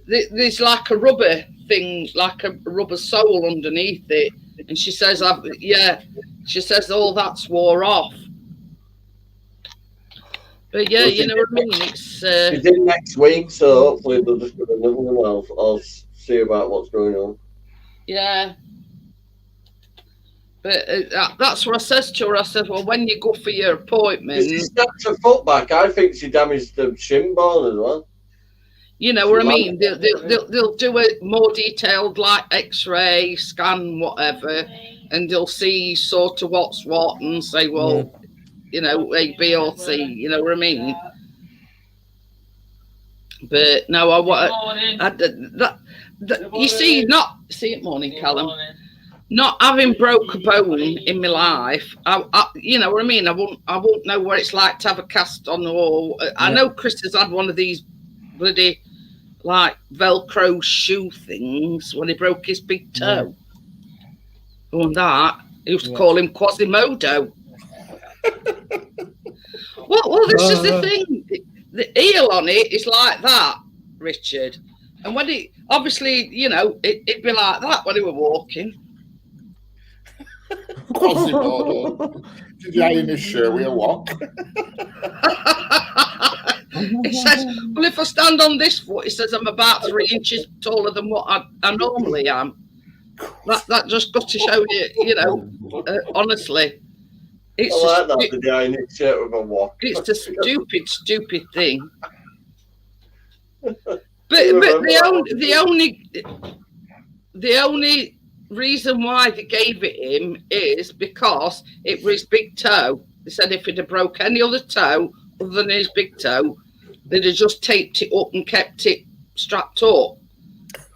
there's like a rubber thing, like a rubber sole underneath it, and she says she says all that's wore off. But yeah, you know what I mean. It's she's in next week, so hopefully they'll just do another one. I'll see about what's going on. Yeah. But that's what I says to her. I said, well, when you go for your appointment, she snapped her foot back. I think she damaged the shin bone as well. You know what I mean? They'll do a more detailed like X-ray scan, whatever, and they'll see sort of what's what and say, well, you know, A, B, or C. You know what I mean? But no, you see, morning, Callum. Not having broke a bone in my life, I you know what I mean. I won't know what it's like to have a cast on. Or I know Chris has had one of these bloody like Velcro shoe things when he broke his big toe. And that he used to call him Quasimodo. Well, this is the thing. The heel on it is like that, Richard. And when it obviously, you know, it'd be like that when he were walking. Did you in his shirt with a walk? He says, well, if I stand on this foot, he says I'm about 3 inches taller than what I normally am. That just got to show you, you know, honestly. It's I like that, the guy in his shirt with a walk. It's a stupid thing. But the only reason why they gave it him is because it was his big toe. They said if he'd have broke any other toe other than his big toe, they'd have just taped it up and kept it strapped up.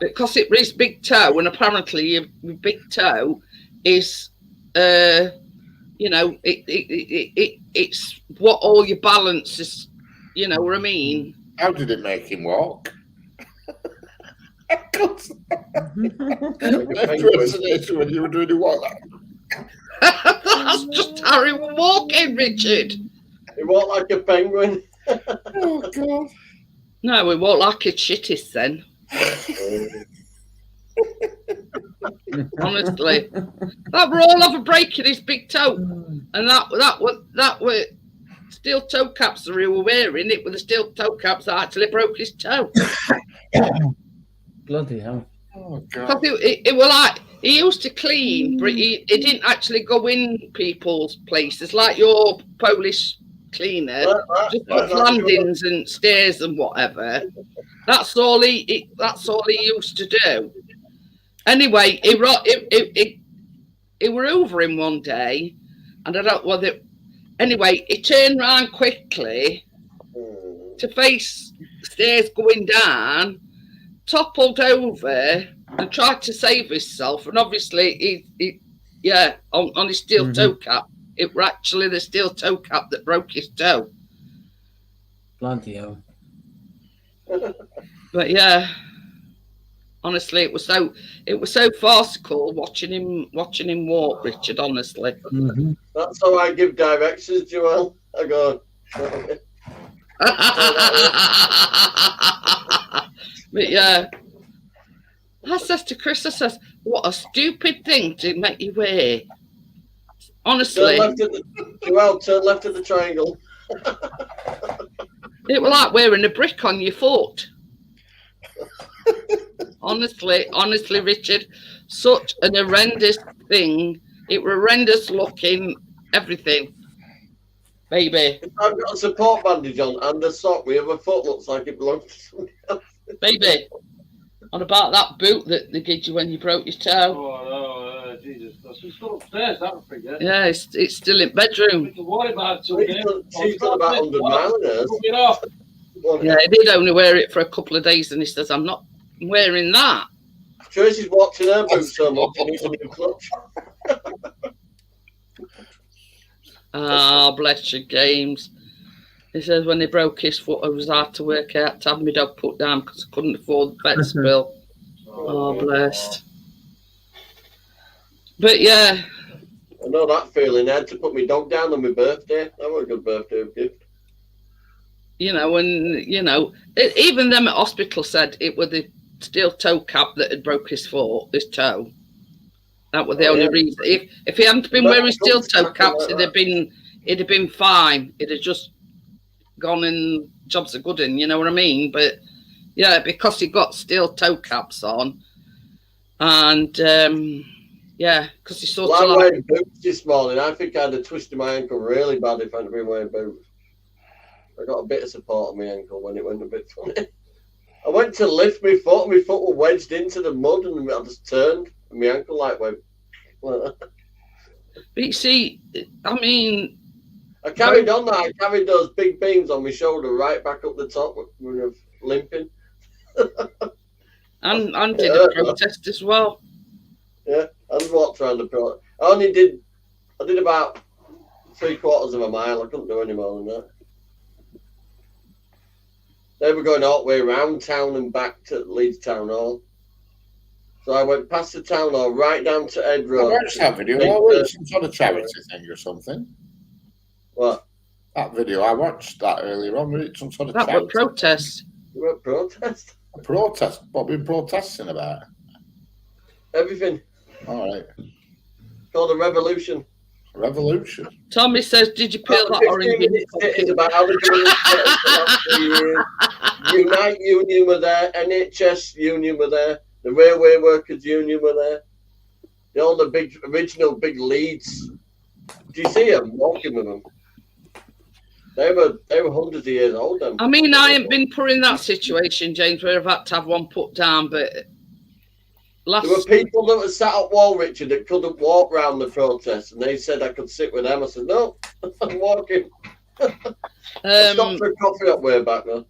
Because it was his big toe, and apparently your big toe is, you know, it's what all your balance is. You know what I mean? How did it make him walk? When you were doing the walk. That's just how he was walking, Richard. He walked like a penguin. Oh God! No, he walked like a shittis then. Honestly, that were all over breaking his big toe, and that were steel toe caps that he were wearing. It were the steel toe caps that actually broke his toe. Bloody hell! Oh God! It were like he used to clean, but he didn't actually go in people's places like your Polish cleaner. Just put landings and stairs and whatever. That's all he used to do. Anyway, he were over him one day, and I don't know whether. Anyway, he turned round quickly to face stairs going down, toppled over, and tried to save himself. And obviously, he on his steel toe cap, it were actually the steel toe cap that broke his toe. Bloody hell. But yeah, honestly, it was so farcical watching him walk, Richard. Honestly, That's how I give directions, Joel. I go. But yeah, I says to Chris, I says, what a stupid thing to make you wear. Honestly, turn left at the triangle. it was like wearing a brick on your foot. honestly, Richard, such an horrendous thing. It was horrendous looking, everything. Baby. If I've got a support bandage on and a sock, my other foot looks like it belongs to somebody else. Baby. On about that boot that they gave you when you broke your toe. Oh, no, Jesus. It's still upstairs, that forget. Yeah, it's still in bedroom. We can worry about it. She's got about 100 miles in hers. It off. Yeah, he did only wear it for a couple of days and he says, I'm not wearing that. Tracy's watching her boots so much, she needs a new clutch. Ah, bless your games. He says when he broke his foot, it was hard to work out to have my dog put down because I couldn't afford the vet's bill. Oh, blessed. But yeah. I know that feeling. I had to put my dog down on my birthday. That was a good birthday gift. You know, and, you know, even them at hospital said it was the steel toe cap that had broke his foot, his toe. That was the only reason. If he hadn't been wearing steel toe caps, it'd have been fine. It'd have just gone and jobs are good in, you know what I mean? But yeah, because he got steel toe caps on, and yeah, because he sort of I'm wearing boots this morning. I think I'd have twisted my ankle really bad if I hadn't been wearing boots. I got a bit of support on my ankle when it went a bit funny. I went to lift my foot, and my foot was wedged into the mud, and I just turned, and my ankle like went. But you see, I mean, I carried on that. I carried those big beams on my shoulder right back up the top when I was limping. and did a protest as well. Yeah, I just walked around the protest. I did about 3/4 of a mile. I couldn't do any more than that. They were going all the way around town and back to Leeds Town Hall. So I went past the town hall, right down to Ed Road. I watched that video. Oh, some sort of charity thing or something. What? That video, I watched that earlier on. Was it some sort of that charity? Was protest. You were protest? A protest? What have we been protesting about? Everything. All right. Called a revolution. Revolution. Tommy says, did you peel that orange? It's about how the Unite Union were there, NHS Union were there, the Railway Workers Union were there. All the original big leads. Do you see them walking with them? They were hundreds of years old. Them. I mean, I ain't been put in that situation, James, where I've had to have one put down, but there were people that were sat up wall, Richard, that couldn't walk round the protest, and they said I could sit with them. I said, no, I'm walking. I stopped for a coffee up way back though.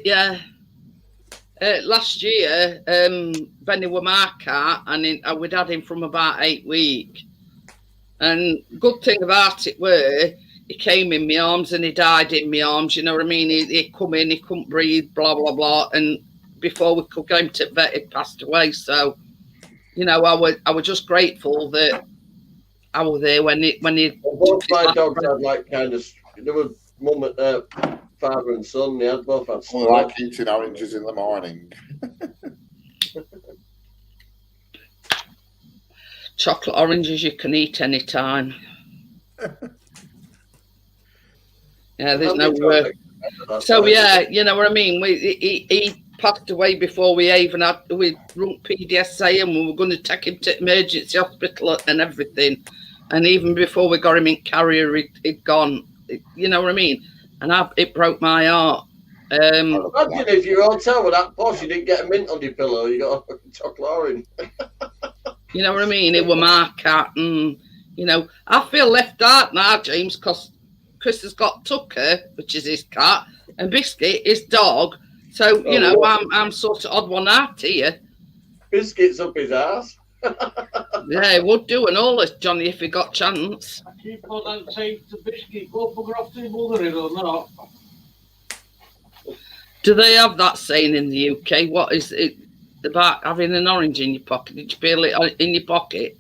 Yeah. Last year, Benny were my cat, and we'd had him from about 8 weeks. And good thing about it were, he came in my arms and he died in my arms. You know what I mean? He come in, he couldn't breathe, blah blah blah, and before we could go him to vet, he passed away. So, you know, I was just grateful that I was there when he. Well, both my dogs had like kind of. There was mum, father and son. They had both had. I like eating oranges in the morning. Chocolate oranges you can eat anytime. Yeah, there's no work. So yeah, you know what I mean. He passed away before we rung PDSA, and we were going to take him to emergency hospital and everything. And even before we got him in carrier, he'd gone. You know what I mean? And it broke my heart. Imagine if your hotel were that posh, you didn't get a mint on your pillow, you got a chocolate orange. You know what I mean? It was my cat, and you know, I feel left out now, James, because Chris has got Tucker, which is his cat, and Biscuit, his dog. So you know, I'm sort of odd one out here. Biscuit's up his ass. Yeah, he would do an all this, Johnny, if he got chance. I keep on saying to Biscuit, go bugger off to your mother or not. Do they have that saying in the UK? What is it about having an orange in your pocket? Did you peel it in your pocket?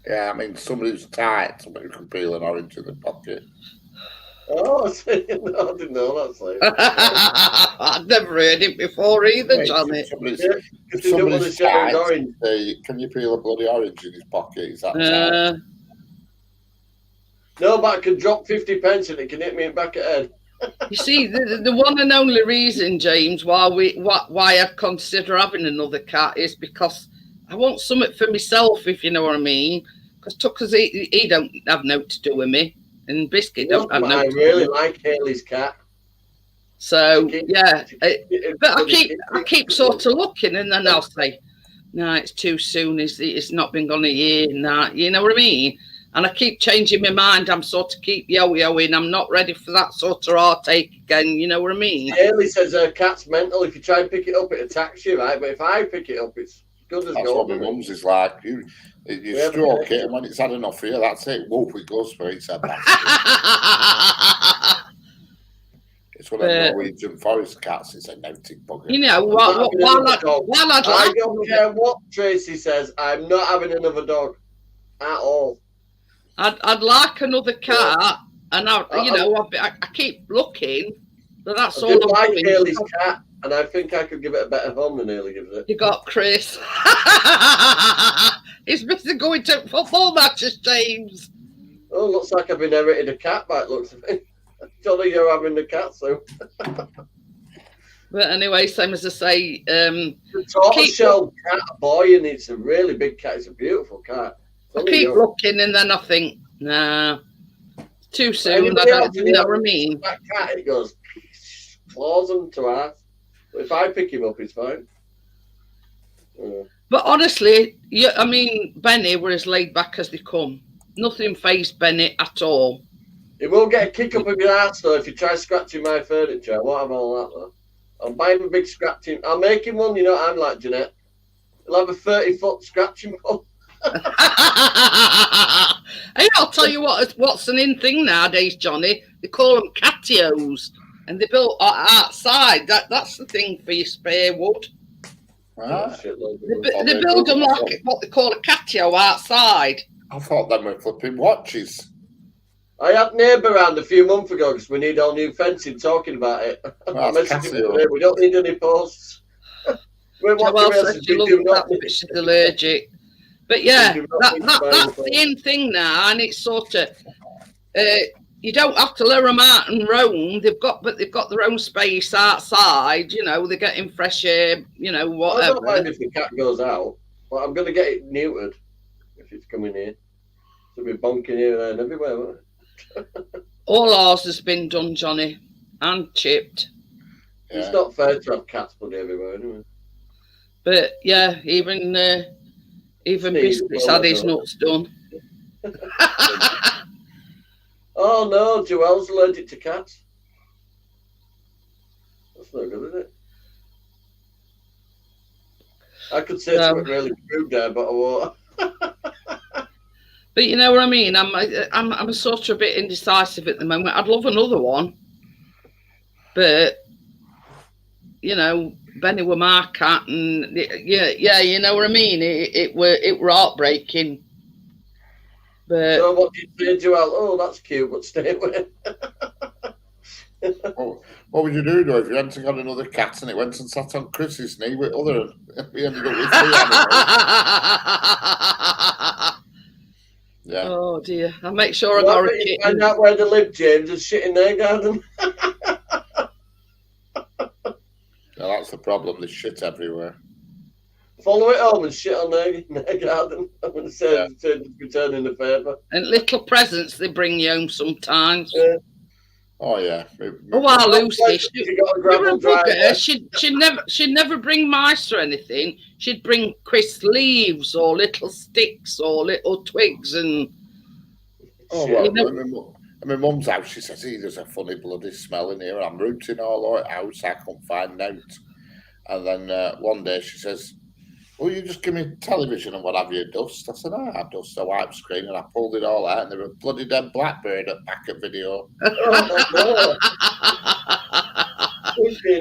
Yeah, I mean, somebody who's tight, somebody who can peel an orange in the pocket. Oh, I see. No, I didn't know that. So. I'd never heard it before either, Wait, Johnny. If you don't want to share his orange. Can you peel a bloody orange in his pocket? Is that tight? No, but I can drop 50 pence and it can hit me in the back of the head. You see, the one and only reason, James, why I'd consider having another cat is because I want something for myself, if you know what I mean. Because Tucker's he don't have no to do with me, and Biscuit don't have no. I really like Haley's cat. So yeah, but I keep sort of looking, and then I'll say, no, it's too soon. It's not been gone a year, and that, you know what I mean. And I keep changing my mind. I'm sort of keep yo-yoing. I'm not ready for that sort of heartache again. You know what I mean? Haley says her cat's mental. If you try and pick it up, it attacks you, right? But if I pick it up, it's good as gold. That's what my mum's is like. You stroke it, and when it's had enough for you, that's it. Whoop, it goes for it. It's one of the Norwegian forest cats. It's a naughty bugger. You know, while I'd I don't care what Tracy says. I'm not having another dog at all. I'd like another cat, and I keep looking, but that's all. I like Haley's cat, and I think I could give it a better home than Haley gives it. You got Chris. He's busy going to football matches, James. Oh, looks like I've inherited a cat back. Looks of it. Johnny, you're having the cat, so. But anyway, same as I say, the tortoise-shell cat, boy, and it's a really big cat. It's a beautiful cat. I keep looking, and then I think, nah, too soon. I don't know what I mean. That cat, it goes claws them to earth. But if I pick him up, it's fine. But honestly, I mean, Benny were as laid back as they come. Nothing faced Benny at all. He will get a kick up of your ass though if you try scratching my furniture. I won't have all that though. I'll buy him a big scratching. I'll make him one. You know what I'm like, Jeanette. He'll have a 30-foot scratching pole. Hey, I'll tell you what's an in thing nowadays, Johnny. They call them catios, and they built outside. That's the thing for your spare wood. They build them like what they call a catio outside. I thought them were flipping watches. I had neighbour around a few months ago because we need all new fencing. Talking about it, we don't need any posts. She's allergic. But yeah, that's the in thing now, and it's sort of you don't have to let them out and roam. They've got their own space outside. You know, they're getting fresh air. You know, whatever. I don't mind if the cat goes out, but I'm going to get it neutered if it's coming here. So we're bonking here, there, and everywhere. All ours has been done, Johnny, and chipped. Yeah. It's not fair to have cats bloody everywhere, anyway. But yeah, even Biscuit's had his nuts done. Oh no, Joelle's allergic to cats. That's not good, is it? I could say something really crude there, but I won't. But you know what I mean. I'm sort of a bit indecisive at the moment. I'd love another one, but you know, Benny were my cat, and yeah, you know what I mean. It were heartbreaking. But so what did you say, Joel? Oh, that's cute, but stay away. What would you do though if you hadn't got another cat and it went and sat on Chris's knee with other? We ended up with 3 animals. Yeah. Oh dear! I'll make sure I got a kitten. Find out where they live, James, and shit in their garden. Yeah, that's the problem. There's shit everywhere. Follow it home and shit on their garden. I'm going to say returning the favour. And little presents they bring you home sometimes. Yeah. Oh yeah. Our Lucy, she'd never bring mice or anything. She'd bring Chris leaves or little sticks or little twigs and. Oh well, you know, at my mum's house, she says, there's a funny bloody smell in here. I'm rooting all over the house. I can't find out. And then one day she says, well, you just give me television and what have you, dust. I said, I dust a wipe screen, and I pulled it all out, and there was a bloody dead blackbird at back of video.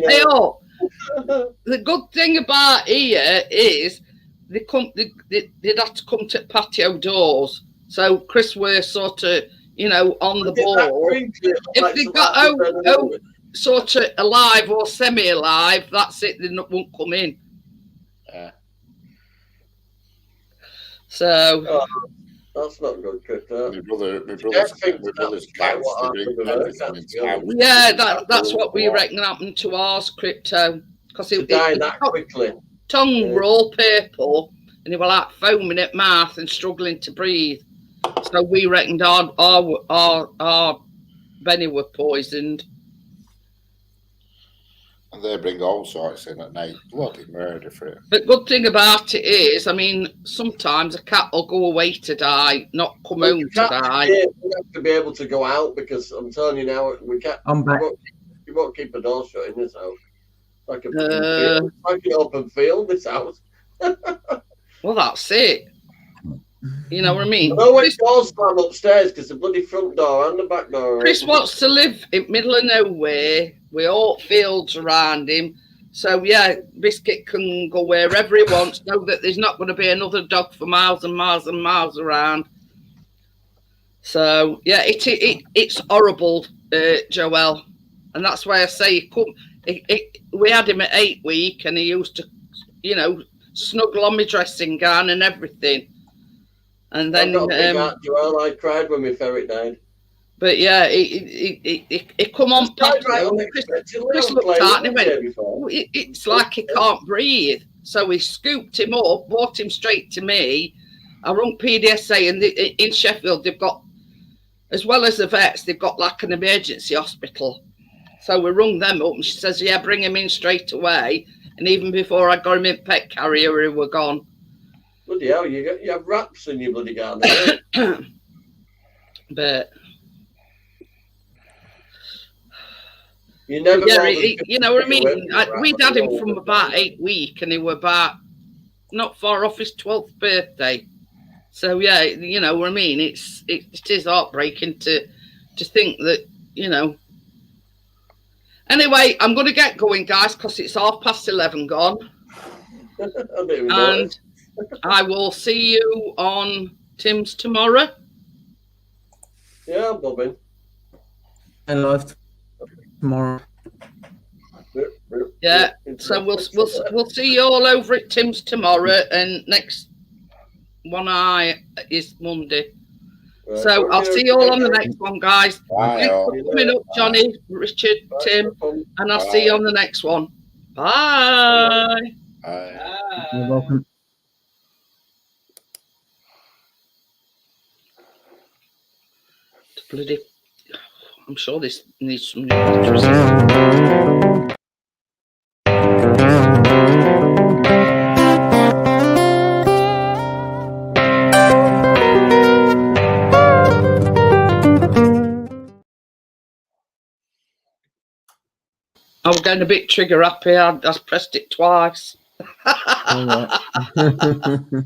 Hey, the good thing about here is they'd have to come to patio doors. So Chris were sort of, you know, on the Is that ball. crinkly? If Like they some got apple sort of alive or semi-alive, that's it. They won't come in. Yeah. So that's not good, Chris. My brother's Like cats, what they happened bring with her everything cats, into to be honest. house. yeah, that's what we reckon happened to ours, Crypto, because To die that quickly. tongue were all purple, and they were like foaming at mouth and struggling to breathe. So we reckoned our Benny were poisoned. And they bring all sorts in at night. Bloody murder for it. The good thing about it is, I mean, sometimes a cat will go away to die, not come home to die. We have to be able to go out, because I'm telling you now, we can't. I'm back. You won't keep the door shut in this house. Like a Uh, field, like an open field. This house. Well, that's it. You know what I mean? No, when doors slam upstairs because the bloody front door and the back door. Are Chris open. wants to live in middle of nowhere with all fields around him. So yeah, Biscuit can go wherever he wants. Know that there's not going to be another dog for miles and miles and miles around. So yeah, it's horrible, Joel, and that's why I say we had him at 8 weeks, and he used to, you know, snuggle on my dressing gown and everything. And then Joel, I cried when my ferret died. But yeah, it come on past. Chris looked at him and went, it's like he can't breathe. So he scooped him up, brought him straight to me. I rung PDSA, and in Sheffield, they've got, as well as the vets, they've got like an emergency hospital. So we rung them up, and she says, yeah, bring him in straight away. And even before I got him in pet carrier, he were gone. Bloody hell, you have rats in your bloody garden. But you never. Yeah, you know what I mean. We'd had him from about 8 weeks, and he were about not far off his 12th birthday. So yeah, you know what I mean. It is heartbreaking to think that, you know. Anyway, I'm going to get going, guys, because it's 11:30 gone. And I will see you on Tim's tomorrow. Yeah, I'm bobbing. And live tomorrow. Yeah, so we'll see you all over at Tim's tomorrow, and next one is Monday. Right. So I'll see you all on the next one, guys. Thanks for coming up, Johnny, Richard, Tim, and I'll see you on the next one. Bye. Bye. You're welcome. Bloody, I'm sure this needs some new electricity. I was getting a bit trigger happy. I pressed it twice. All right.